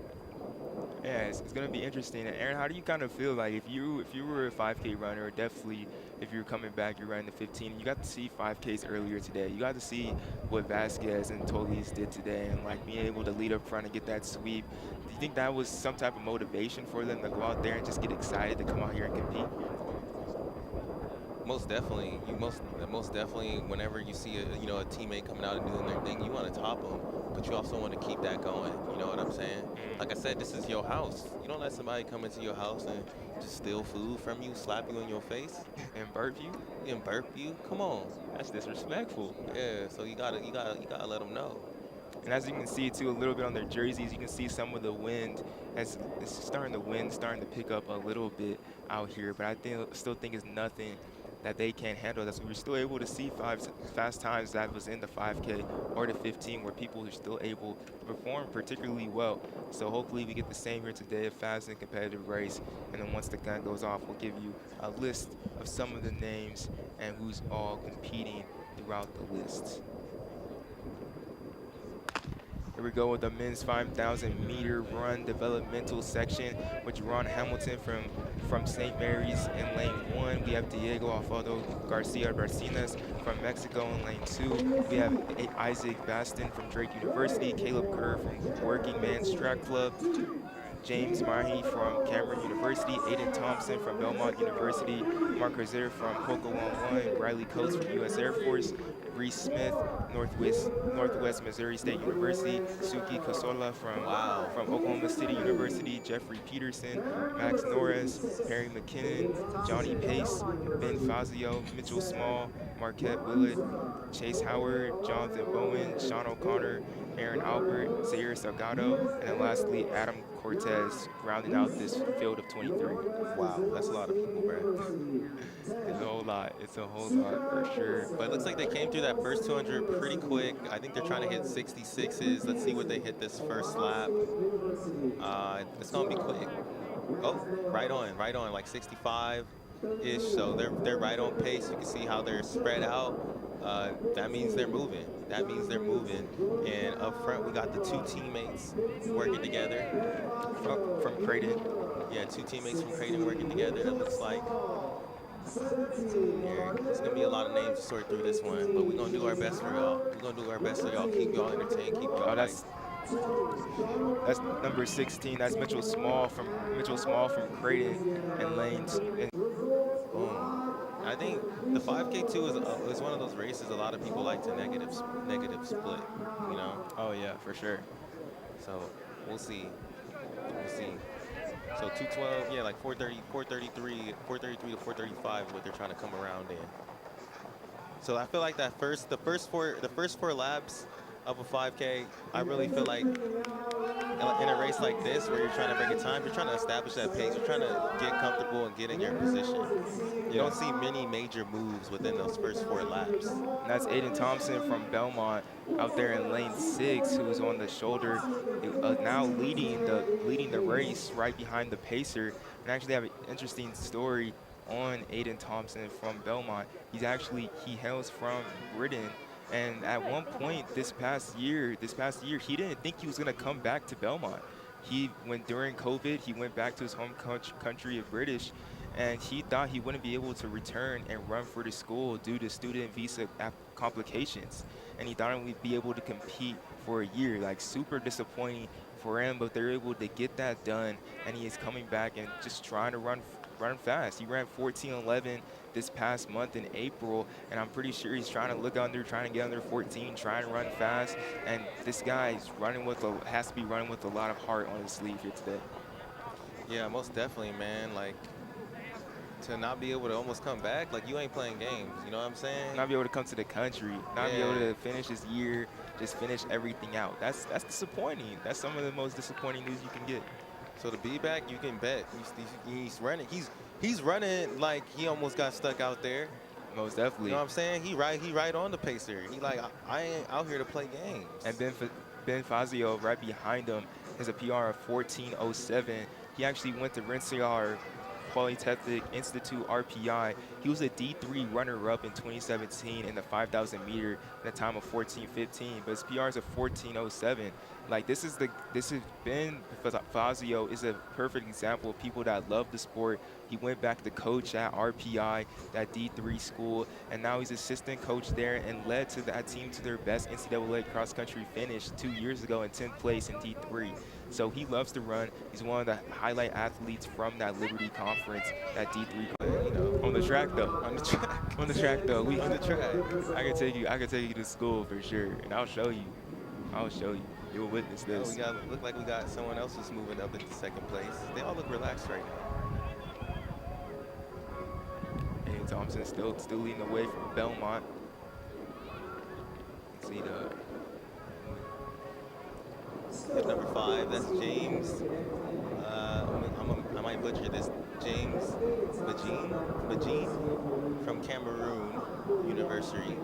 Yeah, it's gonna be interesting. And Aaron, how do you kind of feel like if you were a 5K runner, or definitely if you're coming back, you're running the 15. You got to see 5Ks earlier today. You got to see what Vasquez and Tolis did today, and like being able to lead up front and get that sweep. Do you think that was some type of motivation for them to go out there and just get excited to come out here and compete? Most definitely, most definitely. Whenever you see a teammate coming out and doing their thing, you want to top them, but you also want to keep that going. You know what I'm saying? Like I said, this is your house. You don't let somebody come into your house and just steal food from you, slap you in your face, And burp you? and burp you. Come on. That's disrespectful. Yeah. So you gotta let them know. And as you can see too, a little bit on their jerseys, you can see some of the wind. As it's starting to pick up a little bit out here, but still think it's nothing that they can't handle. That's we're still able to see fast times that was in the 5K or the 15, where people are still able to perform particularly well. So hopefully we get the same here today, a fast and competitive race. And then once the gun goes off, we'll give you a list of some of the names and who's all competing throughout the list. Here we go with the men's 5,000 meter run developmental section with Jerron Hamilton from St. Mary's in lane 1. We have Diego Alfredo Garcia Barcinas from Mexico in lane 2. We have Isaac Baston from Drake University, Caleb Kerr from Working Man's Track Club, James Mahi from Cameron University, Aiden Thompson from Belmont University, Mark Rosier from Poco 11, Riley Coates from U.S. Air Force, Reese Smith, Northwest Missouri State University, Suki Kosola from Oklahoma City University, Jeffrey Peterson, Max Norris, Perry McKinnon, Johnny Pace, Ben Fazio, Mitchell Small, Marquette Willett, Chase Howard, Jonathan Bowen, Sean O'Connor, Aaron Albert, Zaire Salgado, and then lastly Adam Cortez rounding out this field of 23. Wow, that's a lot of people, bro. It's a whole lot. It's a whole lot for sure. But it looks like they came through that first 200 pretty quick. I think they're trying to hit 66s. Let's see what they hit this first lap. It's gonna be quick. Oh, right on, like 65-ish. So they're right on pace. You can see how they're spread out. That means they're moving. And up front, we got the two teammates working together From Creighton. Yeah, two teammates from Creighton working together. It looks like there's gonna be a lot of names to sort through this one, but we're gonna do our best for y'all. Keep y'all entertained. Keep y'all. Oh, that's number 16. That's Mitchell Small from Creighton and Lanes. Boom. I think the 5K too is one of those races a lot of people like to negative split. You know. Oh yeah, for sure. So we'll see. So 212, yeah, like 433 to 435 is what they're trying to come around in. So I feel like the first four laps of a 5K, I really feel like in a race like this where you're trying to break a time, you're trying to establish that pace, you're trying to get comfortable and get in your position. You don't see many major moves within those first 4 laps. And that's Aiden Thompson from Belmont out there in lane 6, who's on the shoulder, now leading the race right behind the pacer. And actually have an interesting story on Aiden Thompson from Belmont. He hails from Britain. And at one point this past year, he didn't think he was going to come back to Belmont. During COVID, he went back to his home country of British, and he thought he wouldn't be able to return and run for the school due to student visa complications. And he thought he would be able to compete for a year. Like, super disappointing for him, but they're able to get that done, and he is coming back and just trying to run fast. He ran 14:11 this past month in April, and I'm pretty sure he's trying to get under 14, trying to run fast. And this guy is has to be running with a lot of heart on his sleeve here today. Yeah, most definitely, man. Like, to not be able to almost come back, like, you ain't playing games. You know what I'm saying? Not be able to come to the country, not be able to finish his year, just finish everything out. That's disappointing. That's some of the most disappointing news you can get. So to be back, you can bet he's running. He's running like he almost got stuck out there. Most definitely. You know what I'm saying? He right on the pacer. He like, I ain't out here to play games. And Ben Fazio right behind him has a PR of 14:07. He actually went to Rensselaer Polytechnic Institute RPI. He was a D3 runner-up in 2017 in the 5,000 meter in a time of 14:15, but his PR is a 14:07. Like this has been Fazio is a perfect example of people that love the sport. He went back to coach at RPI, that D3 school, and now he's assistant coach there and led to that team to their best NCAA cross country finish 2 years ago in 10th place in D3. So he loves to run. He's one of the highlight athletes from that Liberty Conference, that D3. On the track though, on the track, on the track though, we on the track. I can take you to school for sure, and I'll show you. You'll witness this. Look like we got someone else who's moving up into second place. They all look relaxed right now. And Thompson still leading the way from Belmont. See At number 5, that's James. I might butcher this. James Bajin from Cameroon University.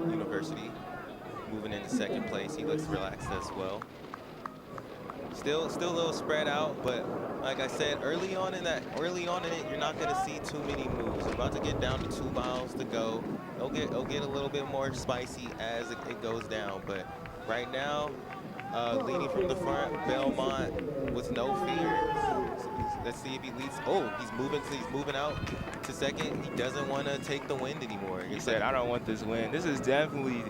Moving into second place. He looks relaxed as well. Still a little spread out, but like I said, early on in it, you're not going to see too many moves. We're about to get down to 2 miles to go. It'll get a little bit more spicy as it goes down, but right now, leading from the front, Belmont with no fear. Let's see if he leads. Oh, he's moving out to second. He doesn't want to take the wind anymore. He said, "I don't want this win." This is definitely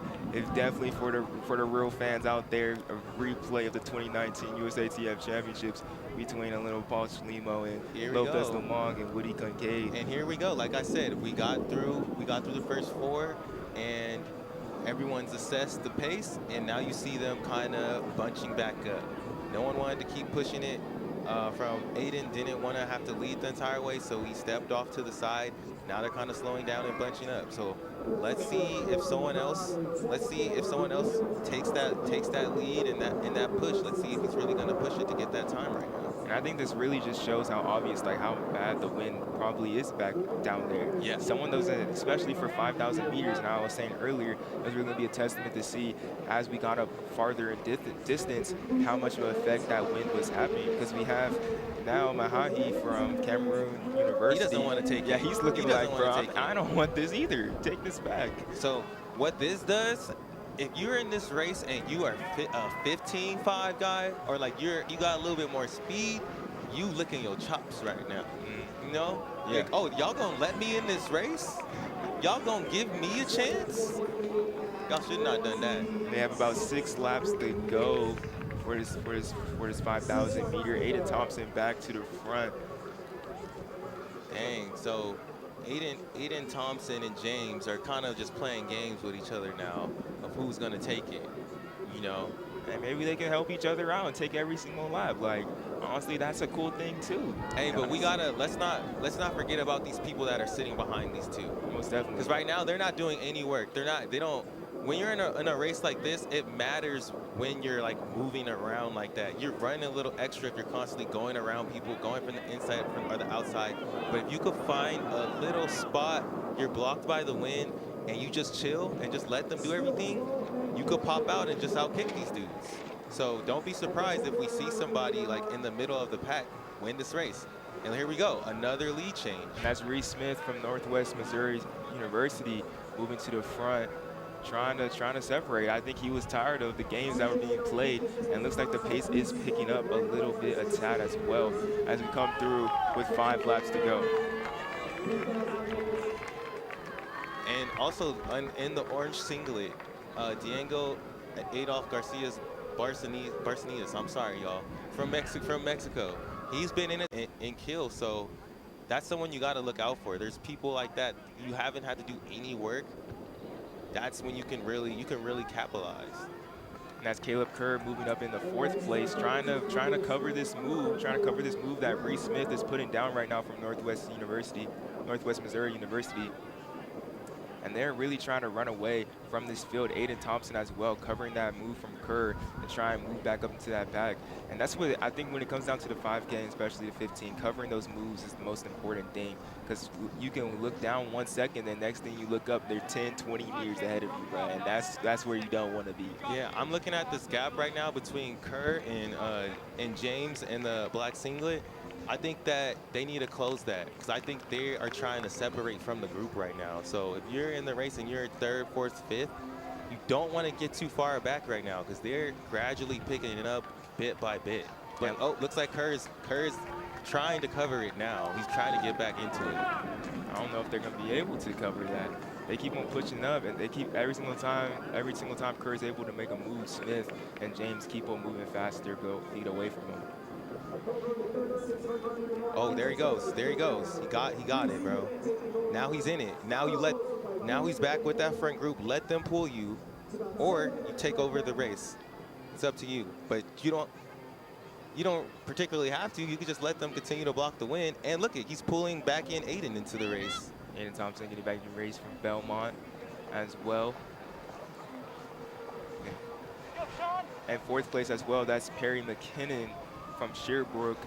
for the real fans out there, a replay of the 2019 USATF Championships between Alino Paul Chelimo and Lopez Lamong and Woody Kincaid. And here we go. Like I said, we got through the first 4, and everyone's assessed the pace, and now you see them kind of bunching back up. No one wanted to keep pushing it. From Aiden didn't want to have to lead the entire way, so he stepped off to the side. Now they're kind of slowing down and bunching up. So let's see if someone else takes that lead and that push. Let's see if he's really going to push it to get that time right now. And I think this really just shows how obvious, like how bad the wind probably is back down there. Yeah. Someone doesn't, especially for 5,000 meters, and I was saying earlier, it was really going to be a testament to see as we got up farther in distance how much of an effect that wind was having. Because we have now Mahahi from Cameroon University. He doesn't want to take it. Yeah, he's looking like, bro, I don't want this either. Take this back. So what this does, if you're in this race and you are a 15.5 guy, or like you got a little bit more speed, you licking your chops right now. You know? Yeah. Like, oh, y'all gonna let me in this race? Y'all gonna give me a chance? Y'all should not done that. They have about 6 laps to go for this 5,000 meter. Aiden Thompson back to the front. Dang. So Aiden Thompson and James are kind of just playing games with each other now of who's gonna take it, you know. And maybe they can help each other out and take every single lap. Like, honestly, that's a cool thing too. Hey, but we gotta let's not forget about these people that are sitting behind these two. Most definitely. Because right now they're not doing any work. They don't. When you're in a race like this, it matters when you're like moving around like that. You're running a little extra if you're constantly going around people, going from the inside or the outside. But if you could find a little spot, you're blocked by the wind, and you just chill and just let them do everything, you could pop out and just outkick these dudes. So don't be surprised if we see somebody like in the middle of the pack win this race. And here we go, another lead change. And that's Reese Smith from Northwest Missouri University moving to the front, trying to separate. I think he was tired of the games that were being played, and looks like the pace is picking up a little bit, a tad as well, as we come through with 5 laps to go. And also in the orange singlet, Diego Adolf Garcia's Barcenitas, I'm sorry, y'all, from Mexico. He's been in kill, so that's someone you got to look out for. There's people like that. You haven't had to do any work. That's when you can really capitalize. And that's Caleb Kerr moving up in the 4th place, trying to cover this move that Reese Smith is putting down right now from Northwest Missouri University. And they're really trying to run away from this field. Aiden Thompson as well, covering that move from Kerr and try and move back up into that pack. And that's what I think when it comes down to the 5K, especially the 15, covering those moves is the most important thing, because you can look down 1 second, then next thing you look up, they're 10, 20 meters ahead of you, bro. And that's where you don't want to be. Yeah, I'm looking at this gap right now between Kerr and James in the black singlet. I think that they need to close that, because I think they are trying to separate from the group right now. So if you're in the race and you're 3rd, 4th, 5th, you don't want to get too far back right now, because they're gradually picking it up. bit by bit. But oh, looks like Kerr's trying to cover it now. He's trying to get back into it. I don't know if they're going to be able to cover that. They keep on pushing up, and they keep every single time Kerr is able to make a move, Smith and James keep on moving faster, go feet away from him. Oh, there he goes. There he goes. He got it, bro. Now he's in it. Now he's back with that front group. Let them pull you, or you take over the race. It's up to you. But you don't particularly have to. You can just let them continue to block the win. And look, he's pulling back in Aiden into the race. Aiden Thompson getting back in the race from Belmont as well. And fourth place as well, that's Perry McKinnon from Sherbrooke,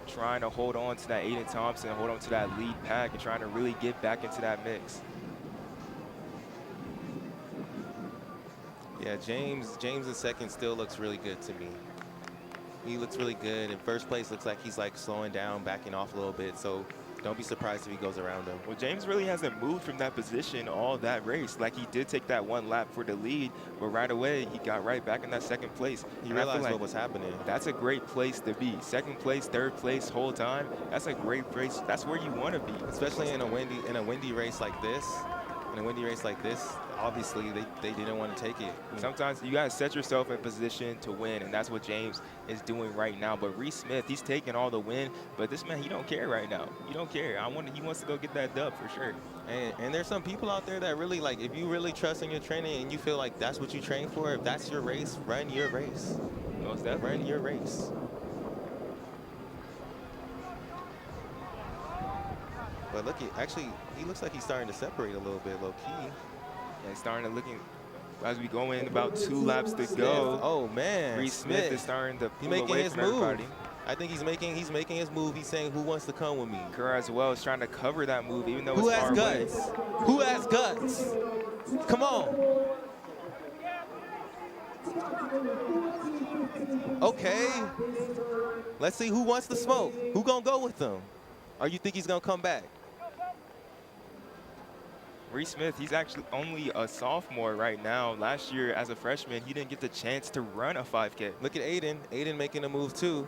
trying to hold on to that Aiden Thompson, hold on to that lead pack, and trying to really get back into that mix. Yeah, James in second still looks really good to me. He looks really good. In first place, looks like he's like slowing down, backing off a little bit. So don't be surprised if he goes around him. Well, James really hasn't moved from that position all that race. Like, he did take that one lap for the lead, but right away he got right back in that second place. He realized what was happening. That's a great place to be. Second place, third place, whole time. That's a great place. That's where you want to be, especially in a windy race like this. In a windy race like this, obviously they didn't want to take it. Sometimes you got to set yourself in position to win, and that's what James is doing right now. But Reese Smith, he's taking all the win, but this man, he don't care right now. He don't care. He wants to go get that dub for sure. And there's some people out there that really, like, if you really trust in your training and you feel like that's what you train for, if that's your race, run your race. Most definitely. Run your race. But look, actually, he looks like he's starting to separate a little bit, low key. Yeah, he's starting to looking as we go in about 2 laps to go. Oh man, Reese Smith is starting to pull making away his from move. everybody. I think he's making his move. He's saying, "Who wants to come with me?" Kerr as well is trying to cover that move, even though Who it's has far away. guts? Who has guts? Come on. Okay. Let's see who wants to smoke. Who gonna go with them? Or you think he's gonna come back? Reese Smith, he's actually only a sophomore right now. Last year, as a freshman, he didn't get the chance to run a 5K. Look at Aiden. Aiden making a move too.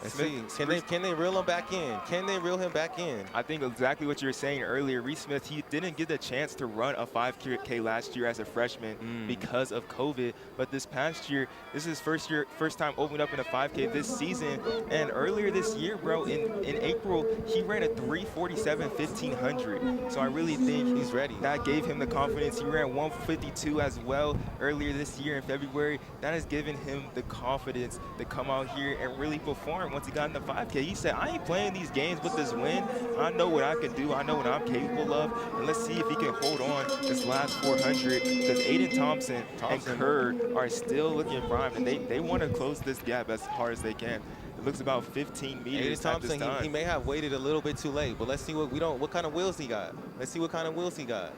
Let's see. Can they reel him back in? Can they reel him back in? I think exactly what you were saying earlier. Reese Smith, he didn't get the chance to run a 5K last year as a freshman because of COVID. But this past year, this is his first time opening up in a 5K this season. And earlier this year, bro, in April, he ran a 3:47 1500. So I really think he's ready. That gave him the confidence. He ran 1:52 as well earlier this year in February. That has given him the confidence to come out here and really perform. Once he got in the 5K, he said, I ain't playing these games with this win. I know what I can do. I know what I'm capable of. And let's see if he can hold on this last 400, because Aiden Thompson and Kerr are still looking prime, and they want to close this gap as hard as they can. It looks about 15 meters. Aiden Thompson, he may have waited a little bit too late, but let's see what kind of wheels he got. Let's see what kind of wheels he got.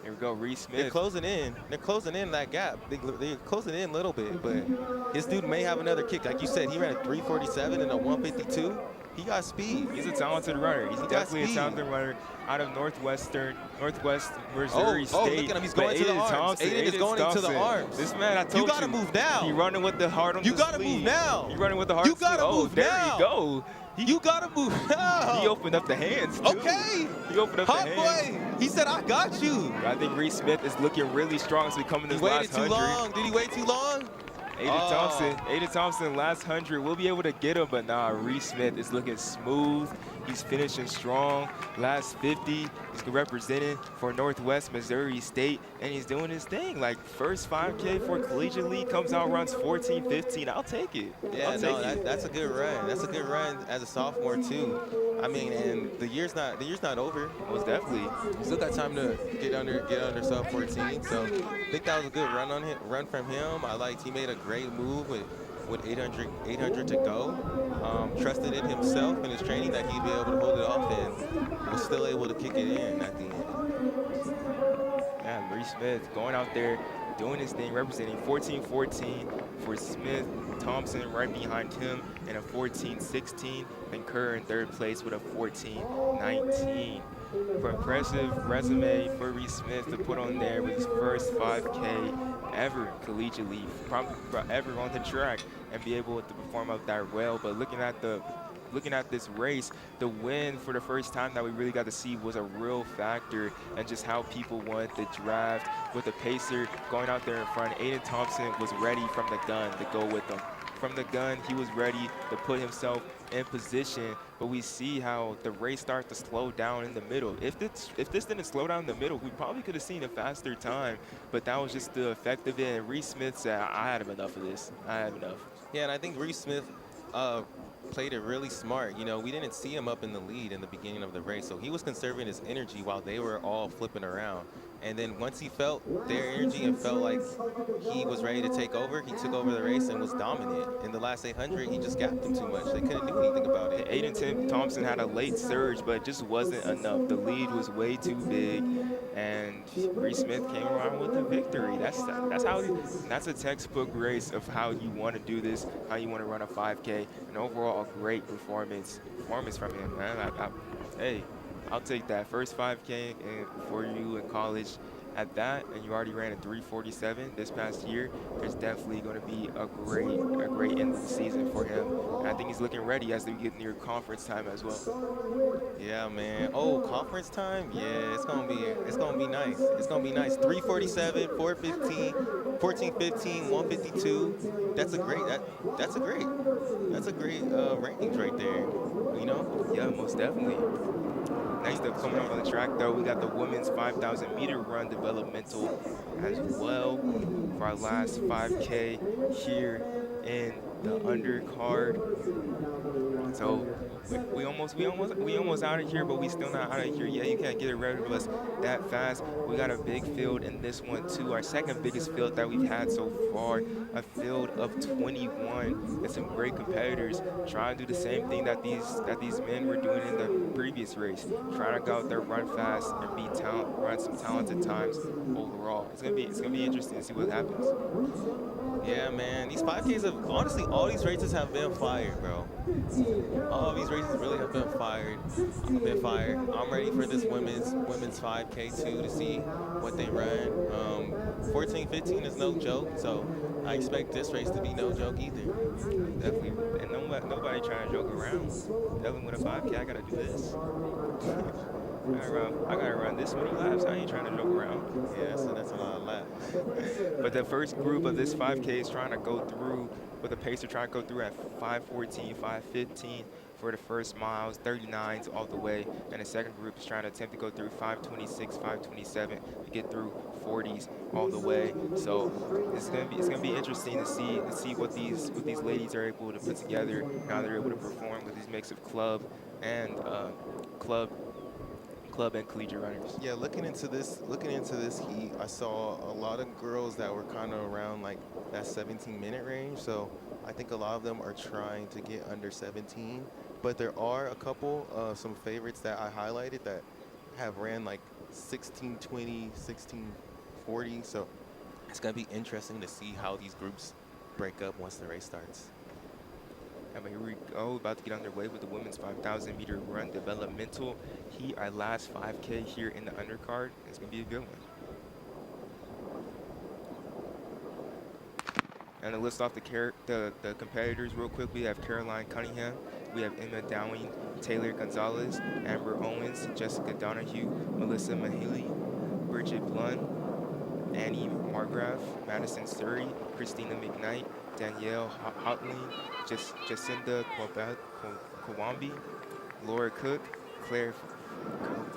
Here we go, Reese Smith. They're closing in. They're closing in that gap. They're closing in a little bit, but this dude may have another kick. Like you said, he ran a 3:47 and a 1:52. He got speed. He's a talented runner. He's definitely a talented runner out of Northwest Missouri State. Oh, look at him. He's going to the arms. Aiden is going into the arms. This man, I told you. You got to move now. He running with the heart on the sleeve. You got to move now. He running with the heart on the sleeve. You got to move now. There you go. You got to move now. He opened up the hands, too. Okay. He opened up the hands. Boy. He said, I got you. I think Reese Smith is looking really strong as we come in this last 100. He waited too long. Did he wait too long? Aiden Thompson, last 100, we'll be able to get him, but nah, Reese Smith is looking smooth. He's finishing strong. Last 50, he's representing for Northwest Missouri State, and he's doing his thing. Like, first 5K for Collegiate League comes out, runs 14:15. I'll take it. Yeah, that's a good run. That's a good run as a sophomore too. I mean, and the year's not over. Most definitely. Still got time to get under sub 14. So I think that was a good run from him. He made a great move with 800 to go. Trusted in himself and his training that he'd be able to hold it off, and was still able to kick it in at the end. Yeah, Reese Smith going out there doing his thing, representing 14-14 for Smith. Thompson right behind him in a 14-16, and Kerr in third place with a 14-19. Impressive resume for Reese Smith to put on there with his first 5K ever collegiately, probably ever on the track, and be able to perform up that well. But looking at this race, the win for the first time that we really got to see was a real factor, and just how people wanted the draft with the pacer going out there in front. Aiden Thompson was ready from the gun to go with them. From the gun, he was ready to put himself in position, but we see how the race starts to slow down in the middle. If this didn't slow down in the middle, we probably could have seen a faster time, but that was just the effect of it. And Reese Smith said, I had enough of this. I had enough. Yeah, and I think Reese Smith played it really smart. You know, we didn't see him up in the lead in the beginning of the race, so he was conserving his energy while they were all flipping around. And then once he felt their energy and felt like he was ready to take over, he took over the race and was dominant. In the last 800, he just gapped them too much. They couldn't do anything about it. Aiden Thompson had a late surge, but it just wasn't enough. The lead was way too big, and Reese Smith came around with the victory. That's a textbook race of how you want to do this, how you want to run a 5K, and overall a great performance from him, man. Hey, I'll take that. First 5K for you in college at that, and you already ran a 3:47 this past year. There's definitely going to be a great end of the season for him. And I think he's looking ready as we get near conference time as well. Yeah, man. Oh, conference time? Yeah, it's gonna be nice. It's gonna be nice. 3:47, 4:15, 14:15, 1:52. That's a great range right there. You know? Yeah, most definitely. Next up, coming up on the track, though, we got the women's 5,000 meter run developmental as well for our last 5K here in the undercard. So we almost out of here, but we still not out of here yet. You can't get rid of us that fast. We got a big field in this one too. Our second biggest field that we've had so far, a field of 21, and some great competitors trying to do the same thing that these men were doing in the previous race, trying to go out there, run fast, and run some talented times overall. It's gonna be interesting to see what happens. Yeah, man. These 5Ks have, honestly, all these races have been fired, bro. All these races really have been fired. I'm ready for this women's 5K too, to see what they run. 14-15 is no joke, so I expect this race to be no joke either. Definitely, and nobody trying to joke around. Definitely with a 5K, I gotta do this. I gotta run this many laps. I ain't trying to joke around. Yeah, so that's a lot of laps. But the first group of this 5K is trying to go through, with a pacer trying to go through at 5:14, 5:15 for the first miles, 39s all the way. And the second group is trying to attempt to go through 5:26, 5:27 to get through 40s all the way. So it's gonna be interesting to see what these ladies are able to put together, how they're able to perform with these mix of club and collegiate runners. Yeah, looking into this heat, I saw a lot of girls that were kind of around like that 17-minute range. So I think a lot of them are trying to get under 17. But there are a couple, some favorites that I highlighted that have ran like 16:20, 16:40. So it's gonna be interesting to see how these groups break up once the race starts. But here we go, about to get underway with the women's 5,000 meter run developmental heat, our last 5K here in the undercard. It's gonna be a good one. And to list off the competitors real quick, we have Caroline Cunningham, we have Emma Dowling, Taylor Gonzalez, Amber Owens, Jessica Donahue, Melissa Mahili, Bridget Blunt, Annie Margraf, Madison Surrey, Christina McKnight, Danielle Hotling, Jacinda Kawambi, Laura Cook, Claire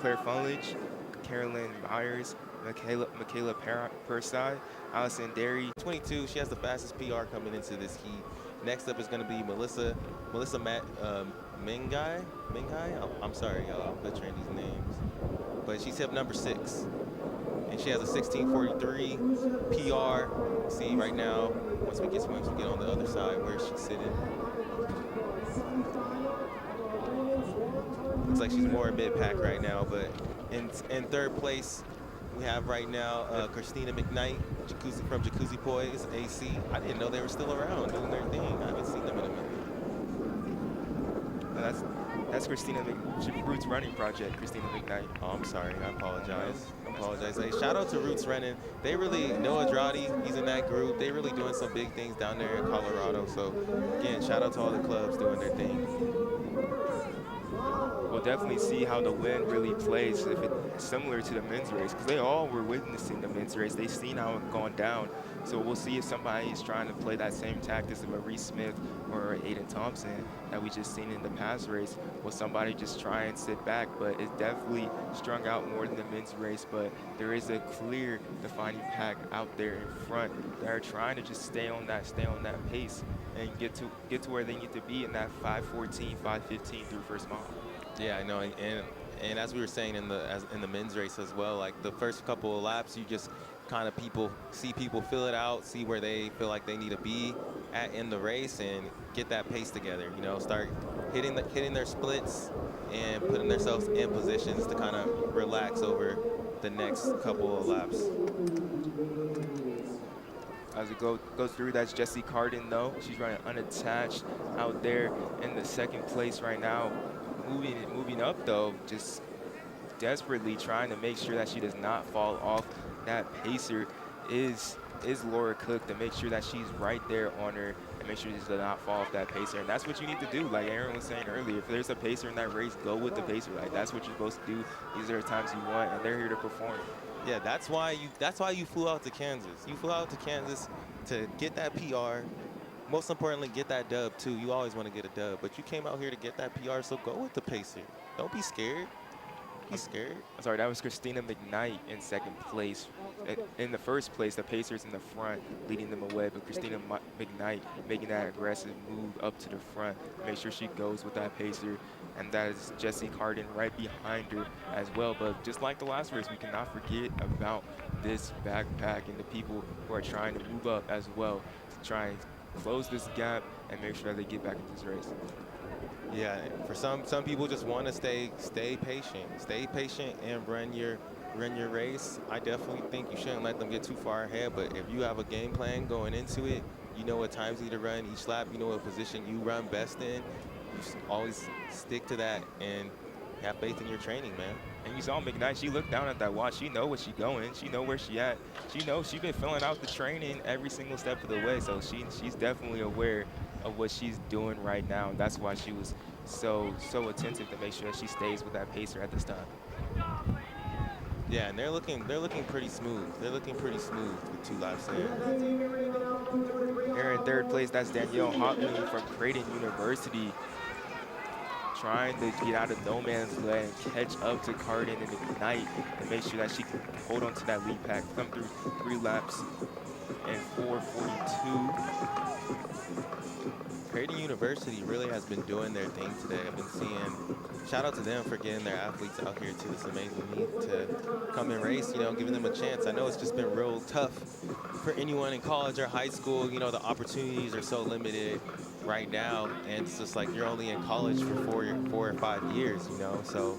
Funlich, Carolyn Myers, Michaela Persai, Allison Derry. 22, she has the fastest PR coming into this heat. Next up is going to be Melissa Mengai. I'm sorry, y'all, I'm butchering these names. But she's hip number 6. And she has a 16:43 PR. See right now, once we get on the other side, where she's sitting. Looks like she's more mid-pack right now, but in third place, We have right now Christina McKnight, from Jacuzzi Poise, AC. I didn't know they were still around doing their thing. I haven't seen them in a minute. That's Christina Roots Running Project, Christina McKnight. Oh, I'm sorry. I apologize. Hey, shout out to Roots Running. They really, Noah Andrade, he's in that group. They really doing some big things down there in Colorado. So, again, shout out to all the clubs doing their thing. We'll definitely see how the wind really plays if it's similar to the men's race, because they all were witnessing the men's race. They've seen how it's gone down. So we'll see if somebody is trying to play that same tactics of a Reese Smith or Aiden Thompson that we just seen in the past race. Will somebody just try and sit back? But it's definitely strung out more than the men's race. But there is a clear defining pack out there in front that are trying to just stay on that pace and get to where they need to be in that 5:14, 5:15 through first mile. Yeah, I know, and as we were saying in the men's race as well, like the first couple of laps, you just kind of see people fill it out, see where they feel like they need to be at in the race, and get that pace together. You know, start hitting their splits and putting themselves in positions to kind of relax over the next couple of laps. As we go through, that's Jessie Carden, though. She's running unattached out there in the second place right now. Moving up, though, just desperately trying to make sure that she does not fall off. That pacer is Laura Cook, to make sure that she's right there on her and make sure she does not fall off that pacer. And that's what you need to do. Like Aaron was saying earlier, if there's a pacer in that race, go with the pacer. Like, that's what you're supposed to do. These are the times you want, and they're here to perform. Yeah, that's why you flew out to Kansas. You flew out to Kansas to get that PR. Most importantly, get that dub too. You always want to get a dub, but you came out here to get that PR, so go with the pacer. Don't be scared. Be scared. I'm sorry, that was Christina McKnight in second place. In the first place, the Pacers in the front, leading them away, but Christina McKnight making that aggressive move up to the front, make sure she goes with that pacer, and that is Jessie Carden right behind her as well. But just like the last race, we cannot forget about this backpack and the people who are trying to move up as well to try and close this gap and make sure that they get back into this race. Yeah, for some people just want to stay patient and run your race. I definitely think you shouldn't let them get too far ahead, but if you have a game plan going into it, you know what times you need to run each lap, you know what position you run best in, you always stick to that and have faith in your training, man. And you saw McKnight, she looked down at that watch. She know where she going. She know where she at. She knows she been filling out the training every single step of the way. So she's definitely aware of what she's doing right now. And that's why she was so attentive to make sure that she stays with that pacer at this time. Yeah, and they're looking pretty smooth. They're looking pretty smooth with 2 laps there. Here in third place, that's Danielle Hotley from Creighton University, trying to get out of no man's land and catch up to Carden and McKnight and make sure that she can hold on to that lead pack, come through 3 laps in 4:42. Creighton University really has been doing their thing today. I've been seeing, shout out to them for getting their athletes out here to this amazing meet to come and race, you know, giving them a chance. I know it's just been real tough for anyone in college or high school. You know, the opportunities are so limited right now, and it's just like you're only in college for 4 or 5 years, you know. So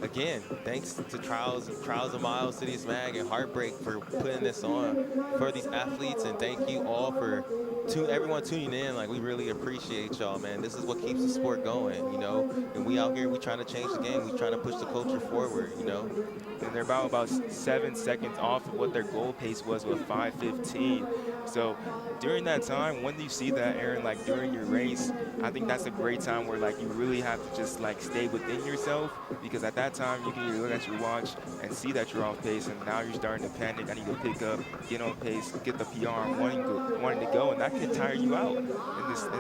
again, thanks to Trials of Miles, Cities Mag, and Heartbreak for putting this on for these athletes, and thank you all for everyone tuning in. Like, we really appreciate y'all, man. This is what keeps the sport going, you know. And we out here, we trying to change the game. We trying to push the culture forward, you know. And they're about 7 seconds off of what their goal pace was with 5:15. So during that time, when you see that, Aaron, like during your race, I think that's a great time where like you really have to just like stay within yourself, because at that time you can either look at your watch and see that you're off pace, and now you're starting to panic. I need to pick up, get on pace, get the PR I'm wanting to go, and that can tire you out in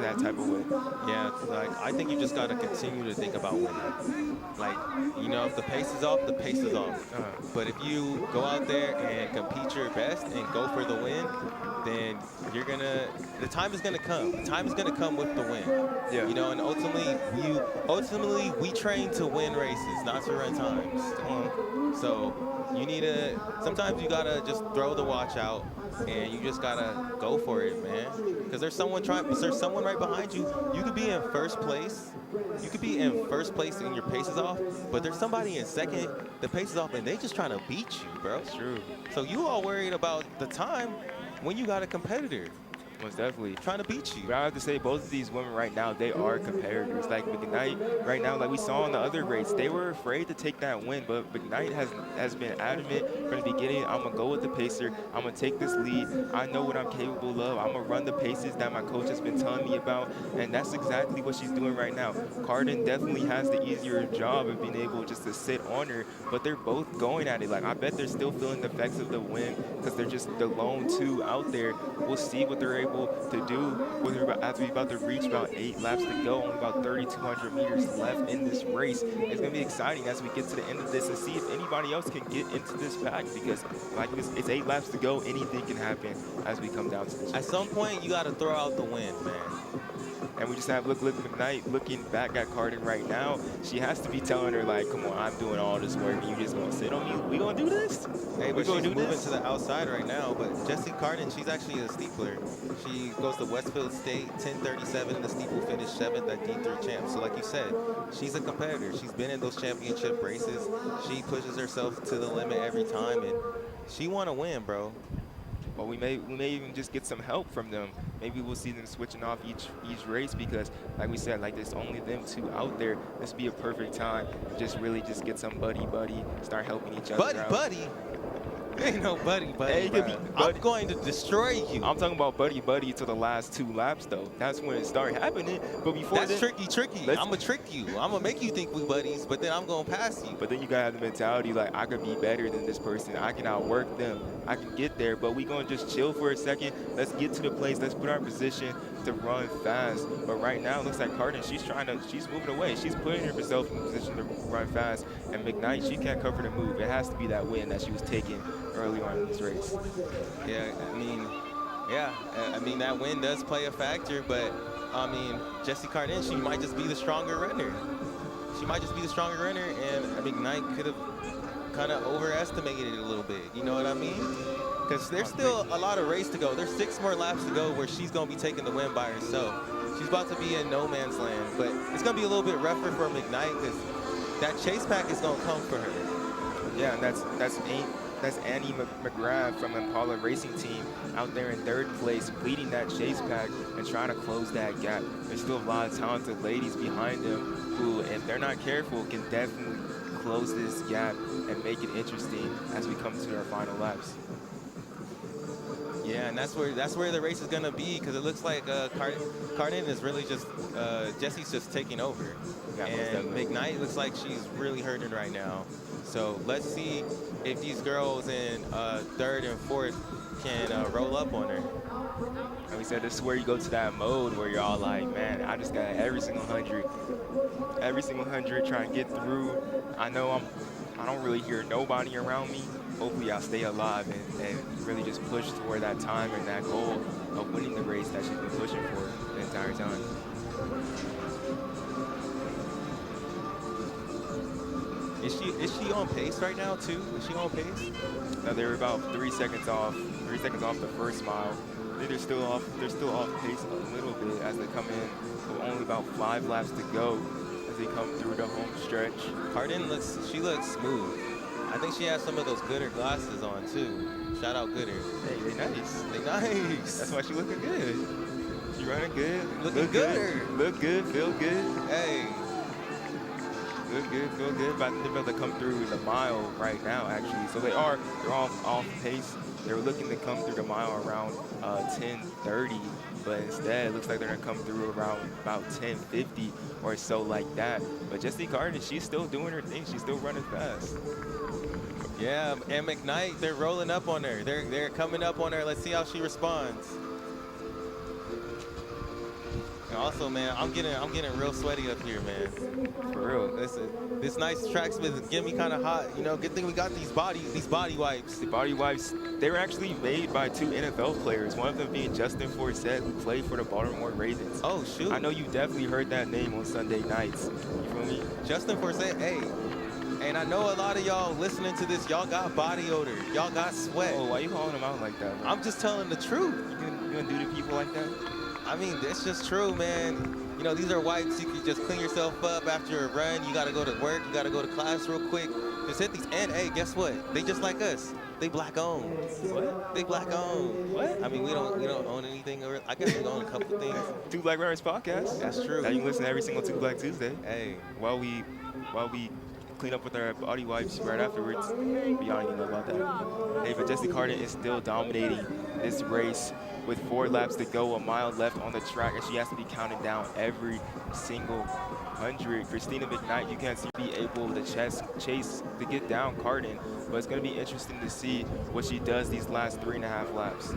that type of way. Yeah, like I think you just got to continue to think about winning. Like, you know, if the pace is off, the pace is off. But if you go out there and compete your best and go for the win, then the time is gonna come. The time is gonna come with the win. Yeah. You know, and ultimately we train to win races, not to run times. So sometimes you gotta just throw the watch out and you just gotta go for it, man. Because there's someone right behind you. You could be in first place You could be in first place and your pace is off, but there's somebody in second, the pace is off, and they just trying to beat you, bro. That's true. So you all worried about the time when you got a competitor Most definitely. trying to beat you. But I have to say, both of these women right now, they are competitors. Like McKnight, right now, like we saw in the other race, they were afraid to take that win. But McKnight has been adamant from the beginning. I'm gonna go with the pacer. I'm gonna take this lead. I know what I'm capable of. I'm gonna run the paces that my coach has been telling me about, and that's exactly what she's doing right now. Cardin definitely has the easier job of being able just to sit on her, but they're both going at it. Like I bet they're still feeling the effects of the win because they're just the lone two out there. We'll see what they're able to do as we're about to reach about 8 laps to go, only about 3,200 meters left in this race. It's going to be exciting as we get to the end of this and see if anybody else can get into this pack, because like this, it's 8 laps to go. Anything can happen as we come down to this At race. some point, you got to throw out the wind, man. And we just have look McKnight looking back at Cardin right now. She has to be telling her like, come on, I'm doing all this work and you just gonna sit on me? We gonna do this? Hey, we but gonna she's do moving this? to the outside right now. But Jessie Cardin, she's actually a steepler. She goes to Westfield State, 10:37 in the steeple, finished 7th at D3 Champs. So like you said, she's a competitor. She's been in those championship races. She pushes herself to the limit every time, and she want to win, bro. Well, we may even just get some help from them. Maybe we'll see them switching off each race, because like we said, like there's only them two out there. This would be a perfect time to just really just get some buddy, start helping each other out. Buddy. Ain't no buddy. Hey, it could bro. be buddy. I'm going to destroy you. I'm talking about buddy to the last 2 laps though. That's when it started happening. But before That's then, tricky. let's- I'm gonna trick you. I'm gonna make you think we buddies, but then I'm gonna pass you. But then you gotta have the mentality like, I could be better than this person. I can outwork them. I can get there. But we gonna just chill for a second. Let's get to the place. Let's put our position to run fast. But right now, it looks like Cardin, she's moving away. She's putting herself in position to run fast. And McKnight, she can't cover the move. It has to be that win that she was taking early on in this race. Yeah, I mean that win does play a factor, but I mean Jessie Cardin, she might just be the stronger runner. And McKnight could have kind of overestimated it a little bit. You know what I mean? Because there's still a lot of race to go. There's 6 more laps to go where she's gonna be taking the win by herself. She's about to be in no man's land, but it's gonna be a little bit rougher for McKnight because that chase pack is gonna come for her. Yeah, and that's Annie McGrath from Impala Racing Team out there in 3rd place, leading that chase pack and trying to close that gap. There's still a lot of talented ladies behind them who, if they're not careful, can definitely close this gap and make it interesting as we come to our final laps. Yeah, and that's where the race is gonna be, because it looks like Cardin is really just Jessie's just taking over, Yeah, most and definitely. McKnight looks like she's really hurting right now. So let's see if these girls in 3rd and 4th can roll up on her. And we said this is where you go to that mode where you're all like, man, I just got every single 100 trying to get through. I know I don't really hear nobody around me. Hopefully I'll stay alive and really just push toward that time and that goal of winning the race that she's been pushing for the entire time. Is she on pace right now too? Is she on pace? Now they're about 3 seconds off the first mile. I think they're still off pace a little bit as they come in with only about 5 laps to go as they come through the home stretch. Cardin looks smooth. I think she has some of those Gooder glasses on too. Shout out Gooder. Hey, they nice. They nice. That's why she looking good. She running good. Looking look gooder. Good. Look good, feel good. Hey. Look good, feel good. They're about to come through the mile right now, actually. So they're off pace. They were looking to come through the mile around 10:30, but instead it looks like they're gonna come through around about 10:50 or so like that. But Jessie Cardin, she's still doing her thing. She's still running fast. Yeah, and McKnight, they're rolling up on her. They're coming up on her. Let's see how she responds. And also, man, I'm getting real sweaty up here, man. For real. Listen, this nice tracksmith is getting me kind of hot. You know, good thing we got these body wipes. The body wipes, they were actually made by 2 NFL players, one of them being Justin Forsett, who played for the Baltimore Ravens. Oh, shoot. I know you definitely heard that name on Sunday nights. You feel me? Justin Forsett, hey. And I know a lot of y'all listening to this, y'all got body odor. Y'all got sweat. Oh, why you calling him out like that, man? I'm just telling the truth. You gonna do to people like that? I mean, that's just true, man. You know, these are wipes. You can just clean yourself up after a run. You got to go to work. You got to go to class real quick. Just hit these. And, hey, guess what? They just like us. They black owned. What? They black owned. What? I mean, we don't own anything. I guess we own a couple things. Two Black Runners podcast. That's true. Now you can listen to every single Two Black Tuesday. Hey. While we clean up with our body wipes right afterwards. Beyond, you know about that. Hey, but Jessie Carden is still dominating this race with 4 laps to go, a mile left on the track, and she has to be counting down every single 100. Christina McKnight, you can't see be able to chase to get down Carden, but it's going to be interesting to see what she does these last 3.5 laps.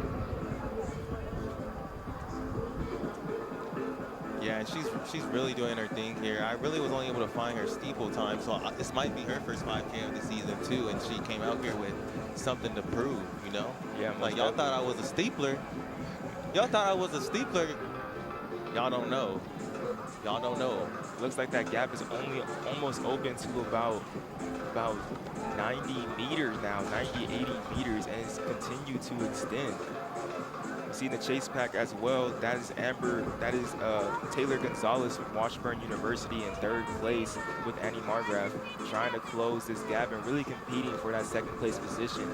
Yeah, and she's really doing her thing here. I really was only able to find her steeple time, so this might be her first 5K of the season too, and she came out here with something to prove, you know? Yeah, like y'all thought I was a steepler. Y'all thought I was a steepler. Y'all don't know. Y'all don't know. Looks like that gap is only almost open to about 90 meters now, 90, 80 meters, and it's continued to extend. You see the chase pack as well. That is Amber. That is Taylor Gonzalez from Washburn University in 3rd place with Annie Margraf, trying to close this gap and really competing for that 2nd place position.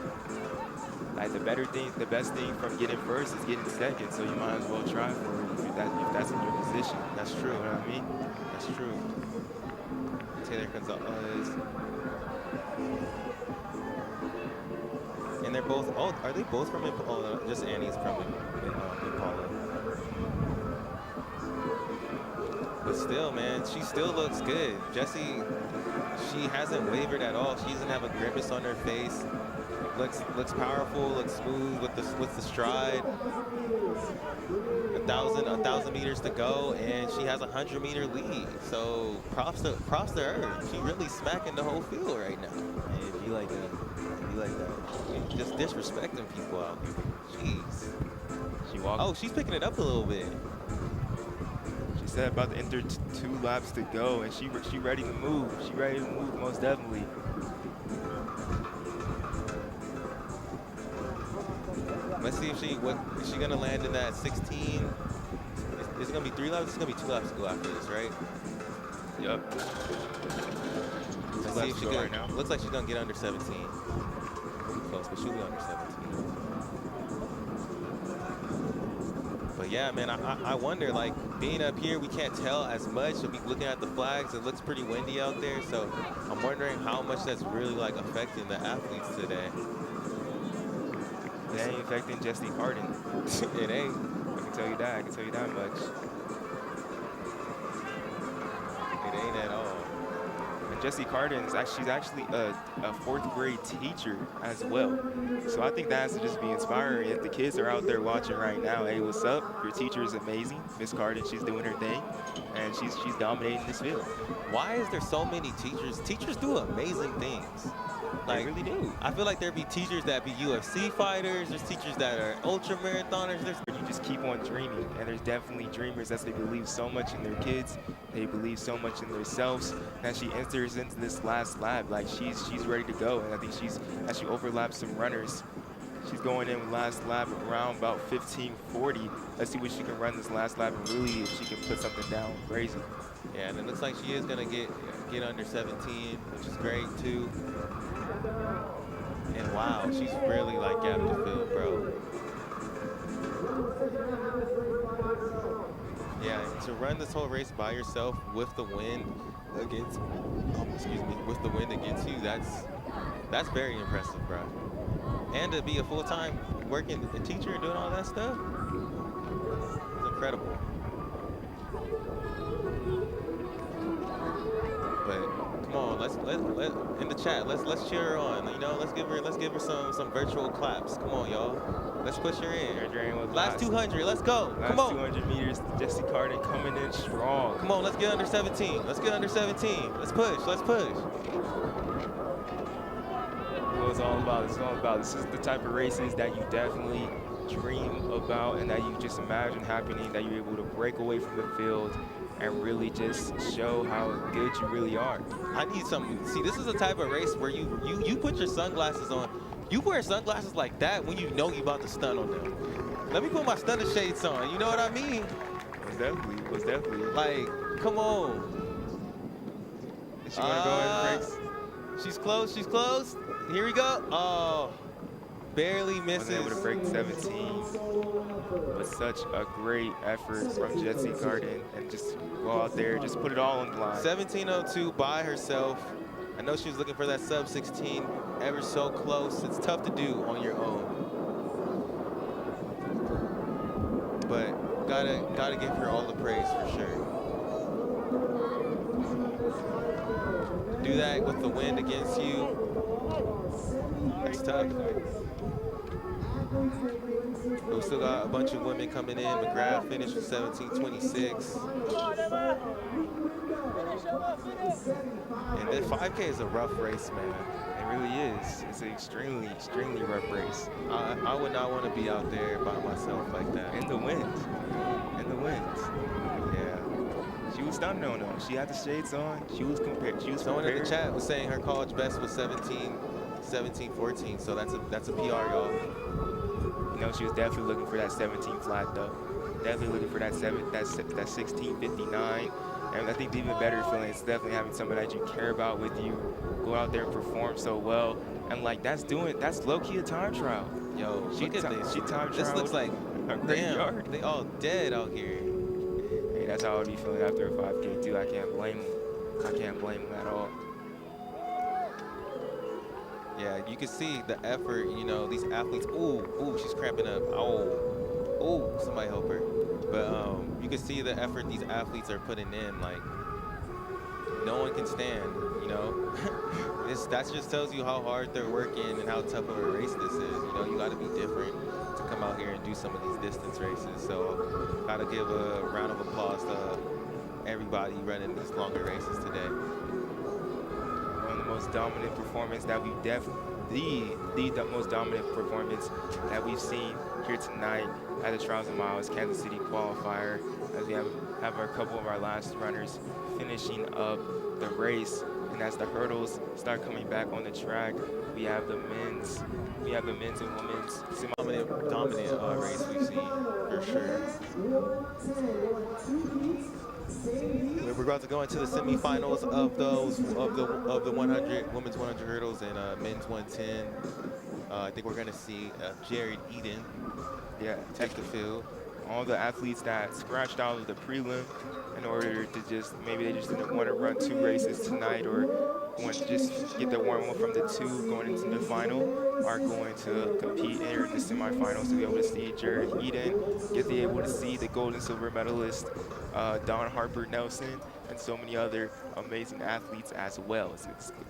Like the best thing from getting first is getting second. So you might as well try for it if that's in your position. That's true. You know what I mean? That's true. Taylor Gonzalez. And they're both, oh, are they both from Impala? Oh, just Annie's from Impala. But still, man, she still looks good. Jessie, she hasn't wavered at all. She doesn't have a grimace on her face. Looks powerful, looks smooth with the stride. 1,000 meters to go, and she has a 100-meter lead. So props to her. She really smacking the whole field right now. Yeah, if you like that. Just disrespecting people out here. Jeez. She walked. Oh, she's picking it up a little bit. She said about to enter 2 laps to go, and she ready to move. She ready to move most definitely. Let's see if is she gonna land in that 16? Is it gonna be 3 laps? It's gonna be 2 laps to go after this, right? Yep. Let's see if she can. Right now. Looks like she's gonna get under 17. Close, but she'll be under 17. But yeah, man, I wonder, like, being up here, we can't tell as much. We'll be looking at the flags. It looks pretty windy out there, so I'm wondering how much that's really, like, affecting the athletes today. It ain't affecting Jessie Carden. It ain't. I can tell you that. I can tell you that much. It ain't at all. And Jessie Carden is she's actually a 4th grade teacher as well. So I think that has to just be inspiring. If the kids are out there watching right now, hey, what's up? Your teacher is amazing. Miss Carden, she's doing her thing, and she's dominating this field. Why is there so many teachers? Teachers do amazing things. Like, they really do. I feel like there be teachers that be UFC fighters. There's teachers that are ultra marathoners. You just keep on dreaming, and there's definitely dreamers that they believe so much in their kids, they believe so much in themselves that she enters into this last lap. Like she's ready to go, and I think as she overlaps some runners, she's going in with last lap around about 15:40. Let's see what she can run this last lap and really if she can put something down crazy. Yeah, and it looks like she is gonna get under 17, which is great too. And wow, she's really like gapped the field, bro. Yeah, to run this whole race by yourself with the wind against, with the wind against you, that's very impressive, bro. And to be a full-time working teacher and doing all that stuff, it's incredible. But come on, let's in the chat, let's cheer her on. You know, let's give her some virtual claps. Come on, y'all. Let's push her in. Last 200, let's go. Come on. 200 meters, Jessie Carden coming in strong. Come on, let's get under 17. Let's get under 17. Let's push. Let's push. It's all about. It's all about. This is the type of races that you definitely dream about and that you just imagine happening, that you're able to break away from the field and really just show how good you really are. I need something. See, this is the type of race where you put your sunglasses on. You wear sunglasses like that when you know you about to stun on them. Let me put my stunner shades on. You know what I mean? Most definitely. Like, come on. Is she gonna go ahead and break? She's close. She's close. Here we go. Oh, barely misses. Wasn't able to break 17. But such a great effort from Jessie Garden, and just go out there, just put it all on the line. 17:02 by herself. I know she was looking for that sub 16, ever so close. It's tough to do on your own, but gotta give her all the praise for sure. Do that with the wind against you. That's tough. We still got a bunch of women coming in. McGrath finished with 17:26. And then 5K is a rough race, man. It really is. It's an extremely, extremely rough race. I would not want to be out there by myself like that. In the wind. In the wind. Yeah. She was stunning on them. She had the shades on. She was compared. She was Someone in the prepared. chat was saying her college best was 17:14. So that's a PR, y'all. You know, she was definitely looking for that 17 flat though. Definitely looking for that 16:59. And I think the even better feeling is definitely having someone that you care about with you go out there and perform so well. And like that's low-key a time trial. Yo, look at this. She time This trialed looks like, a great damn, yard. they all dead out here. Hey, that's how I would be feeling after a 5K too. I can't blame them. I can't blame them at all. Yeah, you can see the effort, you know, these athletes. Ooh, she's cramping up. Oh, somebody help her. But you can see the effort these athletes are putting in. Like, no one can stand, you know. That just tells you how hard they're working and how tough of a race this is. You know, you got to be different to come out here and do some of these distance races. So, got to give a round of applause to everybody running these longer races today. One of the most dominant performance that we've the most dominant performance that we've seen here tonight at the Trials of Miles Kansas City qualifier, as we have a couple of our last runners finishing up the race. And as the hurdles start coming back on the track, we have the men's and women's Dominant race we've seen for sure. We're about to go into the semifinals of the 100 women's 100 hurdles and men's 110. I think we're gonna see Jared Eden take the field. All the athletes that scratched out of the prelim in order to maybe they just didn't want to run 2 races tonight or want to just get their warm up from the 2 going into the final are going to compete in the semifinals to be able to see Jared Eden, able to see the gold and silver medalist Dawn Harper Nelson, and so many other amazing athletes as well.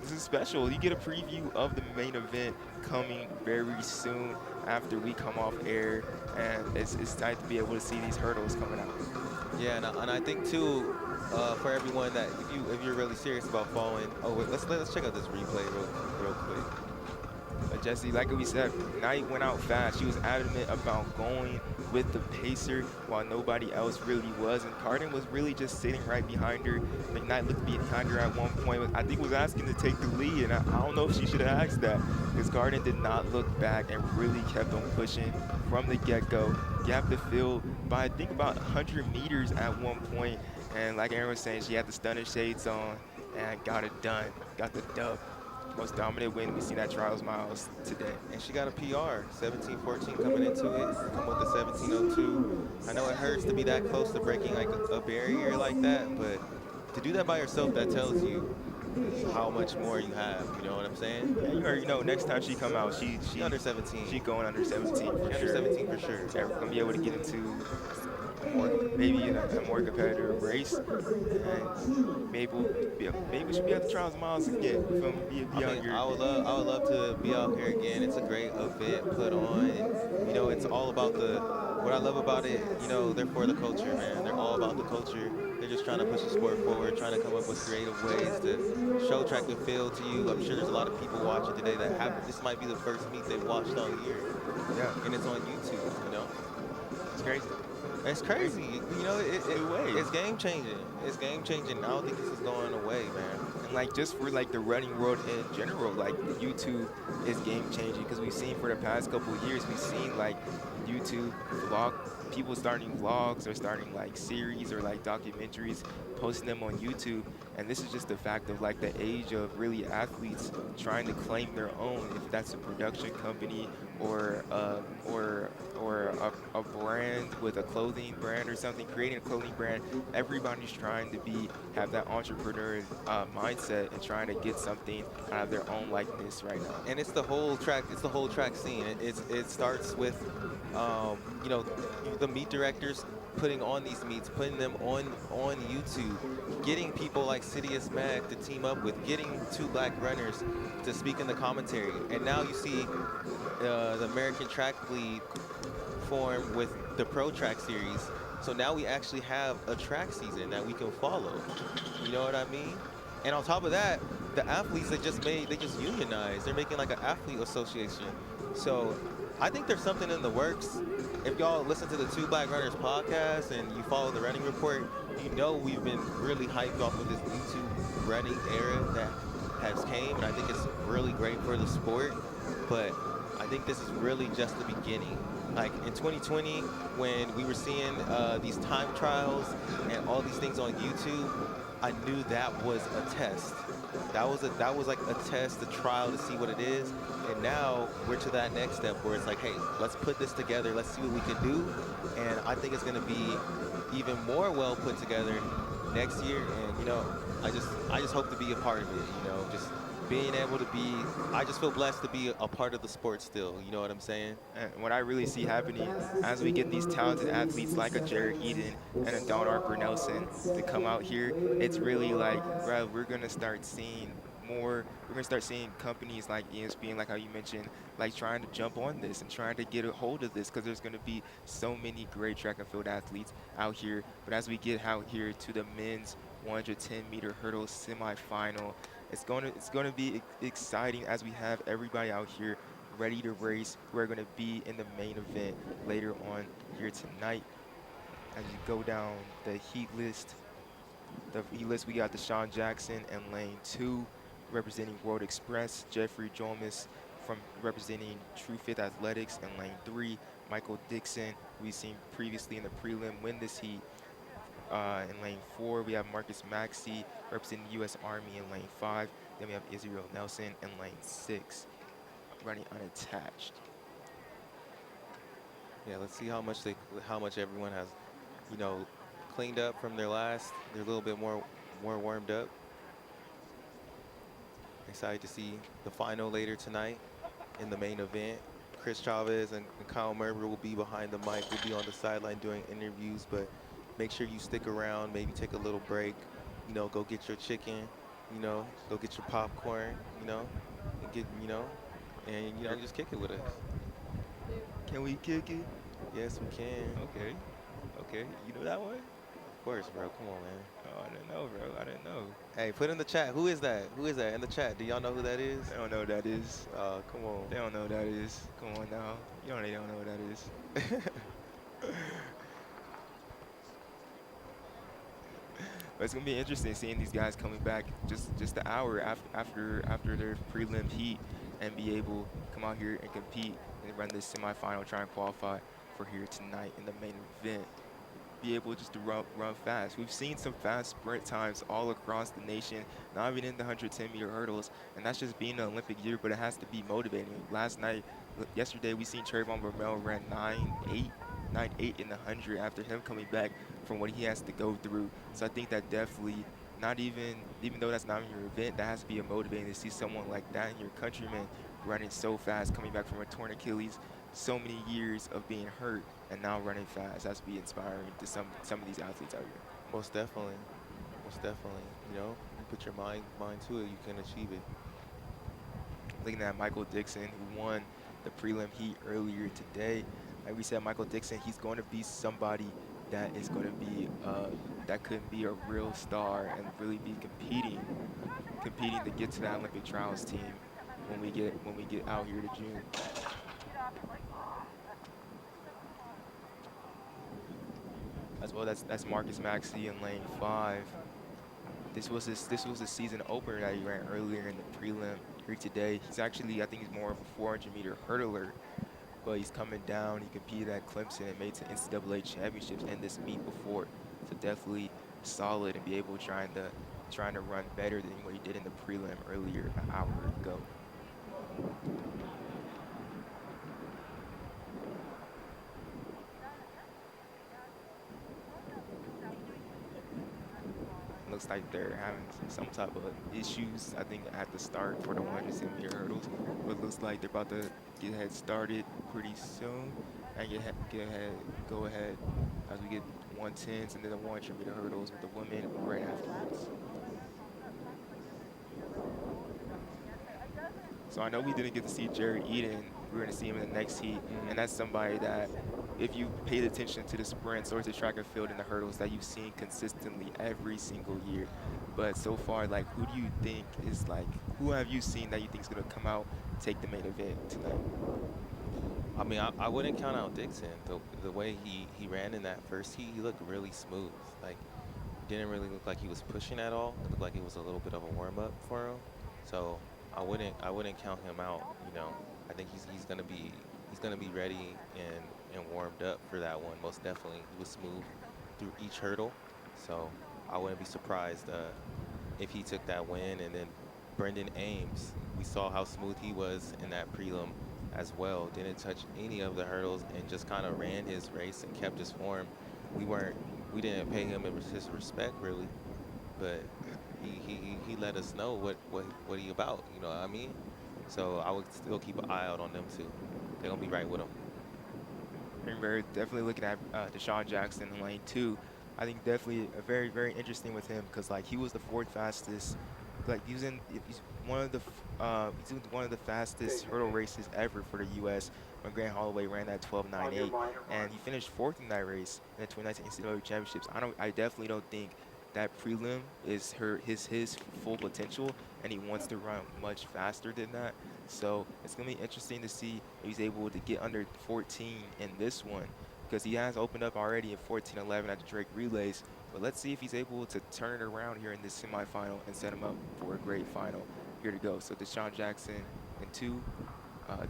This is special. You get a preview of the main event coming very soon after we come off air, and it's nice to be able to see these hurdles coming out. Yeah, and I think too, for everyone that if you're really serious about following, let's check out this replay real quick. Jessie, like we said, Knight went out fast. She was adamant about going with the pacer while nobody else really was. And Carden was really just sitting right behind her. McKnight looked behind her at one point. I think was asking to take the lead. And I don't know if she should have asked that, because Carden did not look back and really kept on pushing from the get-go. Gapped the field by, I think, about 100 meters at one point. And like Aaron was saying, she had the stunner shades on and got it done. Got the dub. Most dominant win we seen at Trials Miles today. And she got a PR, 17:14 coming into it, come with the 17:02. I know it hurts to be that close to breaking like a barrier like that, but to do that by yourself, that tells you how much more you have, you know what I'm saying? Yeah, you already know, next time she come out, she under 17. She going under 17 for under sure. 17 for sure. Yeah, we're gonna be able to get into maybe a more competitive race, and maybe we should be at the Trials of Miles again. You feel me? I would love to be out here again. It's a great event put on, and you know, it's all about what I love about it. You know, they're for the culture, man. They're all about the culture. They're just trying to push the sport forward, trying to come up with creative ways to show track and field to you. I'm sure there's a lot of people watching today that this might be the first meet they've watched all year. Yeah, and it's on YouTube. You know, it's crazy. It's crazy. You know, it's game changing. It's game changing. I don't think this is going away, man. like just for like the running world in general, like YouTube is game changing because we've seen for the past couple of years, we've seen like YouTube vlog people starting vlogs or starting like series or like documentaries, posting them on YouTube. And this is just the fact of like the age of really athletes trying to claim their own, if that's a production company or a brand with a clothing brand or something, creating a clothing brand. Everybody's trying to have that entrepreneur mindset and trying to get something out of their own likeness right now. And it's the whole track. It's the whole track scene. It starts with, you know, the meet directors putting on these meets, putting them on YouTube, getting people like Sidious Mag to team up with, getting two black runners to speak in the commentary, and now you see the American Track League form with the Pro Track Series. So now we actually have a track season that we can follow. You know what I mean? And on top of that, the athletes they just unionized. They're making like an athlete association. So I think there's something in the works. If y'all listen to the Two Black Runners podcast and you follow the running report, you know we've been really hyped off of this YouTube running era that has came, and I think it's really great for the sport. But I think this is really just the beginning. Like in 2020, when we were seeing these time trials and all these things on YouTube, I knew that was a test. That was like a test, a trial to see what it is. And now we're to that next step where it's like, hey, let's put this together. Let's see what we can do. And I think it's going to be even more well put together next year. And, you know, I just hope to be a part of it, you know, just being able to be, I just feel blessed to be a part of the sport still, you know what I'm saying? And what I really see happening as we get these talented athletes like a Jared Eden and a Don Arper Nelson to come out here, it's really like, bro, we're going to start seeing more. We're going to start seeing companies like ESPN, like how you mentioned, like trying to jump on this and trying to get a hold of this because there's going to be so many great track and field athletes out here. But as we get out here to the men's 110-meter hurdle semifinal, it's going to be exciting as we have everybody out here ready to race. We're going to be in the main event later on here tonight. As you go down the heat list, we got Deshaun Jackson in lane 2, representing World Express. Jeffrey Jomis from representing True Fifth Athletics in lane 3. Michael Dixon, we've seen previously in the prelim win this heat. In lane 4, we have Marcus Maxey representing the U.S. Army in lane 5. Then we have Israel Nelson in lane 6, running unattached. Yeah, let's see how much everyone has, you know, cleaned up from their last. They're a little bit more warmed up. Excited to see the final later tonight in the main event. Chris Chavez and Kyle Merber will be behind the mic. We'll be on the sideline doing interviews, but make sure you stick around, maybe take a little break, you know, go get your chicken, you know, go get your popcorn, you know, and get, you know, and, you know, just kick it with us. Can we kick it? Yes, we can. Okay. You know that one? Of course, bro. Come on, man. Oh, I didn't know, bro. I didn't know. Hey, put in the chat. Who is that? Who is that in the chat? Do y'all know who that is? They don't know who that is. Come on. They don't know who that is. Come on now. They don't know who that is. But it's gonna be interesting seeing these guys coming back just an hour after their prelim heat and be able to come out here and compete and run this semifinal, try and qualify for here tonight in the main event. Be able just to run fast. We've seen some fast sprint times all across the nation, not even in the 110-meter hurdles, and that's just being an Olympic year, but it has to be motivating. Yesterday, we seen Trayvon Bromell ran 9.8 in the 100 after him coming back from what he has to go through. So I think that definitely, even though that's not in your event, that has to be a motivating to see someone like that in your countrymen running so fast, coming back from a torn Achilles, so many years of being hurt, and now running fast. That's be inspiring to some of these athletes out here. Most definitely. You know, you put your mind to it, you can achieve it. Looking at Michael Dixon, who won the prelim heat earlier today. Like we said, Michael Dixon, he's going to be somebody that is going to be that could be a real star and really be competing to get to that Olympic trials team when we get out here to June. As well, that's Marcus Maxey in lane 5. this was a season opener that he ran earlier in the prelim here today. He's actually, I think he's more of a 400-meter hurdler, but he's coming down. He competed at Clemson and made it to NCAA championships in this meet before. So definitely solid and be able trying to run better than what he did in the prelim earlier an hour ago. Looks like they're having some type of issues, I think, at the start for the 100-meter hurdles. But it looks like they're about to get ahead started pretty soon and go ahead as we get 110s and then the 100-meter hurdles with the women right afterwards. So I know we didn't get to see Jared Eden. We're going to see him in the next heat, and that's somebody that, if you paid attention to the sprints or the track and field and the hurdles, that you've seen consistently every single year. But so far, like, who do you think is, like, who have you seen that you think is going to come out, take the main event tonight? I mean, I wouldn't count out Dixon. The way he ran in that first heat, he looked really smooth. Like, didn't really look like he was pushing at all. It looked like it was a little bit of a warm-up for him. So I wouldn't count him out. You know, I think he's gonna be ready and warmed up for that one. Most definitely, he was smooth through each hurdle. So I wouldn't be surprised if he took that win. And then Brendan Ames, we saw how smooth he was in that prelim as well. Didn't touch any of the hurdles and just kind of ran his race and kept his form. We didn't pay him his respect really, but he let us know what he about. You know what I mean? So I would still keep an eye out on them too. They're gonna be right with him. And we're definitely looking at Deshaun Jackson in lane 2. I think definitely a very, very interesting with him because, like, he was the 4th fastest. Like, he's one of the fastest hurdle races ever for the U.S. when Grant Holloway ran that 12.98, and he finished 4th in that race in the 2019 NCAA championships. I definitely don't think that prelim is his full potential, and he wants to run much faster than that. So it's going to be interesting to see if he's able to get under 14 in this one, because he has opened up already at 14.11 at the Drake Relays. But let's see if he's able to turn it around here in this semifinal and set him up for a great final here to go. So Deshaun Jackson in 2,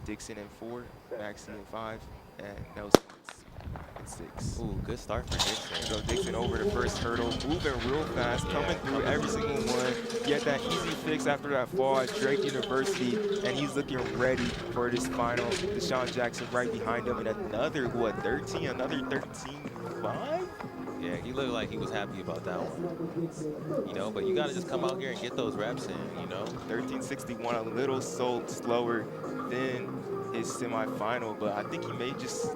Dixon in 4, Maxie in 5, and Nelson in 6. Ooh, good start for Dixon. So Dixon over the first hurdle, moving real fast, coming through every single one. He had that easy fix after that fall at Drake University, and he's looking ready for this final. Deshaun Jackson right behind him, and another 13.5? Yeah, he looked like he was happy about that one. You know, but you got to just come out here and get those reps in, you know. 13.61, a little slower than his semifinal, but I think he may just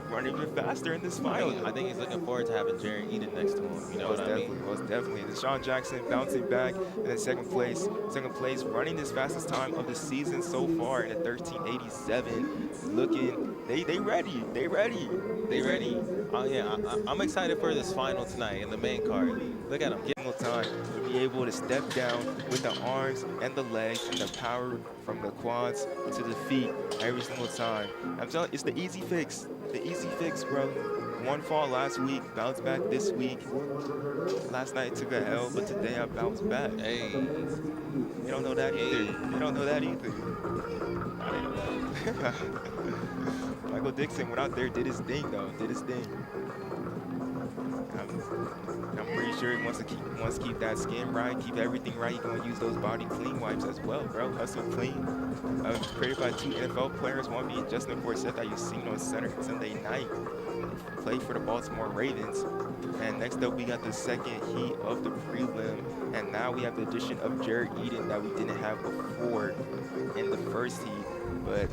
run even faster in this final. I think he's looking forward to having Jared Eden next to him. You know what I mean? Most definitely. Deshaun Jackson bouncing back in the second place, running his fastest time of the season so far in a 13.87. Looking, they ready. Yeah, I'm excited for this final tonight in the main card. Look at him. Time to be able to step down with the arms and the legs and the power from the quads to the feet every single time. I'm telling you, it's the easy fix. Bro. One fall last week, bounced back this week. Last night took a L, but today I bounced back. Hey. You don't know that either. Michael Dixon went out there, did his thing. I'm pretty sure he wants to keep that skin right, keep everything right. He's gonna use those body clean wipes as well, bro. Hustle clean. It was created by 2 NFL players, one being Justin Forsett that you've seen on Sunday night. Played for the Baltimore Ravens. And next up, we got the second heat of the prelim, and now we have the addition of Jared Eden that we didn't have before in the first heat. But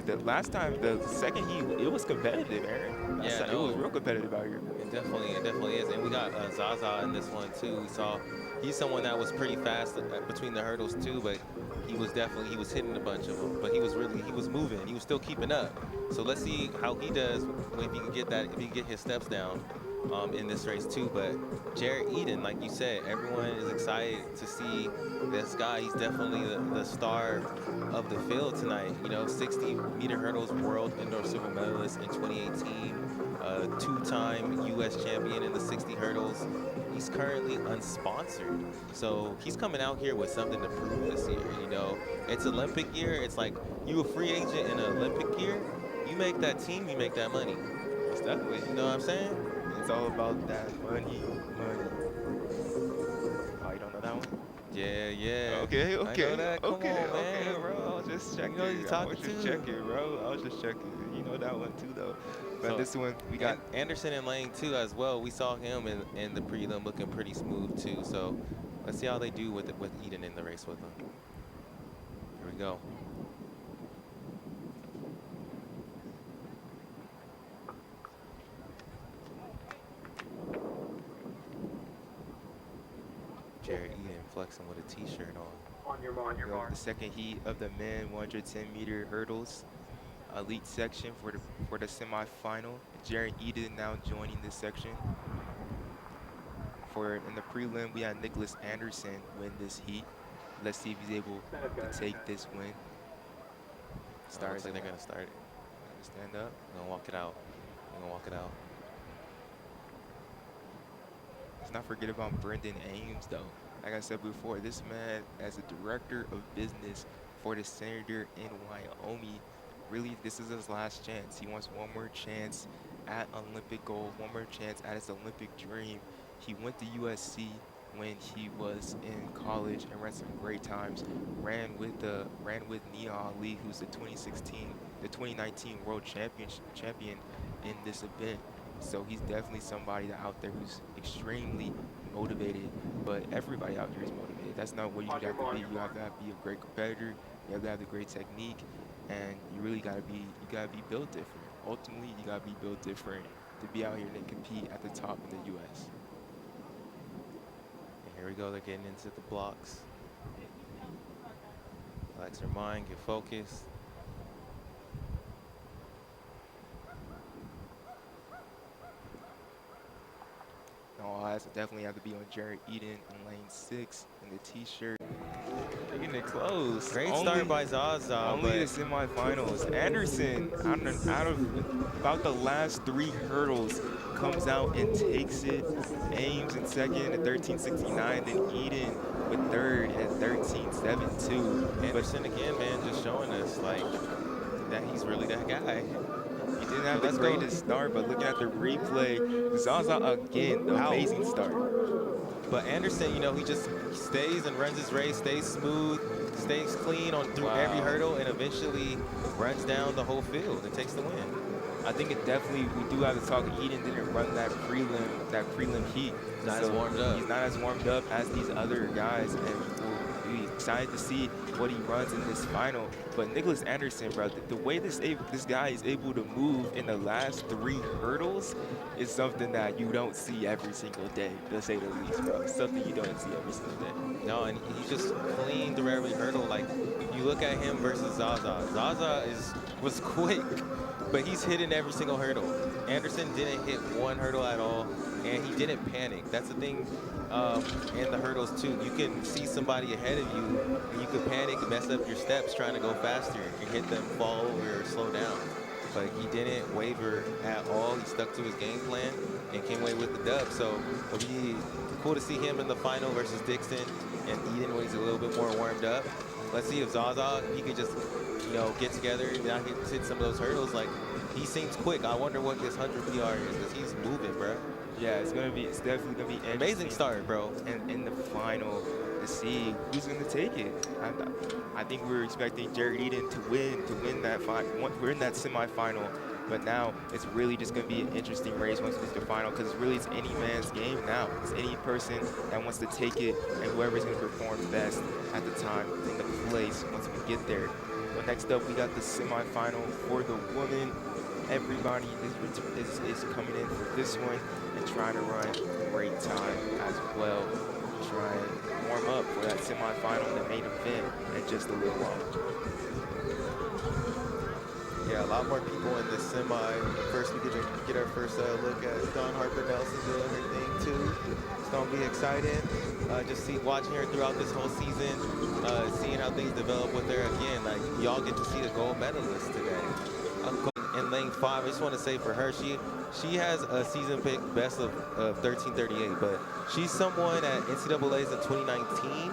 the last time, the second heat, it was competitive, Aaron. It was real competitive out here. It definitely is. And we got Zaza in this one too. We saw he's someone that was pretty fast between the hurdles too, but he was hitting a bunch of them. But he was moving. He was still keeping up. So let's see how he does if he can get his steps down in this race too. But Jared Eden, like you said, everyone is excited to see this guy. He's definitely the star of the field tonight. You know, 60-meter hurdles world indoor silver medalist in 2018. 2-time U.S. champion in the 60 hurdles. he's currently unsponsored. So he's coming out here with something to prove this year. You know, it's Olympic year. It's like you a free agent in an Olympic year. You make that team, you make that money. Most definitely. You know what I'm saying? It's all about that money. Oh, you don't know that one? Yeah. Okay. I know that. Come Okay, on, man. bro. I was just checking. You know you I talking was just to. checking, bro. I was just checking. You know that one too, though. But So, this one, we got Anderson in lane 2 as well. We saw him in the prelim looking pretty smooth too. So let's see how they do with Eden in the race with them. Here we go. Jared Eden flexing with a t-shirt on. On your mark. the second heat of the men 110-meter hurdles elite section for the semifinal. Jared Eden now joining this section. In the prelim, we had Nicholas Anderson win this heat. Let's see if he's able to take this win. Looks like they're gonna start it. Stand up. They're gonna walk it out. Let's not forget about Brendan Ames, though. Like I said before, this man, as a director of business for the senator in Wyoming, really, this is his last chance. He wants one more chance at Olympic gold, one more chance at his Olympic dream. He went to USC when he was in college and ran some great times. Ran with Nia Ali, who's the 2019 world champion in this event. So he's definitely somebody out there who's extremely motivated, but everybody out here is motivated. That's not what you have to be. You have to be a great competitor. You have to have the great technique, and you really gotta be built different. Ultimately, you gotta be built different to be out here and compete at the top in the U.S. And here we go. They're getting into the blocks. Relax your mind. Get focused. All eyes definitely have to be on Jared Eden in lane 6 in the t-shirt. Getting it close. Great start by Zaza. Only the semifinals. Anderson, out of about the last 3 hurdles, comes out and takes it. Ames in second at 13.69, then Eden with third at 13.72. Anderson again, man, just showing us like that he's really that guy. He didn't have the greatest start, but looking at the replay, Zaza again, amazing start. But Anderson, you know, he just stays and runs his race, stays smooth, stays clean through every hurdle, and eventually runs down the whole field and takes the win. I think it definitely, we do have to talk, Eden didn't run that prelim heat. Not as warmed up. He's not as warmed up as these other guys, and we'll be excited to see what he runs in this final. But Nicholas Anderson, bro, the way this guy is able to move in the last 3 hurdles is something that you don't see every single day, to say the least, bro. It's something you don't see every single day. No, and he's just clean through every hurdle. Like, you look at him versus Zaza. Zaza was quick, but he's hitting every single hurdle. Anderson didn't hit one hurdle at all, and he didn't panic. That's the thing in the hurdles, too. You can see somebody ahead of you, and you could panic and mess up your steps trying to go faster and hit them, fall over, or slow down. But he didn't waver at all. He stuck to his game plan and came away with the dub. So it'll be cool to see him in the final versus Dixon and Eden when he's a little bit more warmed up. Let's see if Zaza, he could just, you know, get together and not hit some of those hurdles. Like, he seems quick. I wonder what this 100 PR is, because he's moving, bro. Yeah, it's definitely gonna be interesting. Amazing start, bro. And in the final, to see who's gonna take it. I think we were expecting Jared Eden to win that we're in that semifinal, but now it's really just gonna be an interesting race once we get to the final, because it's any man's game now. It's any person that wants to take it, and whoever's gonna perform best at the time in the place once we get there. But next up, we got the semifinal for the women. Everybody is coming in for this one and trying to run a great time as well. Try and warm up for that semifinal, the main event, in just a little while. Yeah, a lot more people in this semi. First, we get our first look at Dawn Harper Nelson doing her thing too. It's gonna be exciting. Just watching her throughout this whole season, seeing how things develop with her again. Like, y'all get to see the gold medalist today. in lane 5, I just want to say for her, she has a season pick best of 13:38, but she's someone at NCAA's in 2019.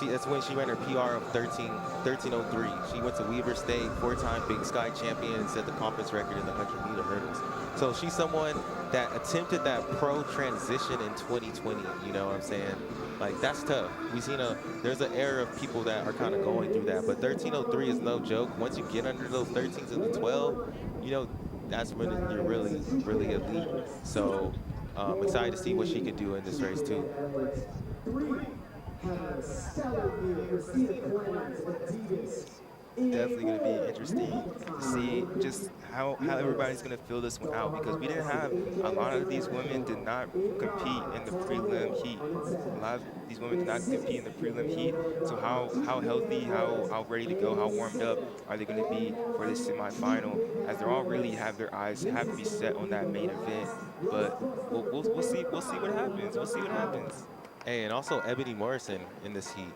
That's when she ran her PR of 13:03. She went to Weber State, 4-time Big Sky champion, and set the conference record in the 100-meter hurdles. So she's someone that attempted that pro transition in 2020. You know what I'm saying? Like, that's tough. We've seen there's an era of people that are kind of going through that, but 13:03 is no joke. Once you get under those 13s and the 12, you know, that's when you're really, really elite. So I'm excited to see what she can do in this race too. Definitely going to be interesting to see just how everybody's going to fill this one out, because we didn't have a lot of these women did not compete in the prelim heat. A lot of these women did not compete in the prelim heat. So how healthy, how ready to go, how warmed up are they going to be for this semifinal? As they're all really have their eyes have to be set on that main event. But we'll see what happens. We'll see what happens. Hey, and also Ebony Morrison in this heat.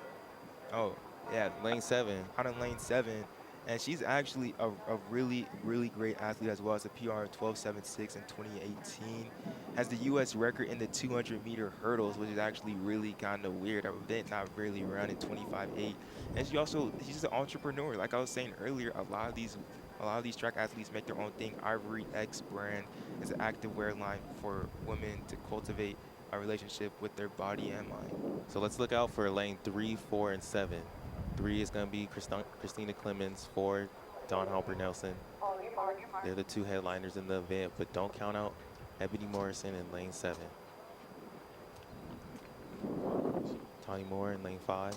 Oh. Yeah, lane 7. Out in lane 7, and she's actually a really, really great athlete as well. As a PR of 12.76 in 2018. Has the U.S. record in the 200-meter hurdles, which is actually really kind of weird. Our event not really around in 25.8. And she's an entrepreneur. Like I was saying earlier, a lot of these track athletes make their own thing. Ivory X brand is an active wear line for women to cultivate a relationship with their body and mind. So let's look out for lane 3, 4, and 7. 3 is going to be Christina Clemens. 4, Dawn Harper Nelson. They're the 2 headliners in the event, but don't count out Ebony Morrison in lane 7. Tawny Moore in lane 5.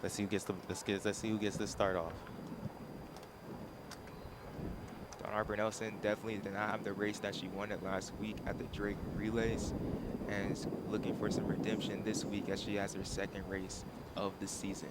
Let's see who gets the start off. Dawn Harper Nelson definitely did not have the race that she wanted last week at the Drake Relays, and is looking for some redemption this week as she has her 2nd race of the season.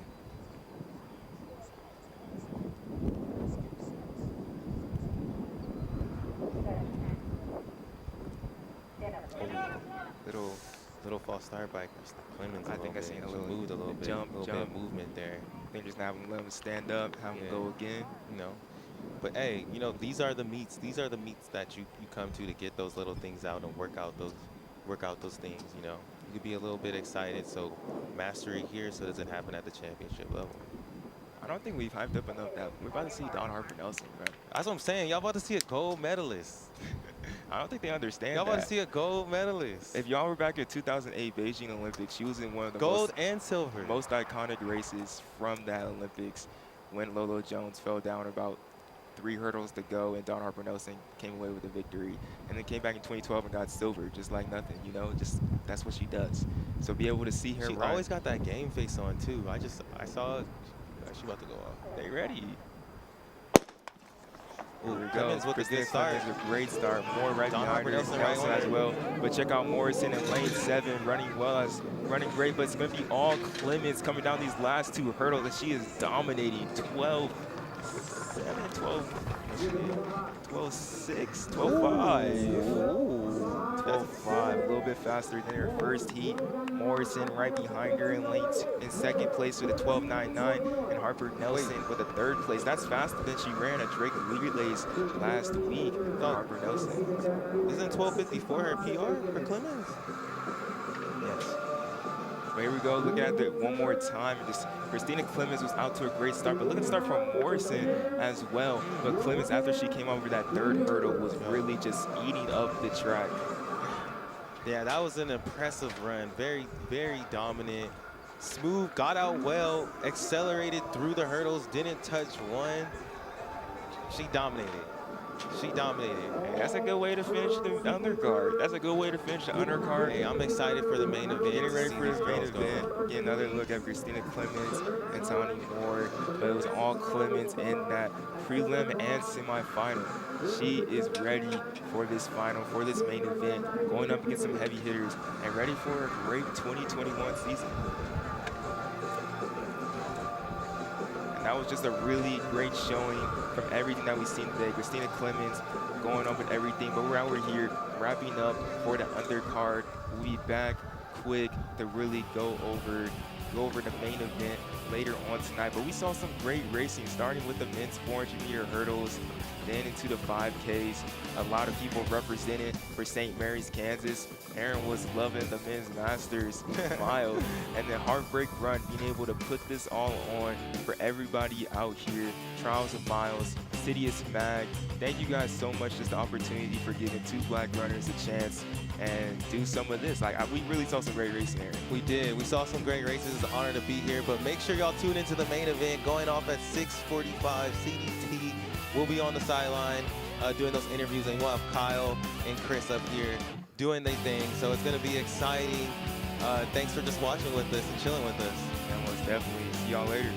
Little false start by Christina Clemens. I think I seen a little moved a little bit, jump. bit of movement there. I think just now let them stand up, have them go again. You know, but hey, you know, these are the meets. These are the meets that you come to get those little things out and work out those things. You know, you could be a little bit excited. So master it here, so it doesn't happen at the championship level. I don't think we've hyped up enough that we're about to see Dawn Harper Nelson, bro. That's what I'm saying. Y'all about to see a gold medalist. I don't think they understand Y'all that. about to see a gold medalist. If y'all were back at 2008 Beijing Olympics, she was in one of the gold and silver most iconic races from that Olympics, when Lolo Jones fell down about 3 hurdles to go, and Dawn Harper Nelson came away with the victory, and then came back in 2012 and got silver, just like nothing. You know, just that's what she does. So be able to see her. She always got that game face on too. I saw. She about to go off. They ready. Ooh, here we go. With a good start. A great start. Moore right behind her, Nelson as well. But check out Morrison in lane 7, running great. But it's going to be all Clemens coming down these last 2 hurdles, and she is dominating. 12-7, 12-6, 12-5. 12-5, a little bit faster than her first heat. Morrison right behind her in in 2nd place with a 12.99, and Harper Nelson with a 3rd place. That's faster than she ran at Drake Relays last week. Harper Nelson. Isn't 12:54 her PR for Clemens? Yes. But here we go. Look at it one more time. Christina Clemens was out to a great start, but look at the start from Morrison as well. But Clemens, after she came over that 3rd hurdle, was really just eating up the track. Yeah, that was an impressive run. Very, very dominant. Smooth, got out well, accelerated through the hurdles, didn't touch one. She dominated. She dominated. Hey, that's a good way to finish the undercard. That's a good way to finish the undercard. Hey, I'm excited for the main event. Getting ready for this main event. Get another look at Christina Clemens and Tawny Moore. But it was all Clemens in that prelim and semifinal. She is ready for this final, for this main event, going up against some heavy hitters and ready for a great 2021 season. That was just a really great showing from everything that we've seen today. Christina Clemens going up with everything, but we're out here wrapping up for the undercard. We'll be back quick to really go over the main event later on tonight. But we saw some great racing, starting with the men's 400-meter hurdles. then into the 5Ks. A lot of people represented for St. Mary's, Kansas. Aaron was loving the men's masters mile, and then Heartbreak Run, being able to put this all on for everybody out here. Trials of Miles, Sidious Mag. Thank you guys so much, just the opportunity for giving 2 black runners a chance and do some of this. We really saw some great racing, Aaron. We did. We saw some great races. It's an honor to be here. But make sure y'all tune into the main event going off at 6:45 CDT. We'll be on the sideline doing those interviews, and we'll have Kyle and Chris up here doing their thing. So it's going to be exciting. Thanks for just watching with us and chilling with us. And most definitely. See y'all later.